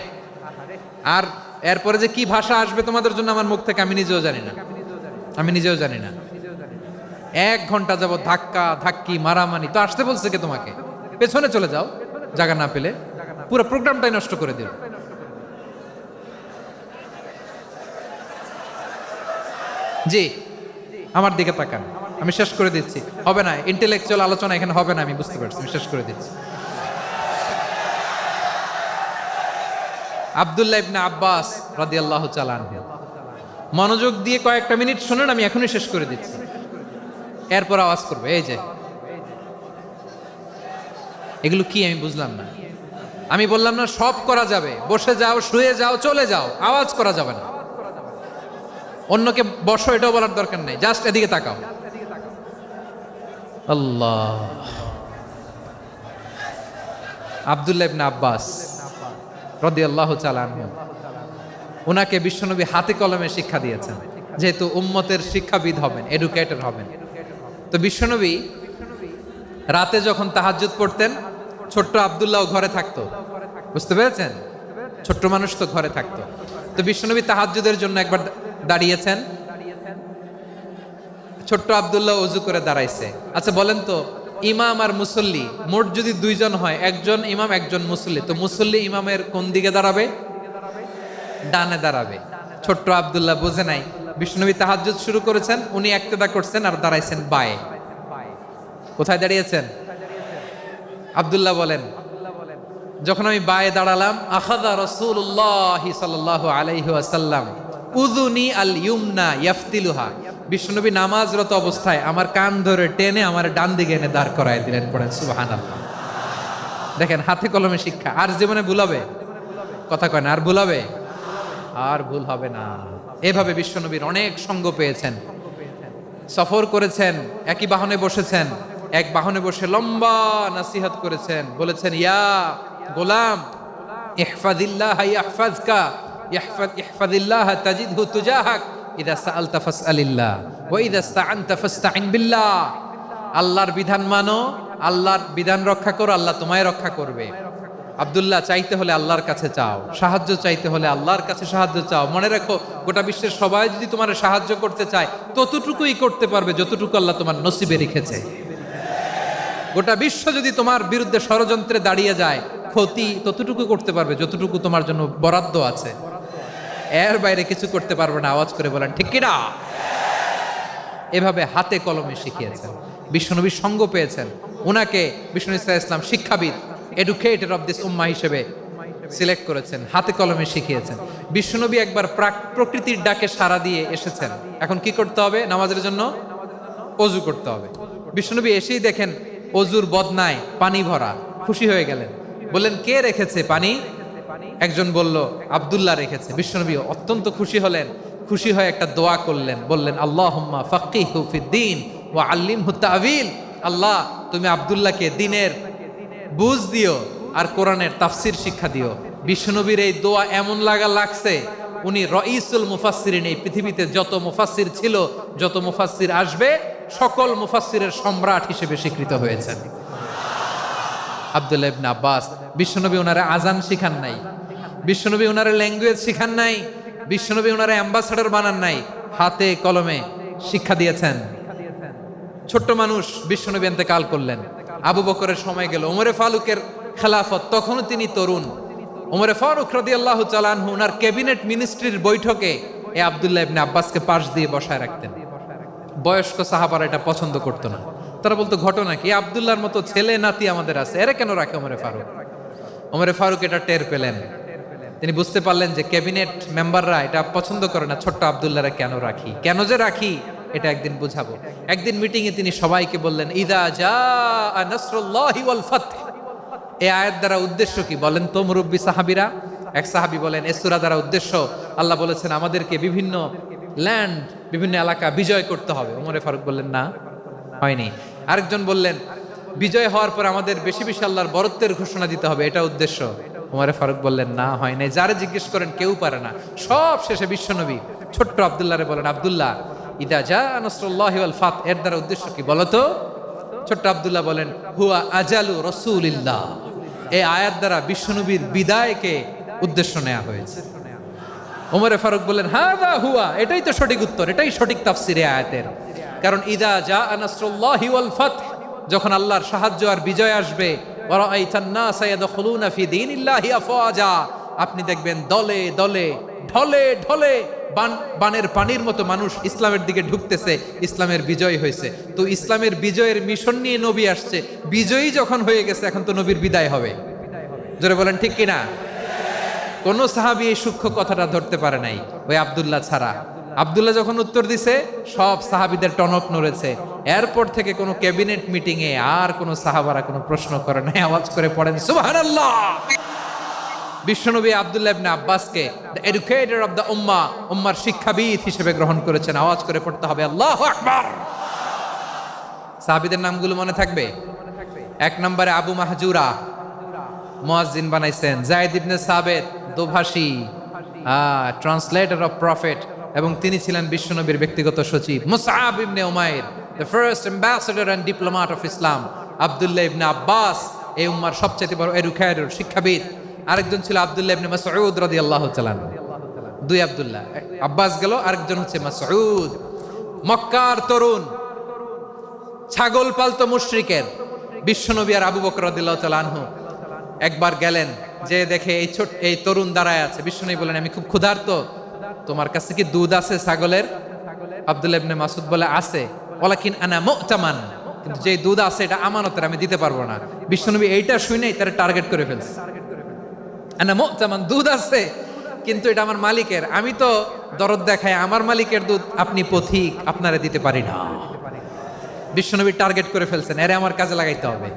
আর এরপরে যে কি ভাষা আসবে তোমাদের জন্য আমার মুখ থেকে আমি নিজেও জানি না, আমি নিজেও জানি না। 1 ঘন্টা যাবত ধাক্কা ধাক্কি মারামারি। তো আসতে বলছে কে তোমাকে? পেছনে চলে যাও, জায়গা না পেলে পুরো প্রোগ্রামটাই নষ্ট করে দিল। জি, আমার দিকে তাকান, আমি শেষ করে দিচ্ছি। হবে না, ইন্টেলেকচুয়াল আলোচনা এখানে হবে না, আমি বুঝতে পারছি, আমি শেষ করে দিচ্ছি। আব্দুল্লাহ ইবনে আব্বাস রাদিয়াল্লাহু তাআলা আনহু। মনোযোগ দিয়ে কয়েকটা মিনিট শুনুন, আমি এখনই শেষ করে দিচ্ছি, এরপর আওয়াজ করবে। এই যে এগুলো কি আমি বুঝলাম না। আমি বললাম না সব করা যাবে, বসে যাও, শুয়ে যাও, চলে যাও, আওয়াজ করা যাবে না। অন্যকে বসো এটাও বলার দরকার নেই, জাস্ট এদিকে তাকাও। আল্লাহ। আব্দুল্লাহ ইবনে আব্বাস রাদিয়াল্লাহু তাআলা আনহু, ওনাকে বিশ্বনবী হাতে কলমে শিক্ষা দিয়েছেন, যেহেতু উম্মতের শিক্ষাবিদ হবেন, এডুকেটর হবেন। তো বিশ্বনবী রাতে যখন তাহাজ্জুদ পড়তেন, ছোট্ট আব্দুল্লাহ ঘরে থাকতো, বুঝতে পেরেছেন? ছোট্ট মানুষ তো ঘরে থাকতো। তো বিশ্বনবী তাহাজ্জুদের জন্য একবার দাঁড়িয়েছেন, ছোট্ট আব্দুল্লাহ ওযু করে দাঁড়াইছে। আচ্ছা বলেন তো, ইমাম আর মুসল্লি মোট যদি দুইজন হয়, একজন ইমাম একজন মুসল্লি, তো মুসল্লি ইমামের কোন দিকে দাঁড়াবে? ডানে দাঁড়াবে। ছোট্ট আব্দুল্লাহ বুঝে নাই, বিশ্বনবী তাহাজ্জুদ শুরু করেছেন, উনি একতেদা করছেন আর দাঁড়াইছেন বায়ে। কোথায় দাঁড়িয়েছেন? আব্দুল্লাহ বলেন, যখন আমি বায়ে দাঁড়ালাম, আখাযা রাসূলুল্লাহ সাল্লাল্লাহু আলাইহি ওয়াসাল্লাম উযুনি আল ইউমনা ইয়াফতিলুহা, বিশ্বনবী নামাজরত অবস্থায় আমার কান ধরে টেনে আমার ডান দিকে এনে দাঁড় করায় দিলেন। পড়েন সুবহানাল্লাহ। দেখেন হাতে কলমে শিক্ষা। আর জীবনে ভুলাবে? কথা কয় না, আর ভুলাবে? আর ভুল হবে না। এভাবে বিশ্বনবীর অনেক সঙ্গ পেয়েছেন, সফর করেছেন, একই বাহনে বসেছেন, এক বাহনে বসে লম্বা নাসিহত করেছেন, বলেছেন ইয়া গোলাম ইহফাজিল্লাহ ইয়াহফাজকা ইহফাজিল্লাহ তাজিদহু তুজাহাক ইযা সাআলতা ফাসআলিল্লাহ ওয়া ইযা ইসতাআনতা ফাসতাইন বিল্লাহ। আল্লাহর বিধান মানো, আল্লাহর বিধান রক্ষা করো, আল্লাহ তোমায় রক্ষা করবে। আব্দুল্লাহ, চাইতে হলে আল্লাহর কাছে চাও, সাহায্য চাইতে হলে আল্লাহর কাছে সাহায্য চাও। মনে রাখো, গোটা বিশ্বের সবাই যদি তোমার সাহায্য করতে চায়, ততটুকুই করতে পারবে যতটুকু আল্লাহ তোমার নসিবে রেখেছে। গোটা বিশ্ব যদি তোমার বিরুদ্ধে ষড়যন্ত্রে দাঁড়িয়ে যায়, ক্ষতি ততটুকু করতে পারবে যতটুকু তোমার জন্য বরাদ্দ আছে, এর বাইরে কিছু করতে পারবে না। আওয়াজ করে বলেন ঠিক কিনা? এভাবে হাতে কলমে শিখিয়েছেন, বিশ্বনবীর সঙ্গ পেয়েছেন। ওনাকে বিষ্ণু ইসলাম শিক্ষাবিদ, এডুকেটর অফ দিস উম্মাহ হিসেবে সিলেক্ট করেছেন, হাতে কলমে শিখিয়েছেন। বিশ্বনবী একবার প্রকৃতির ডাকে সাড়া দিয়ে এসেছেন। এখন কি করতে হবে? নামাজের জন্য অজু করতে হবে। বিশ্বনবী এসেই দেখেন অজুর বদনায় পানি ভরা, খুশি হয়ে গেলেন, বললেন কে রেখেছে পানি? একজন বলল আব্দুল্লাহ রেখেছে। বিশ্বনবী অত্যন্ত খুশি হলেন, খুশি হয়ে একটা দোয়া করলেন, বললেন আল্লাহুম্মা ফাক্কিহু ফিদ্দীন ওয়া আল্লিমহু তা'ওয়ীল। আল্লাহ, তুমি আব্দুল্লাহকে দ্বীনের বুঝ দিও আর কোরআনের তাফসির শিক্ষা দিও। বিশ্বনবীর এই দোয়া এমন লাগছে, উনি রাইসুল মুফাসসিরিন, এই পৃথিবীতে যত মুফাসসির ছিল, যত মুফাসসির আসবে, সকল মুফাসসিরের সম্রাট হিসেবে স্বীকৃত হয়েছেন আব্দুল্লাহ ইবনে আব্বাস। বিশ্বনবী ওনারে আজান শিখান নাই, বিশ্বনবী ওনারে ল্যাঙ্গুয়েজ শিখান নাই, বিশ্বনবী ওনারে অ্যাম্বাসাডর বানান নাই, হাতে কলমে শিক্ষা দিয়েছেন। ছোট্ট মানুষ, বিশ্বনবী ইন্তেকাল করলেন, আবু বকরের সময় গেল, ওমরে ফারুকের খেলাফত, তখনও তিনি তরুণ। ওমরে ফারুক রাদিয়াল্লাহু তাআলা আনহু ওনার ক্যাবিনেট মিনিস্ট্রির বৈঠকে এই আব্দুল্লাহ ইবনে আব্বাসকে পাশ দিয়ে বসায় রাখতেন। বয়স্ক সাহাবারা এটা পছন্দ করতো না, তারা বলতো ঘটনা কি, আব্দুল্লাহর মতো ছেলে নাতি আমাদের আছে, এরা কেন রাখে ওমরে ফারুক? ওমরে ফারুক এটা টের পেলেন, তিনি বুঝতে পারলেন যে ক্যাবিনেট মেম্বাররা এটা পছন্দ করে না, ছোট্ট আব্দুল্লাহরা কেন রাখি, কেন যে রাখি, এটা একদিন বুঝাবো। একদিন মিটিংয়ে তিনি সবাইকে বললেন ইদা জাআ নাসরুল্লাহি ওয়াল ফাতহ। এই আয়াত দ্বারা উদ্দেশ্য কি বলেন তো মুরব্বী সাহাবীরা? এক সাহাবী বলেন এই সূরা দ্বারা উদ্দেশ্য, আল্লাহ বলেছেন আমাদেরকে বিভিন্ন ল্যান্ড, বিভিন্ন এলাকা বিজয় করতে হবে। ওমরে ফারুক বললেন না, হয়নি। আরেকজন বললেন বিজয় হওয়ার পর আমাদের বেশি বেশি আল্লাহর বরত্বের ঘোষণা দিতে হবে, এটা উদ্দেশ্য। ওমরে ফারুক বললেন না, হয় নাই। যারা জিজ্ঞেস করেন কেউ পারে না। সব শেষে বিশ্বনবী ছোট্ট আব্দুল্লাহরে বলেন আব্দুল্লাহ ইদা জাআ নাসরুল্লাহি ওয়াল ফাতহ, এর দ্বারা উদ্দেশ্য কি বলো তো? ছোট্ট আব্দুল্লাহ বলেন হুয়া আজালু রাসূলিল্লাহ। এই আয়াত দ্বারা বিশ্বনবীর বিদায়কে উদ্দেশ্য নেওয়া হয়েছে। ওমরে ফারুক বললেন হাযা হুয়া, এটাই তো সঠিক উত্তর, এটাই সঠিক তাফসীর এই আয়াতের। কারণ ইদা জাআ নাসরুল্লাহি ওয়াল ফাতহ, যখন আল্লাহর সাহায্য আর বিজয় আসবে, ওয়া রাআইতান নাসা ইয়াদখুলুনা ফি দীনিল্লাহি আফওয়াজা, আপনি দেখবেন দলে দলে, ঢলে ঢলে, বানের পানির মতো মানুষ ইসলামের দিকে ঢুকতেছে, ইসলামের বিজয় হয়েছে। তো ইসলামের বিজয়ের মিশন নিয়ে নবী আসছে, বিজয়ী যখন হয়ে গেছে, এখন তো নবীর বিদায় হবে। জোরে বলেন ঠিক কিনা? কোন সাহাবী এই সূক্ষ্ম কথাটা ধরতে পারে নাই, ওই আব্দুল্লাহ ছাড়া। আব্দুল্লাহ যখন উত্তর দিছে সব সাহাবীদের টনক নড়েছে। এরপর থেকে কোনো ক্যাবিনেট মিটিং এ আর কোনো সাহাবারা কোনো প্রশ্ন করে নাই, আওয়াজ করে পড়েন সুবহানাল্লাহ। বিশ্বনবী আব্দুল্লাহ ইবনে আব্বাসকে দ্য এডুকেটর অফ দ্য উম্মাহ, উম্মার শিক্ষাবিদ হিসেবে গ্রহণ করেছেন। আওয়াজ করে পড়তে হবে আল্লাহু আকবার। সাহাবীদের নামগুলো মনে থাকবে? 1 নম্বরে আবু মাহজুরা, মুয়াজ্জিন বানাইছেন। যায়েদ ইবনে সাবিত, দোভাষী, ট্রান্সলেটর অফ প্রফেট, এবং তিনি ছিলেন বিশ্বনবীর ব্যক্তিগত সচিব। মুসআব ইবনে উমাইর, the first ambassador and diplomat of Islam. আব্দুল্লাহ ইবনে আব্বাস, এই উম্মার সবচেয়ে বড় এডুকেটর, শিক্ষাবিদ। আরেকজন ছিল আব্দুল্লাহ ইবনে মাসউদ রাদিয়াল্লাহু তাআলা। 2 আব্দুল্লাহ, আব্বাস গেল, আরেকজন হচ্ছে মাসউদ। মক্কার তরুণ, ছাগল পালতো মুশরিকের বিশ্বনবী আর আবু বকর রাদিয়াল্লাহু তাআলা আনহু একবার গেলেন, যে দেখে এই তরুণ দাঁড়ায় আছে। বিশ্বনবী বলেন, আমি খুব ক্ষুধার্ত, তোমার কাছে কি দুধ আছে ছাগলের? আব্দুল্লাহ ইবনে মাসউদ বলে, আছে। ওয়ালাকিন আনা মুতামান, কিন্তু যে দুধ আছে এটা আমানতের, আমি দিতে পারবো না। বিশ্বনবী এইটা শুনেই তার টার্গেট করে ফেলছে। আনা মুতামান, দুধ আছে কিন্তু এটা আমার মালিকের, আমি তো দরদ দেখাই, আমার মালিকের দুধ আপনি পথিক, আপনারে দিতে পারি না। বিশ্বনবী টার্গেট করে ফেলছেন, এরে আমার কাজে লাগাইতে হবে।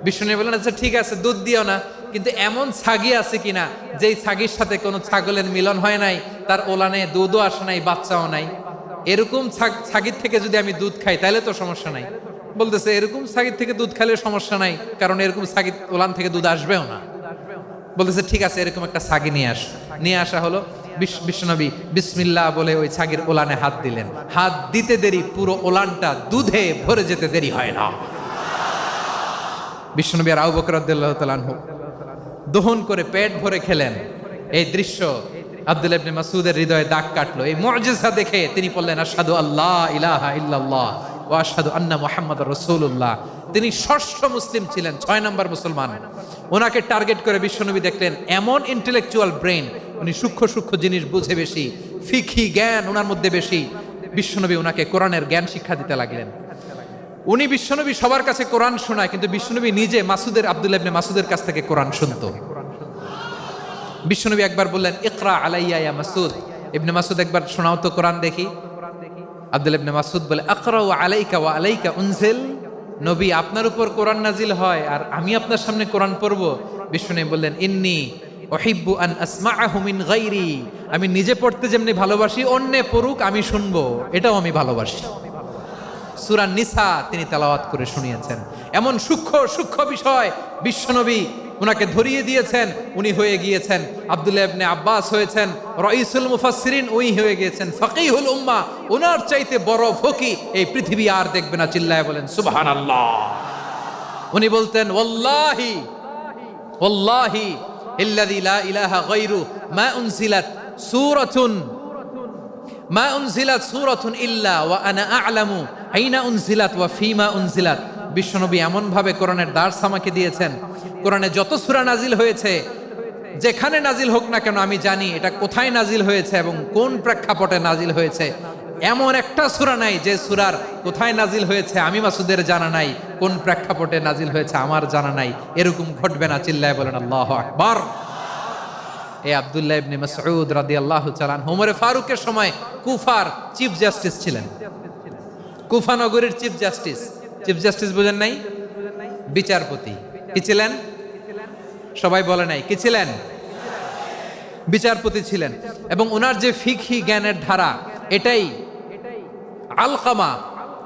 বিশ্বনবী বললেন, আচ্ছা ঠিক আছে, দুধ দিও না, কিন্তু এমন ছাগি আছে কিনা যেই ছাগির সাথে কোনো ছাগলের মিলন হয় নাই, তার ওলানে দুধও আসে নাই, বাচ্চাও নাই, এরকম ছাগির থেকে যদি আমি দুধ খাই তাহলে তো সমস্যা নাই। বলতেছে, এরকম ছাগির থেকে দুধ খাইলে সমস্যা নাই, কারণ এরকম ছাগির ওলান থেকে দুধ আসবেও না। বলতেছে, ঠিক আছে, এরকম একটা ছাগি নিয়ে আসা হলো। বিশ্বনবী বিসমিল্লাহ বলে ওই ছাগির ওলানে হাত দিলেন। হাত দিতে দেরি, পুরো ওলানটা দুধে ভরে যেতে দেরি হয় না। বিশ্বনবী আর আবু বকর রাদিয়াল্লাহু তাআলা আনহু দহন করে পেট ভরে খেলেন। এই দৃশ্য আব্দুল্লাহ ইবনে মাসউদের হৃদয়ে দাগ কাটলো। এই মুজিজা দেখে তিনি বললেন, আশহাদু আল্লা ইলাহা ইল্লাল্লাহ ওয়া আশহাদু আন্না মুহাম্মাদুর রাসূলুল্লাহ। তিনি ষষ্ঠ মুসলিম ছিলেন, 6 নম্বর মুসলমান। ওনাকে টার্গেট করে বিশ্বনবী দেখলেন এমন ইন্টেলেকচুয়াল ব্রেন, উনি সূক্ষ্ম সূক্ষ্ম জিনিস বুঝে বেশি, ফিকহি জ্ঞান ওনার মধ্যে বেশি। বিশ্বনবী ওনাকে কোরআনের জ্ঞান শিক্ষা দিতে লাগলেন। উনি বিশ্বনবী সবার কাছে কোরআন শোনায়, কিন্তু বিশ্বনবী নিজে আব্দুল্লাহ ইবনে মাসউদের কাছ থেকে কোরআন শুনতো। বিশ্বনবী একবার বললেন, ইকরা আলাইয়া ইয়া মাসউদ। ইবনে মাসউদ, একবার শোনাও তো কোরআন দেখি। আব্দুল্লাহ ইবনে মাসউদ বলে, আকরাউ আলাইকা ওয়া আলাইকা উনজিল। নবী, আপনার উপর কোরআন নাজিল হয় আর আমি আপনার সামনে কোরআন পড়বো? বিশ্বনবী বললেন, ইন্নী উহিব্বু আন আসমাআহু মিন গায়রি। আমি নিজে পড়তে যেমনি ভালোবাসি, অন্যে পড়ুক আমি শুনবো, এটাও আমি ভালোবাসি। সূরা নিসা তিনি তেলাওয়াত করে শুনিয়েছেন। এমন সূক্ষ্ম সূক্ষ্ম বিষয় বিশ্বনবী উনাকে ধরিয়ে দিয়েছেন। উনি হয়ে গিয়েছেন, আব্দুল্লাহ ইবনে আব্বাস হয়েছেন রাইসুল মুফাসসিরিন, উনি হয়ে গিয়েছেন ফাকিহুল উম্মাহ। ওনার চাইতে বড় ফকিহ এই পৃথিবী আর দেখবে না। চিল্লায় বলেন সুবহানাল্লাহ। উনি বলতেন, ওয়াল্লাহি ওয়াল্লাহি ইল্লাযী লা ইলাহা গায়রু মা উনজিলাত সূরাতুন ইল্লা ওয়া আনা আ'লামু আইনা উনজিলাত ওয়া ফীমা উনজিলাত। বিশ্বনবী এমন ভাবে কোরআনের দার্স আমাকে দিয়েছেন, কোরআনে যত সূরা নাজিল হয়েছে, যেখানে নাজিল হোক না কেন আমি জানি এটা কোথায় নাজিল হয়েছে এবং কোন প্রেক্ষাপটে নাজিল হয়েছে। এমন একটা সূরা নাই যে সূরার কোথায় নাজিল হয়েছে আমি মাসুদের জানা নাই, কোন প্রেক্ষাপটে নাজিল হয়েছে আমার জানা নাই। এরকম ঘটবে না। চিল্লায় বলেন আল্লাহু আকবার। এই আব্দুল্লাহ ইবনে মাসউদ রাদিয়াল্লাহু তাআলা আনহু ওমর ফারুকের সময় কুফার চিফ জাস্টিস ছিলেন। কুফা নগরীর চিফ জাস্টিস। চিফ জাস্টিস বুঝেন নাই? বিচারপতি। কি ছিলেন? সবাই বলে নাই, কি ছিলেন? বিচারপতি ছিলেন। এবং ওনার যে ফিকহি জ্ঞানের ধারা, এটাই আলকামা,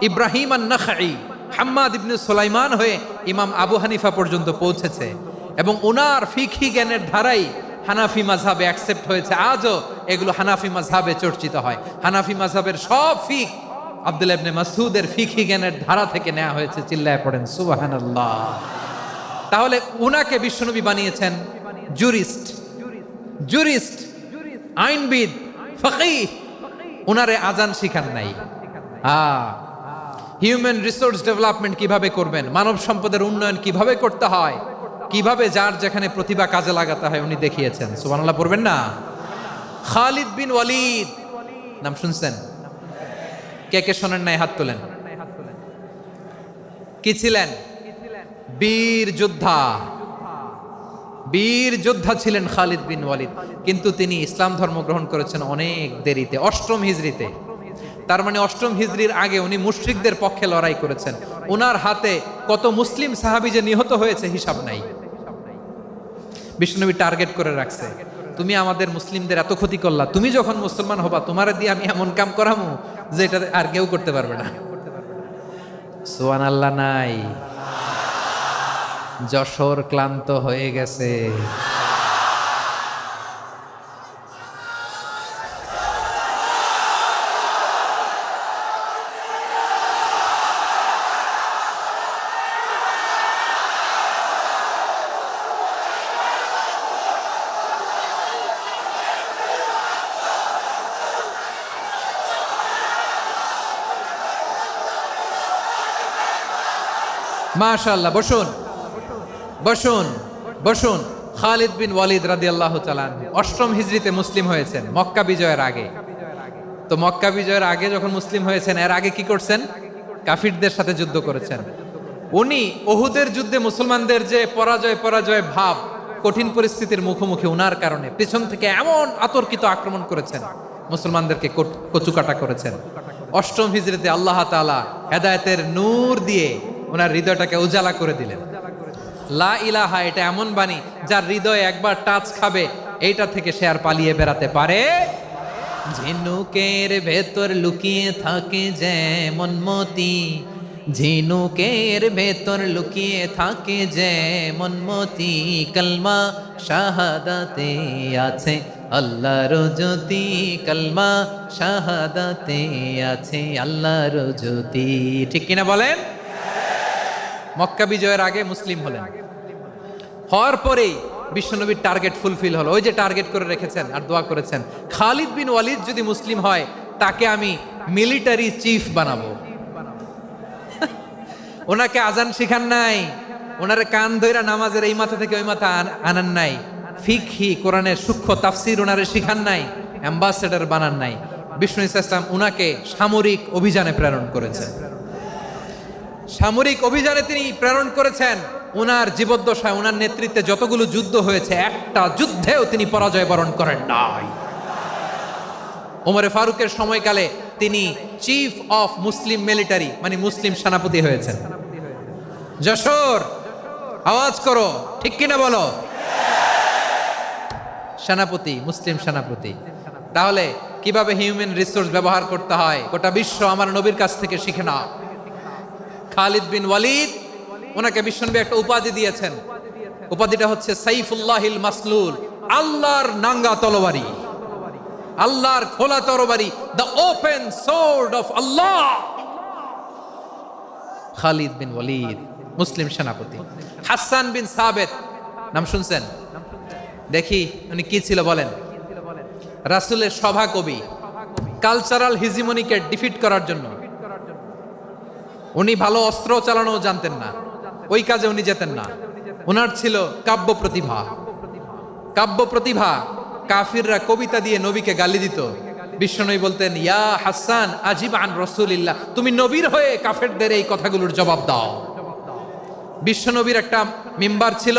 ইব্রাহিম আন-নাখাই, হাম্মাদ ইবনে সুলাইমান হয়ে ইমাম আবু হানিফা পর্যন্ত পৌঁছেছে। এবং ওনার ফিকহি জ্ঞানের ধারাই হানাফি মাযহাবে অ্যাকসেপ্ট হয়েছে। আজও এগুলো হানাফি মাযহাবে চর্চিত হয়। হানাফি মাযহাবের সব ফিক আব্দুল্লাহ ইবনে মাসউদের ফিকহি জ্ঞানের ধারা থেকে নেওয়া হয়েছে। চিল্লায় পড়েন সুবহানাল্লাহ। তাহলে উনাকে বিশ্বনবী বানিয়েছেন জুরিস্ট, আইনবিদ, ফাকিহ। উনারে আজান শিখান নাই। হিউম্যান রিসোর্স ডেভেলপমেন্ট কিভাবে করবেন, মানব সম্পদের উন্নয়ন কিভাবে করতে হয়, কিভাবে যার যেখানে প্রতিভা কাজে লাগাতে হয় উনি দেখিয়েছেন। সুবহানাল্লাহ পড়বেন না? খালিদ বিন ওয়ালিদ নাম শুনছেন? কে কে শোনেন নাই? হাত তোলেন। কি ছিলেন? বীর যোদ্ধা, বীর যোদ্ধা ছিলেন খালিদ বিন ওয়ালিদ, কিন্তু তিনি ইসলাম ধর্ম গ্রহণ করেছেন অনেক দেরিতে, 8ম হিজরিতে। তার মানে 8ম হিজরির আগে উনি মুশরিকদের পক্ষে লড়াই করেছেন। ওনার হাতে কত মুসলিম সাহাবী যে নিহত হয়েছে হিসাব নাই। বিষ্ণুনবী টার্গেট করে রাখছে, তুমি আমাদের মুসলিমদের এত ক্ষতি করলা, তুমি যখন মুসলমান হবা তোমার দিয়ে আমি এমন কাম করামু যে এটা আর কেউ করতে পারবে না। সুবহানাল্লাহ নাই? যশোর ক্লান্ত হয়ে গেছে। মাশাআল্লাহ, বসুন বসুন বসুন। খালিদ বিন ওয়ালিদ রাদিয়াল্লাহু তাআলা 8ম হিজরিতে মুসলিম হয়েছেন, মক্কা বিজয়ের আগে। তো মক্কা বিজয়ের আগে যখন মুসলিম হয়েছেন, এর আগে কি করছেন? কাফিরদের সাথে যুদ্ধ করেছেন। উনি উহুদের যুদ্ধে মুসলমানদের যে পরাজয় ভাব, কঠিন পরিস্থিতির মুখোমুখি উনার কারণে পেছন থেকে এমন আতর্কিত আক্রমণ করেছেন, মুসলমানদেরকে কচুকাটা করেছেন। 8ম হিজরিতে আল্লাহ তাআলা হেদায়েতের নূর দিয়ে ওনার হৃদয়টাকে উজালা করে দিলেন। লা ইলাহা এটা এমন বাণী যার হৃদয়ে একবার টাচ খাবে, এইটা থেকে সে আর পালিয়ে বেড়াতে পারে। ঝিনুকের ভেতর লুকিয়ে থাকে যেমন মতি, ঝিনুকের ভেতর লুকিয়ে থাকে যেমন মতি, কলমা শাহাদাতে আছে আল্লাহর জ্যোতি, কলমা শাহাদাতে আছে আল্লাহর জ্যোতি। ঠিক কিনা বলেন? মক্কা বিজয়ের আগে মুসলিম হলেন, হওয়ার পরেই বিশ্বনবীর টার্গেট ফুলফিল হলো। ওই যে টার্গেট করে রেখেছেন আর দোয়া করেছেন, খালিদ বিন ওয়ালিদ যদি মুসলিম হয় তাকে আমি মিলিটারি চিফ বানাবো। ওনাকে আজান শিখান নাই, ওনারে কান ধইরা নামাজের এই মাথা থেকে ওই মাথা আনান নাই, ফিকহি কোরআনের সূক্ষ্ম তাফসীর ওনারে শিখান নাই, অ্যাম্বাসেডর বানান নাই। বিষ্ণু ইসলাম উনাকে সামরিক অভিযানে প্রেরণ করেছেন। সামরিক অভিযানে তিনি প্রেরণ করেছেন। উনার জীবদ্দশায় উনার নেতৃত্বে যতগুলো যুদ্ধ হয়েছে, একটা যুদ্ধেও তিনি পরাজয় বরণ করেন নাই। ওমরে ফারুকের সময়কালে তিনি চিফ অফ মুসলিম মিলিটারি, মানে মুসলিম সেনাপতি হয়েছেন। যশোর আওয়াজ করো, ঠিক কিনা বলো? সেনাপতি, মুসলিম সেনাপতি। তাহলে কিভাবে হিউম্যান রিসোর্স ব্যবহার করতে হয় গোটা বিশ্ব আমার নবীর কাছ থেকে শিখে নাও। খালিদ বিন ওয়ালিদ, ওনাকে বিশ্বনবী একটা উপাধি দিয়েছেন। উপাধিটা হচ্ছে সাইফুল্লাহিল মাসলুল, আল্লাহর নাঙ্গা তরবারি, আল্লাহর খোলা তরবারি, দ্য ওপেন সোর্ড অফ আল্লাহ। খালিদ বিন ওয়ালিদ মুসলিম সেনাপতি। হাসান বিন সাবেত নাম শুনছেন? দেখি উনি কি ছিল বলেন। রাসূলের সভা কবি, কালচারাল হিজিমনিকে ডিফিট করার জন্য। উনি ভালো অস্ত্র চালানো জানতেন না, ওই কাজে উনি যেতেন না। ওনার ছিল কাব্য প্রতিভা। কাব্য প্রতিভা, কাফিররা কবিতা দিয়ে নবীকে গালি দিত। বিশ্বনবী বলতেন, ইয়া হাসান আজিব আন রাসূলিল্লাহ, তুমি নবীর হয়ে কাফেরদের এই কথাগুলোর জবাব দাও। বিশ্বনবীর একটা মিম্বার ছিল,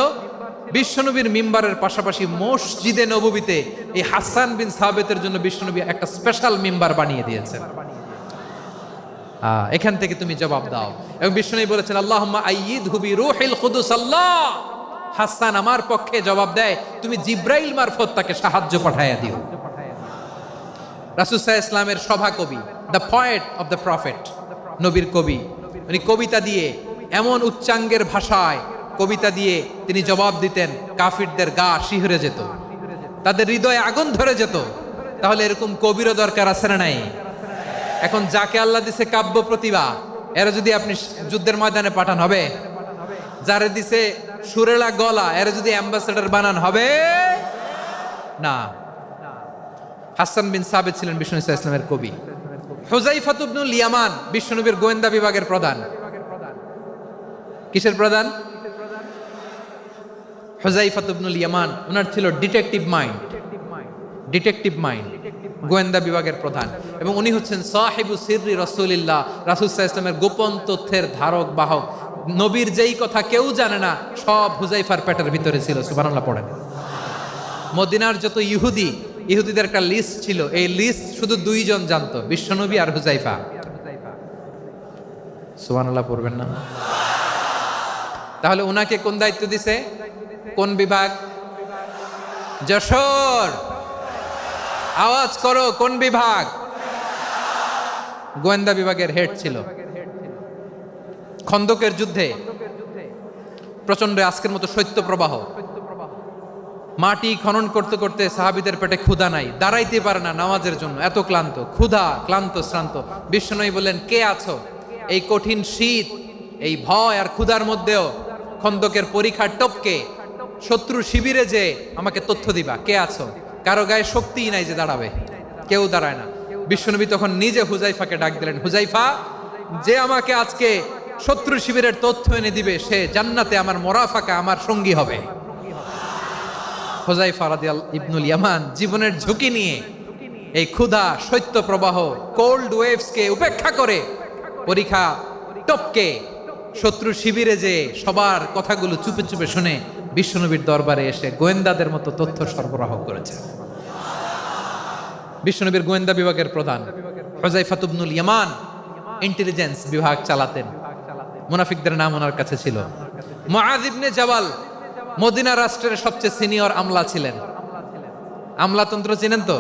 বিশ্বনবীর মিম্বারের পাশাপাশি মসজিদে নববীতে এই হাসান বিন সাবেতের জন্য বিশ্বনবী একটা স্পেশাল মিম্বার বানিয়ে দিয়েছেন। এখান থেকে তুমি জবাব দাও। এবং বিশ্বনবী বলেছেন, আল্লাহুম্মা আইয়িদহু বিরূহিল কুদুস, আল্লাহ হাসান আমার পক্ষে জবাব দেয়, তুমি জিব্রাইল মারফত তাকে সাহায্য পাঠাইয়া দিও। রাসূল সাল্লাল্লাহু আলাইহি ওয়াসাল্লামের সভা কবি, the poet of the prophet, নবীর কবি। উনি কবিতা দিয়ে, এমন উচ্চাঙ্গের ভাষায় কবিতা দিয়ে তিনি জবাব দিতেন, কাফিরদের গা শিহরে যেত, তাদের হৃদয়ে আগুন ধরে যেত। তাহলে এরকম কবিরও দরকার আছে না নাই? এখন যাকে আল্লাহ দিছে কাব্য প্রতিভা, এরা যদি আপনি যুদ্ধের ময়দানে পাঠান হবে? যারে দিছে সুরেলা গলা, এরা যদি অ্যাম্বাসেডর বানান হবে না। হাসান বিন সাবেত ছিলেন বিষ্ণু ইসলামের কবি। হুযায়ফা ইবনুল ইয়ামান বিশ্বনবীর গোয়েন্দা বিভাগের প্রধান। কিসের প্রধান? হুযায়ফা ইবনুল ইয়ামান। ওনার ছিল ডিটেকটিভ মাইন্ড, ডিটেকটিভ মাইন্ড, গোয়েন্দা বিভাগের প্রধান। এবং উনি হচ্ছেন সাহিবু সিররি রাসূলিল্লাহ, রাসূল সাল্লাল্লাহু আলাইহি ওয়াসাল্লামের গোপন তথ্যের ধারক বাহক। নবীর যেই কথা কেউ জানে না সব হুজাইফার পেটের ভিতরে ছিল। সুবহানাল্লাহ পড়েন। মদিনার যত ইহুদিদের একটা লিস্ট ছিল, এই লিস্ট শুধু দুইজন জানতো, বিশ্বনবী আর হুজাইফা। সুবহানাল্লাহ পড়বেন না? তাহলে উনাকে কোন দায়িত্ব দিছে? কোন বিভাগ? যশোর, আওয়াজ করো, কোন বিভাগ? গোয়েন্দা বিভাগের হেড ছিল। খন্দকের যুদ্ধে প্রচন্ড আজকের মতো শৈত্য প্রবাহ, মাটি খনন করতে করতে সাহাবীদের পেটে ক্ষুধা নাই, দাঁড়াইতে পারে না নামাজের জন্য, এত ক্লান্ত, ক্ষুধা, ক্লান্ত, শ্রান্ত। বিশ্বনবী বললেন, কে আছো? এই কঠিন শীত, এই ভয় আর ক্ষুধার মধ্যেও খন্দকের পরীক্ষার টপকে শত্রু শিবিরে যে আমাকে তথ্য দিবা, কে আছো? কারো গায়ে শক্তিই নাই যে দাঁড়াবে, কেউ দাঁড়ায় না। বিশ্বনবী তখন নিজে হুজাইফাকে ডাক দিলেন, হুজাইফা, যে আমাকে আজকে শত্রু শিবিরের তথ্য এনে দিবে সে জান্নাতে আমার মোরাফাকা, আমার সঙ্গী হবে। হুজাইফা রাদিয়াল্লাহু ইবনুল ইয়ামান জীবনের ঝুঁকি নিয়ে এই ক্ষুধা, শৈত্য প্রবাহ, কোল্ড ওয়েভসকে উপেক্ষা করে পরীক্ষা টপকে শত্রু শিবিরে যে সবার কথাগুলো চুপে চুপে শুনে বিশ্বনবীর দরবারে এসে গোয়েন্দাদের মতো তথ্য সরবরাহ করেছে। বিশ্বনবীর গোয়েন্দা বিভাগের প্রধান হুজাইফা ইবনুল ইয়ামান ইন্টেলিজেন্স বিভাগ চালাতেন। মুনাফিকদের নাম ওনার কাছে ছিল। মুআয ইবনে জাবাল মদিনা রাষ্ট্রের সবচেয়ে সিনিয়র আমলা ছিলেন। আমলাতন্ত্র চিনেন তো?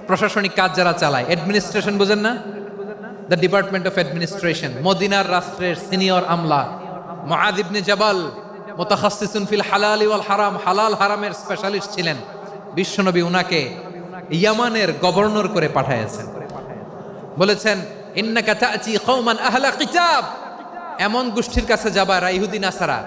প্রশাসনিক কাজ যারা চালায়, অ্যাডমিনিস্ট্রেশন বুঝেন না? The department of administration. মদিনার রাষ্ট্রের সিনিয়র আমলা মুআয ইবনে জাবাল মুতাখাসসিসুন ফিল হালাল ওয়াল হারাম, হালাল হারামের স্পেশালিস্ট ছিলেন। বিশ্বনবী উনাকে ইয়ামানের গভর্নর করে পাঠিয়েছেন। বলেছেন, ইন্নাকা তা'তি কওমান আহলা কিতাব, এমন গোষ্ঠীর কাছে যাবা যারা ইহুদি নাসারা,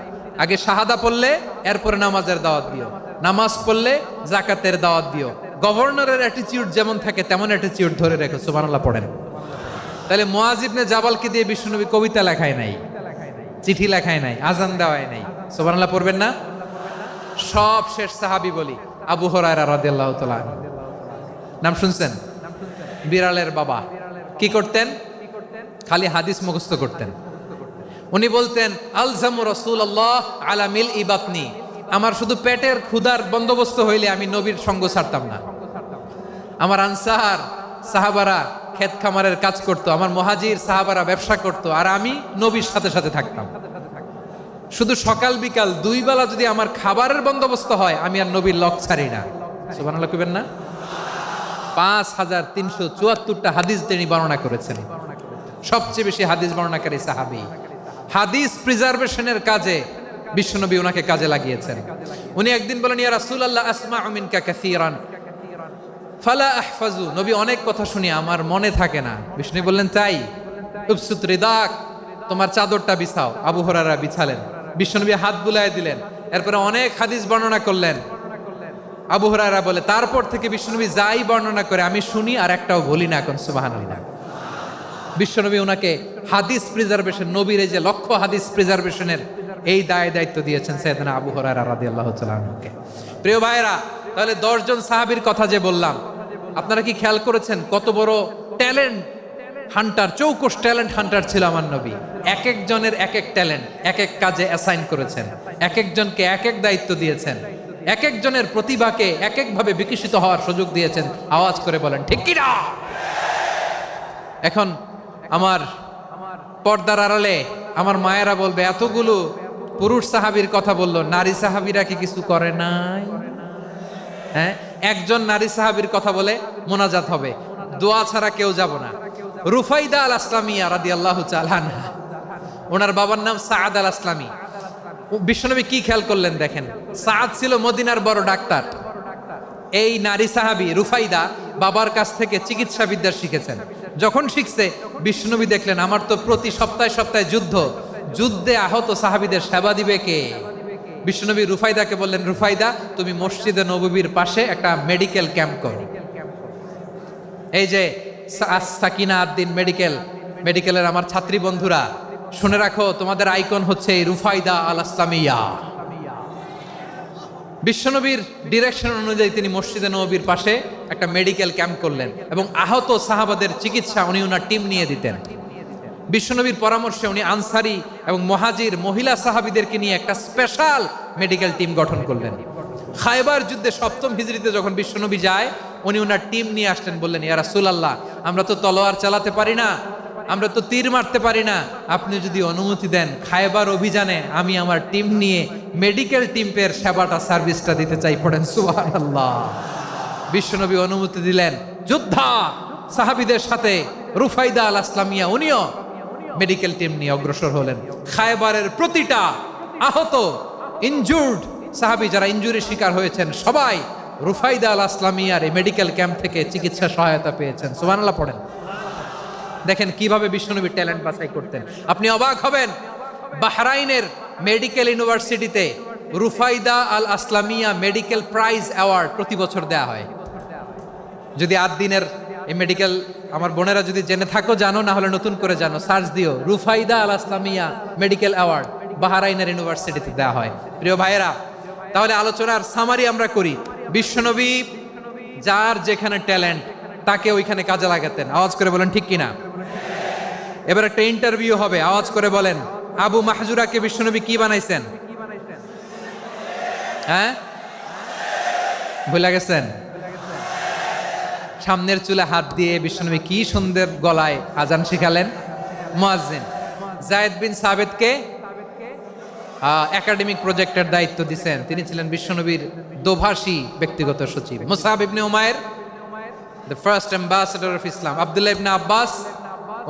আগে শাহাদা পড়লে এরপরে নামাজের দাওয়াত দিও, নামাজ পড়লে যাকাতের দাওয়াত দিও। গভর্নরের অ্যাটিটিউড যেমন থাকে তেমন অ্যাটিটিউড ধরে রেখো। সুবহানাল্লাহ পড়েন। তাহলে মুআয ইবনে জাবালকে দিয়ে বিশ্বনবী কবিতা লেখায় নাই, চিঠি লেখায় নাই, আজান দেওয়ায় নাই। সুবহানাল্লাহ পড়বেন না? সব শেষ সাহাবী বলি আবু হুরায়রা রাদিয়াল্লাহু তাআলা, নাম শুনছেন? বিড়ালের বাবা। কি করতেন? খালি হাদিস মুখস্থ করতেন। উনি বলতেন, আলজামু রাসূলুল্লাহ আলা মিল ইবাতনি, আমার শুধু পেটের ক্ষুধার বন্দোবস্ত হইলে আমি নবীর সঙ্গ ছাড়তাম না। আমার আনসার সাহাবারা ক্ষেত খামারের কাজ করতো, আমার মুহাজির সাহাবারা ব্যবসা করতো, আর আমি নবীর সাথে সাথে থাকতাম। শুধু সকাল বিকাল দুই বেলা যদি আমার খাবারের বন্দোবস্ত হয়, আমি আর নবীর লক ছাড়ি না। সুবহানাল্লাহ কইবেন না? 5374টা হাদিস তিনি বর্ণনা করেছেন। সবচেয়ে বেশি হাদিস বর্ণনাকারী সাহাবী। হাদিস প্রিজার্ভেশনের কাজে বিশ্বনবী ওনাকে কাজে লাগিয়েছেন। উনি একদিন বলেন, ইয়া রাসূলুল্লাহ আসমাউ মিনকা কাসীরান ফালা আহফাজু, নবী অনেক কথা শুনি আমার মনে থাকে না। বিষ্ণু বললেন, তাই? উবসুত রিদাক, তোমার চাদরটা বিছাও। আবু হুরায়রা বিছালেন, বিশ্বনবী হাত বুলায় দিলেন, এরপরে অনেক হাদিস বর্ণনা করলেন। আবু হুরায়রা বলে, তারপর থেকে বিশ্বনবী যাই বর্ণনা করে আমি শুনি আর একটাও বলি না। এখন সুবহানাল্লাহ। বিশ্বনবী ওনাকে হাদিস প্রিজার্ভেশন, নবীর এই যে লক্ষ্য হাদিস প্রিজার্ভেশনের এই দায়িত্ব দিয়েছেন সাইয়েদনা আবু হুরায়রা রাদিয়াল্লাহু তাআলা আনহুকে। প্রিয় ভাইরা, তাহলে 10 জন সাহাবীর কথা যে বললাম, আপনারা কি খেয়াল করেছেন কত বড় ট্যালেন্ট হান্টার, চৌকস ট্যালেন্ট হান্টার ছিল আমার নবী। এক একজনের এক এক ট্যালেন্ট, এক এক কাজে অ্যাসাইন করেছেন, এক একজনকে এক এক দায়িত্ব দিয়েছেন, এক একজনের প্রতিভাকে এক একভাবে বিকশিত হওয়ার সুযোগ দিয়েছেন। আওয়াজ করে বলেন ঠিক কি না? এখন আমার পর্দার আড়ালে আমার মায়েরা বলবে, এতগুলো পুরুষ সাহাবীর কথা বললো, নারী সাহাবীরা কি কিছু করে নাই? হ্যাঁ, একজন নারী সাহাবীর কথা বলে মোনাজাত হবে, দোয়া ছাড়া কেউ যাব না। রুফাইদা আল আসলামিয়া রাদিয়াল্লাহু তাআলা আনহা, ওনার বাবার নাম সাআদ আল আসলামি। বিশ্বনবী কি খেয়াল করলেন দেখেন, সাআদ ছিল মদিনার বড় ডাক্তার। এই নারী সাহাবী রুফাইদা বাবার কাছ থেকে চিকিৎসা বিদ্যা শিখেছেন। যখন শিখছে, বিশ্বনবী দেখলেন আমার তো প্রতি সপ্তাহে সপ্তাহে যুদ্ধে আহত সাহাবীদের সেবা দিবে কে? বিশ্বনবী রুফাইদাকে বললেন, রুফাইদা তুমি মসজিদে নববীর পাশে একটা মেডিকেল ক্যাম্প করো। এই যে সাকিনা আদ্দিন মেডিকেলের আমার ছাত্রী বন্ধুরা, শুনে রাখো, তোমাদের আইকন হচ্ছে রুফাইদা আল আসলামিয়া। বিশ্বনবীর ডিরেকশন অনুযায়ী তিনি মসজিদে নববীর পাশে একটা মেডিকেল ক্যাম্প করলেন এবং আহত সাহাবাদের চিকিৎসা উনি ওনার টিম নিয়ে দিতেন। বিশ্বনবীর পরামর্শে উনি আনসারি এবং মুহাজির মহিলা সাহাবীদেরকে নিয়ে একটা স্পেশাল মেডিকেল টিম গঠন করলেন। খায়বার যুদ্ধে 7ম হিজরিতে যখন বিশ্বনবী যায়, উনি ওনার টিম নিয়ে আসলেন, বললেন, ইয়া রাসূলুল্লাহ, আমরা তো তলোয়ার চালাতে পারি না, আমরা তো তীর মারতে পারি না, আপনি যদি অনুমতি দেন খায়বার অভিযানে আমি আমার টিম নিয়ে মেডিকেল টিমের সেবাটা সার্ভিসটা দিতে চাই। পড়েন সুবহানাল্লাহ। বিশ্বনবী অনুমতি দিলেন। যোদ্ধা সাহাবীদের সাথে রুফাইদা আল আসলামিয়া উনিও মেডিকেল টিম নিয়ে অগ্রসর হলেন। খায়বারের প্রতিটা আহত ইনজুর্ড সাহাবী যারা ইনজুরি শিকার হয়েছেন সবাই রুফাইদা আল আসলামিয়ার এই মেডিকেল ক্যাম্প থেকে চিকিৎসা সহায়তা পেয়েছেন। সুবহানাল্লাহ পড়েন। দেখেন কিভাবে বিশ্বনবী ট্যালেন্ট বাছাই করতেন। আপনি অবাক হবেন, বাহরাইনের মেডিকেল ইউনিভার্সিটিতে রুফাইদা আল আসলামিয়া মেডিকেল প্রাইজ অ্যাওয়ার্ড প্রতি বছর দেয়া হয়। যদি 8 দিনের এই মেডিকেল আমার বোনেরা যদি জেনে থাকো জানো, না হলে নতুন করে জানো, সার্চ দিও রুফাইদা আল আসলামিয়া মেডিকেল অ্যাওয়ার্ড বাহরাইনের ইউনিভার্সিটিতে দেওয়া হয়। প্রিয় ভাইয়েরা, তাহলে আলোচনার সামারি আমরা করি। বিশ্বনবী যার যেখানে ট্যালেন্ট তাকে ওইখানে কাজে লাগাতেন। আওয়াজ করে বলেন ঠিক কিনা? এবার একটা ইন্টারভিউ হবে, আওয়াজ করে বলেন, আবু মাহজুরাকে বিশ্বনবী কি বানাইছেন? হ্যাঁ, ভুলে গেছেন? সামনের চুলে হাত দিয়ে বিশ্বনবী কি সুন্দর গলায় আজান শিখালেন। মুয়াজ্জিন। যায়েদ বিন সাবিতকে একাডেমিক প্রজেক্টের দায়িত্ব দিয়েছেন, তিনি ছিলেন বিশ্বনবীর দোভাষী ব্যক্তিগত সচিব। মুসআব ইবনে উমাইর, the first ambassador of Islam. আব্দুল্লাহ ইবনে আব্বাস,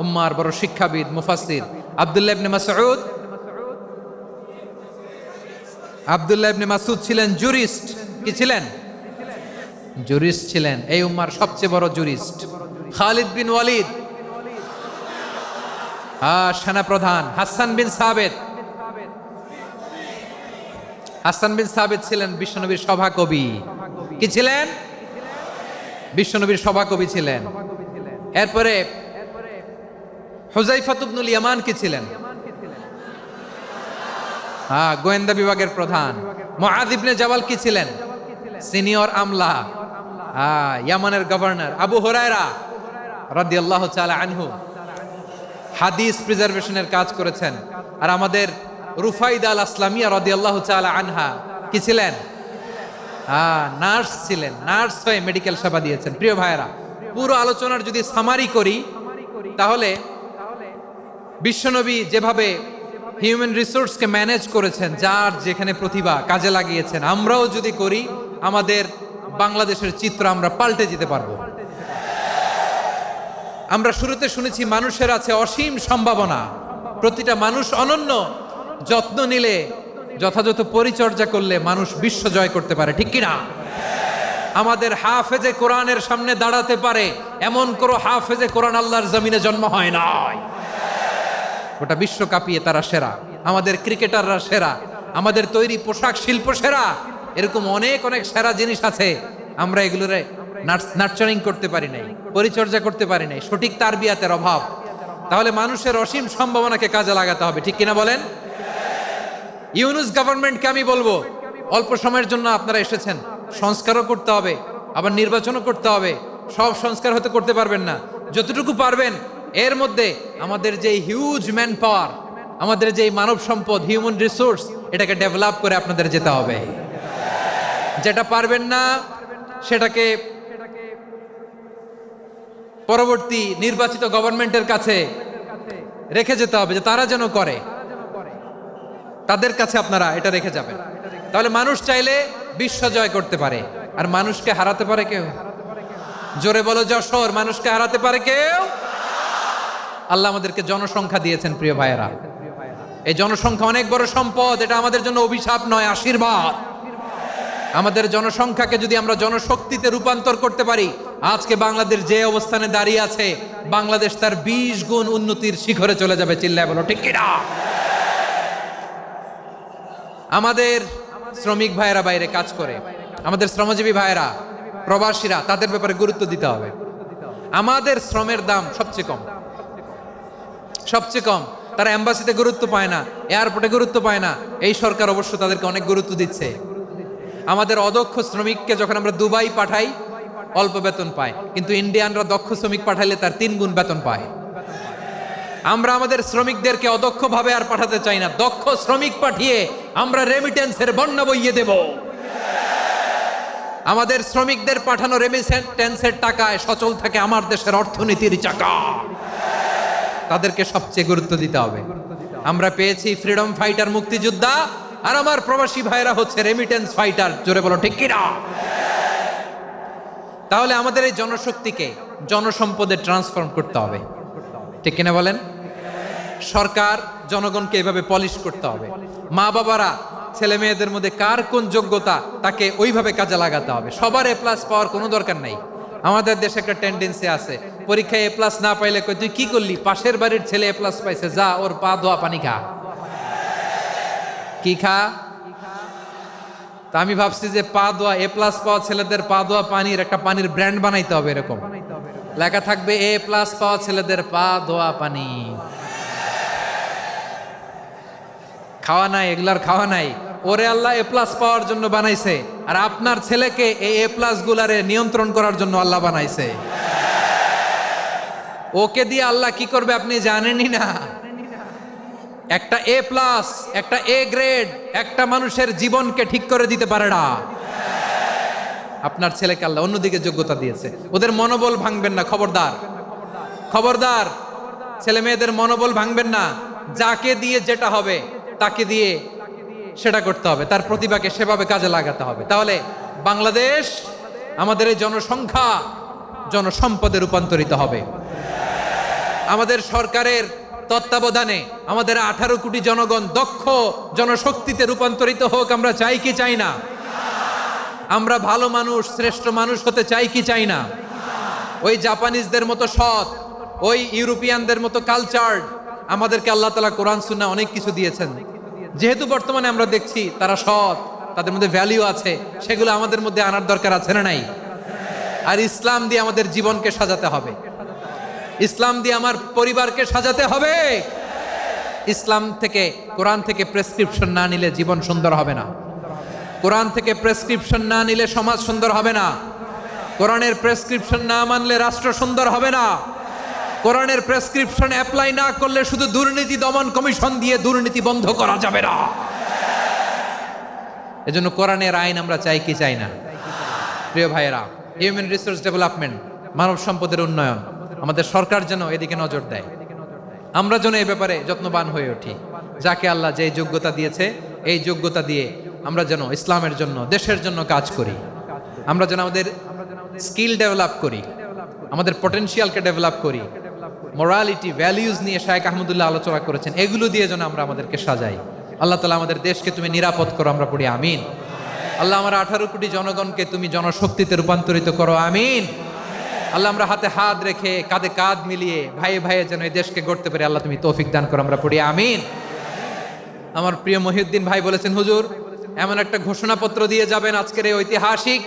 উম্মার বড় শিক্ষাবিদ মুফাসসির। আব্দুল্লাহ ইবনে মাসউদ, আব্দুল্লাহ ইবনে মাসউদ ছিলেন জুরিস্ট। কি ছিলেন? জুরিস্ট ছিলেন, এই উম্মার সবচেয়ে বড় জুরিস্ট। খালিদ বিন ওয়ালিদ, সেনাপ্রধান। হাসান বিন সাবিত, হাসান বিন সাবিত ছিলেন বিশ্বনবীর সভাকবি। কি ছিলেন? বিশ্বনবীর সভাকবি ছিলেন। এরপরে হুযায়ফা ইবনুল ইয়ামান কি ছিলেন? গোয়েন্দা বিভাগের প্রধান। মুআয ইবনে জাবাল কি ছিলেন? সিনিয়র আমলা, ইয়ামানের গভর্নর। আবু হুরায়রা রাদিয়াল্লাহু তাআলা আনহু হাদিস প্রিজার্ভেশনের কাজ করেছেন। আর আমাদের রুফাইদা আল আসলামিয়া রাদিয়াল্লাহু তাআলা আনহা কি ছিলেন? নার্স ছিলেন। নার্স হয়ে মেডিকেল সেবা দিয়েছেন। প্রিয় ভাইয়েরা, পুরো আলোচনার যদি সামারি করি তাহলে বিশ্বনবী যেভাবে হিউম্যান রিসোর্সকে ম্যানেজ করেছেন, যার যেখানে প্রতিভা কাজে লাগিয়েছেন, আমরাও যদি করি আমাদের বাংলাদেশের চিত্র আমরা পাল্টে যেতে পারবো। আমরা শুরুতে শুনেছি মানুষের আছে অসীম সম্ভাবনা, প্রতিটা মানুষ অনন্য, যত্ন নিলে, যথাযথ পরিচর্যা করলে মানুষ বিশ্ব জয় করতে পারে। ঠিক কিনা? আমাদের হাফেজে কোরআনের সামনে দাঁড়াতে পারে এমন কোন হাফেজে কোরআন আল্লাহর জমিনে জন্ম হয় নাই। গোটা বিশ্ব কাঁপিয়ে তারা সেরা। আমাদের ক্রিকেটাররা সেরা, আমাদের তৈরি পোশাক শিল্প সেরা। এরকম অনেক অনেক সেরা জিনিস আছে, আমরা এগুলোরে নার্চারিং করতে পারি নাই, পরিচর্যা করতে পারি নাই, সঠিক তারবিয়াতের অভাব। তাহলে মানুষের অসীম সম্ভাবনাকে কাজে লাগাতে হবে। ঠিক কিনা বলেন? ইউনুস গভর্নমেন্টকে আমি বলবো, অল্প সময়ের জন্য আপনারা এসেছেন, সংস্কারও করতে হবে, আবার নির্বাচনও করতে হবে। সব সংস্কার হয়তো করতে পারবেন না, যতটুকু পারবেন এর মধ্যে আমাদের যে হিউজ ম্যান পাওয়ার, আমাদের যে মানব সম্পদ, হিউম্যান রিসোর্স, এটাকে ডেভেলপ করে আপনাদের যেতে হবে। যেটা পারবেন না সেটাকে পরবর্তী নির্বাচিত গভর্নমেন্টের কাছে রেখে যেতে হবে, যে তারা যেন করে, তাদের কাছে আপনারা এটা রেখে যাবেন। তাহলে মানুষ চাইলে বিশ্ব জয় করতে পারে। আর মানুষকে হারাতে পারে কেউ? জোরে বলো যশোর, মানুষকে হারাতে পারে কেউ? আল্লাহ আমাদেরকে জনসংখ্যা দিয়েছেন। প্রিয় ভাইয়েরা, এই জনসংখ্যা অনেক বড় সম্পদ, এটা আমাদের জন্য অভিশাপ নয়, আশীর্বাদ। আমাদের জনসংখ্যাকে যদি আমরা জনশক্তিতে রূপান্তর করতে পারি, আজকে বাংলাদেশ যে অবস্থানে দাঁড়িয়ে আছে, বাংলাদেশ তার 20 গুণ উন্নতির শিখরে চলে যাবে। চিল্লায় বলো ঠিক কিনা? আমাদের শ্রমিক ভাইয়েরা বাইরে কাজ করে, আমাদের শ্রমজীবী ভাইয়েরা, প্রবাসীরা, তাদের ব্যাপারে গুরুত্ব দিতে হবে। আমাদের শ্রমের দাম সবচেয়ে কম, সবচেয়ে কম। তারা এম্বাসিতে গুরুত্ব পায় না, এয়ারপোর্টে গুরুত্ব পায় না। এই সরকার অবশ্য তাদেরকে অনেক গুরুত্ব দিচ্ছে। আমাদের অদক্ষ শ্রমিককে যখন আমরা দুবাই পাঠাই অল্প বেতন পায়, কিন্তু ইন্ডিয়ানরা দক্ষ শ্রমিক পাঠাইলে তার 3 গুণ বেতন পায়। আমরা আমাদের শ্রমিকদেরকে অদক্ষভাবে আর পাঠাতে চাই না, দক্ষ শ্রমিক পাঠিয়ে আমরা রেমিটেন্সের বন্যা বইয়ে দেব। আমাদের শ্রমিকদের পাঠানো রেমিটেন্সের টাকায় সচল থাকে আমার দেশের অর্থনীতির চাকা। তাদেরকে সবচেয়ে গুরুত্ব দিতে হবে। আমরা পেয়েছি ফ্রিডম ফাইটার, মুক্তিযোদ্ধা, আর আমার প্রবাসী ভাইরা হচ্ছে রেমিটেন্স ফাইটার। জোরে বলো ঠিক কিনা? তাহলে আমাদের এই জনশক্তিকে জনসম্পদে ট্রান্সফর্ম করতে হবে, ঠিক কিনা বলেন? সরকার জনগণকে এভাবে পলিশ করতে হবে। মা বাবারা ছেলে মেয়েদের মধ্যে কার কোন যোগ্যতা তাকে ওইভাবে কাজে লাগাতে হবে। সবার এ প্লাস পাওয়ার কোনো দরকার নাই। আমাদের দেশে একটা টেন্ডেন্সি আছে, পরীক্ষায় এ প্লাস না পাইলে কই তুই কি করলি, পাশের বাড়ির ছেলে এ প্লাস পাইছে, যা ওর পা ধোয়া পানি খা। কি খা? তা আমি ভাবছি যে পা ধোয়া, এ প্লাস পাওয়া ছেলেদের পা ধোয়া পানির একটা পানির ব্র্যান্ড বানাইতে হবে। এরকম লেখা থাকবে, এ প্লাস পাওয়া ছেলেদের পা ধোয়া পানি। খাওয়া নাই, এগুলার খাওয়া নাই। ওরে আল্লাহ এ প্লাস পাওয়ার জন্য বানাইছে, আর আপনার ছেলেকে এই এ প্লাস গুলারে নিয়ন্ত্রণ করার জন্য আল্লাহ বানাইছে। ওকে দিয়ে আল্লাহ কি করবে আপনি জানেনই না। একটা এ প্লাস, একটা এ গ্রেড একটা মানুষের জীবনকে ঠিক করে দিতে পারে না। আপনার ছেলেকে আল্লাহ অন্যদিকে যোগ্যতা দিয়েছে। ওদের মনোবল ভাঙবেন না, খবরদার, খবরদার। ছেলে মেয়েদের মনোবল ভাঙবেন না। যাকে দিয়ে যেটা হবে তাকে দিয়ে সেটা করতে হবে, তার প্রতিভাকে সেভাবে কাজে লাগাতে হবে। তাহলে বাংলাদেশ, আমাদের এই জনসংখ্যা জনসম্পদে রূপান্তরিত হবে। আমাদের সরকারের তত্ত্বাবধানে আমাদের 18 কোটি জনগণ দক্ষ জনশক্তিতে রূপান্তরিত হোক। আমরা চাই কি চাই না? আমরা ভালো মানুষ, শ্রেষ্ঠ মানুষ হতে চাই কি চাই না? ওই জাপানিজদের মতো সৎ, ওই ইউরোপিয়ানদের মতো কালচার্ড। আমাদেরকে আল্লাহ তাআলা কোরআন সুন্নাহ অনেক কিছু দিয়েছেন। যেহেতু বর্তমানে আমরা দেখছি তারা সৎ, তাদের মধ্যে ভ্যালিউ আছে, সেগুলো আমাদের মধ্যে আনার দরকার আছে না নাই? আর ইসলাম দিয়ে আমাদের জীবনকে সাজাতে হবে, ইসলাম দিয়ে আমার পরিবারকে সাজাতে হবে। ইসলাম থেকে, কোরআন থেকে প্রেসক্রিপশন না নিলে জীবন সুন্দর হবে না। কোরআন থেকে প্রেসক্রিপশন না নিলে সমাজ সুন্দর হবে না। কোরআনের প্রেসক্রিপশন না মানলে রাষ্ট্র সুন্দর হবে না। কোরআনের প্রেসক্রিপশন অ্যাপ্লাই না করলে শুধু দুর্নীতি দমন কমিশন দিয়ে দুর্নীতি বন্ধ করা যাবে না। এজন্য কোরআনের আইন আমরা চাই কি চাই না? প্রিয় ভাইয়েরা, হিউম্যান রিসোর্স ডেভেলপমেন্ট, মানব সম্পদের উন্নয়ন, আমাদের সরকার যেন এদিকে নজর দেয়। আমরা যেন এই ব্যাপারে যত্নবান হয়ে উঠি। যাকে আল্লাহ যে যোগ্যতা দিয়েছে, এই যোগ্যতা দিয়ে আমরা যেন ইসলামের জন্য, দেশের জন্য কাজ করি। আমরা যেন আমাদের স্কিল ডেভেলপ করি, আমাদের পটেনশিয়ালকে ডেভেলপ করি। মোরালিটি, ভ্যালিউজ নিয়ে শায়েখ আহমদুল্লাহ আলোচনা করেছেন। এগুলো দিয়ে যেন আমরা আমাদেরকে সাজাই। আল্লাহ তাআলা আমাদের দেশকে তুমি নিরাপদ করো, আমরা পড়ি আমিন। আল্লাহ আমার 18 কোটি জনগণকে তুমি জনশক্তিতে রূপান্তরিত করো, আমিন। আল্লাহ আমরা হাতে হাত রেখে, কাঁধে কাঁধ মিলিয়ে ভাইয়ে ভাইয়ে যেন এই দেশকে গড়তে পারি, আল্লাহ তুমি তৌফিক দান করো, আমরা পড়ি আমিন। আমার প্রিয় মহিউদ্দিন ভাই বলেছেন, হুজুর এমন একটা ঘোষণাপত্র দিয়ে যাবেন আজকের এই ঐতিহাসিক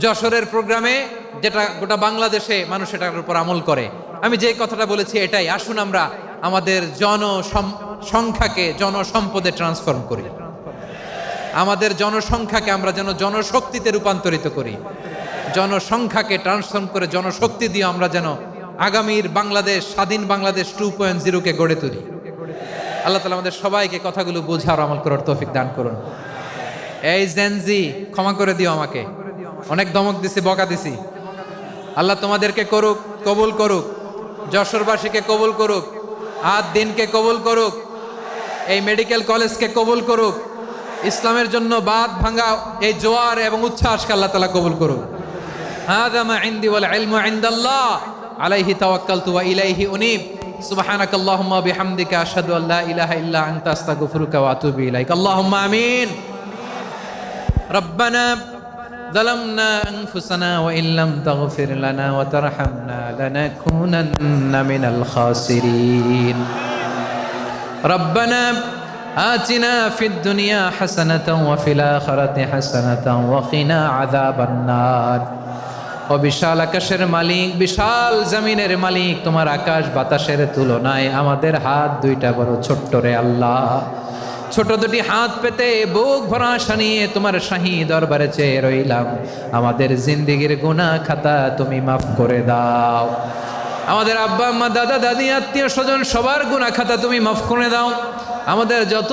যশোরের প্রোগ্রামে, যেটা গোটা বাংলাদেশে মানুষ এটার উপর আমল করে। আমি যে কথাটা বলেছি এটাই, আসুন আমরা আমাদের জনসংখ্যাকে জনসম্পদে ট্রান্সফর্ম করি। আমাদের জনসংখ্যাকে আমরা যেন জনশক্তিতে রূপান্তরিত করি। জনসংখ্যাকে ট্রান্সফর্ম করে জনশক্তি দিয়ে আমরা যেন আগামীর বাংলাদেশ, স্বাধীন বাংলাদেশ 2.0 কে গড়ে তুলি। আল্লাহ তাআলা আমাদের সবাইকে কথাগুলো বোঝার, আমল করার তৌফিক দান করুন। এই জেনজি, ক্ষমা করে দিও আমাকে, অনেক ধমক দিছি, বকা দিছি। আল্লাহ তোমাদেরকে করুক, কবুল করুক, যশোরবাসীকে কবুল করুক, আদ দিনকে কবুল করুক, এই মেডিকেল কলেজকে কবুল করুক, ইসলামের জন্য বাদ ভাঙা এই জোয়ার এবং উচ্ছ্বাসকে আল্লাহ তাআলা কবুল করুক। হাযা মা ইনদি ওয়াল ইলমু ইনদাল্লাহ আলাইহি তাওয়াক্কালতু ওয়া ইলাইহি উনীব। সুবহানাকাল্লাহুম্মা বিহামদিকা আশহাদু আল্লা ইলাহা ইল্লা আনতা আস্তাগফিরুকা ওয়া আতুবু ইলাইক। আল্লাহুম্মা আমিন। রব্বানা ظلمنا أنفسنا وإن لم تغفر لنا وترحمنا لنكونن من الخاسرين. ربنا آتنا في الدنيا حسنة وفي الآخرة حسنة وقنا عذاب النار. ও বিশাল আকাশের মালিক, বিশাল জমিনের মালিক, তোমার আকাশ বাতাসের তুলনায় আমাদের হাত দুইটা বড় ছোট্ট রে আল্লাহ। ছোট দুটি হাত পেতে বুক ভরা আশা নিয়ে তোমার শাহী দরবারে চেয়ে রইলাম। আমাদের জিন্দেগির গুনাহ খাতা তুমি মাফ করে দাও। আমাদের আব্বা আম্মা দাদা দাদি আত্মীয় স্বজন সবার গুনাহ খাতা তুমি মাফ করে দাও। আমাদের যত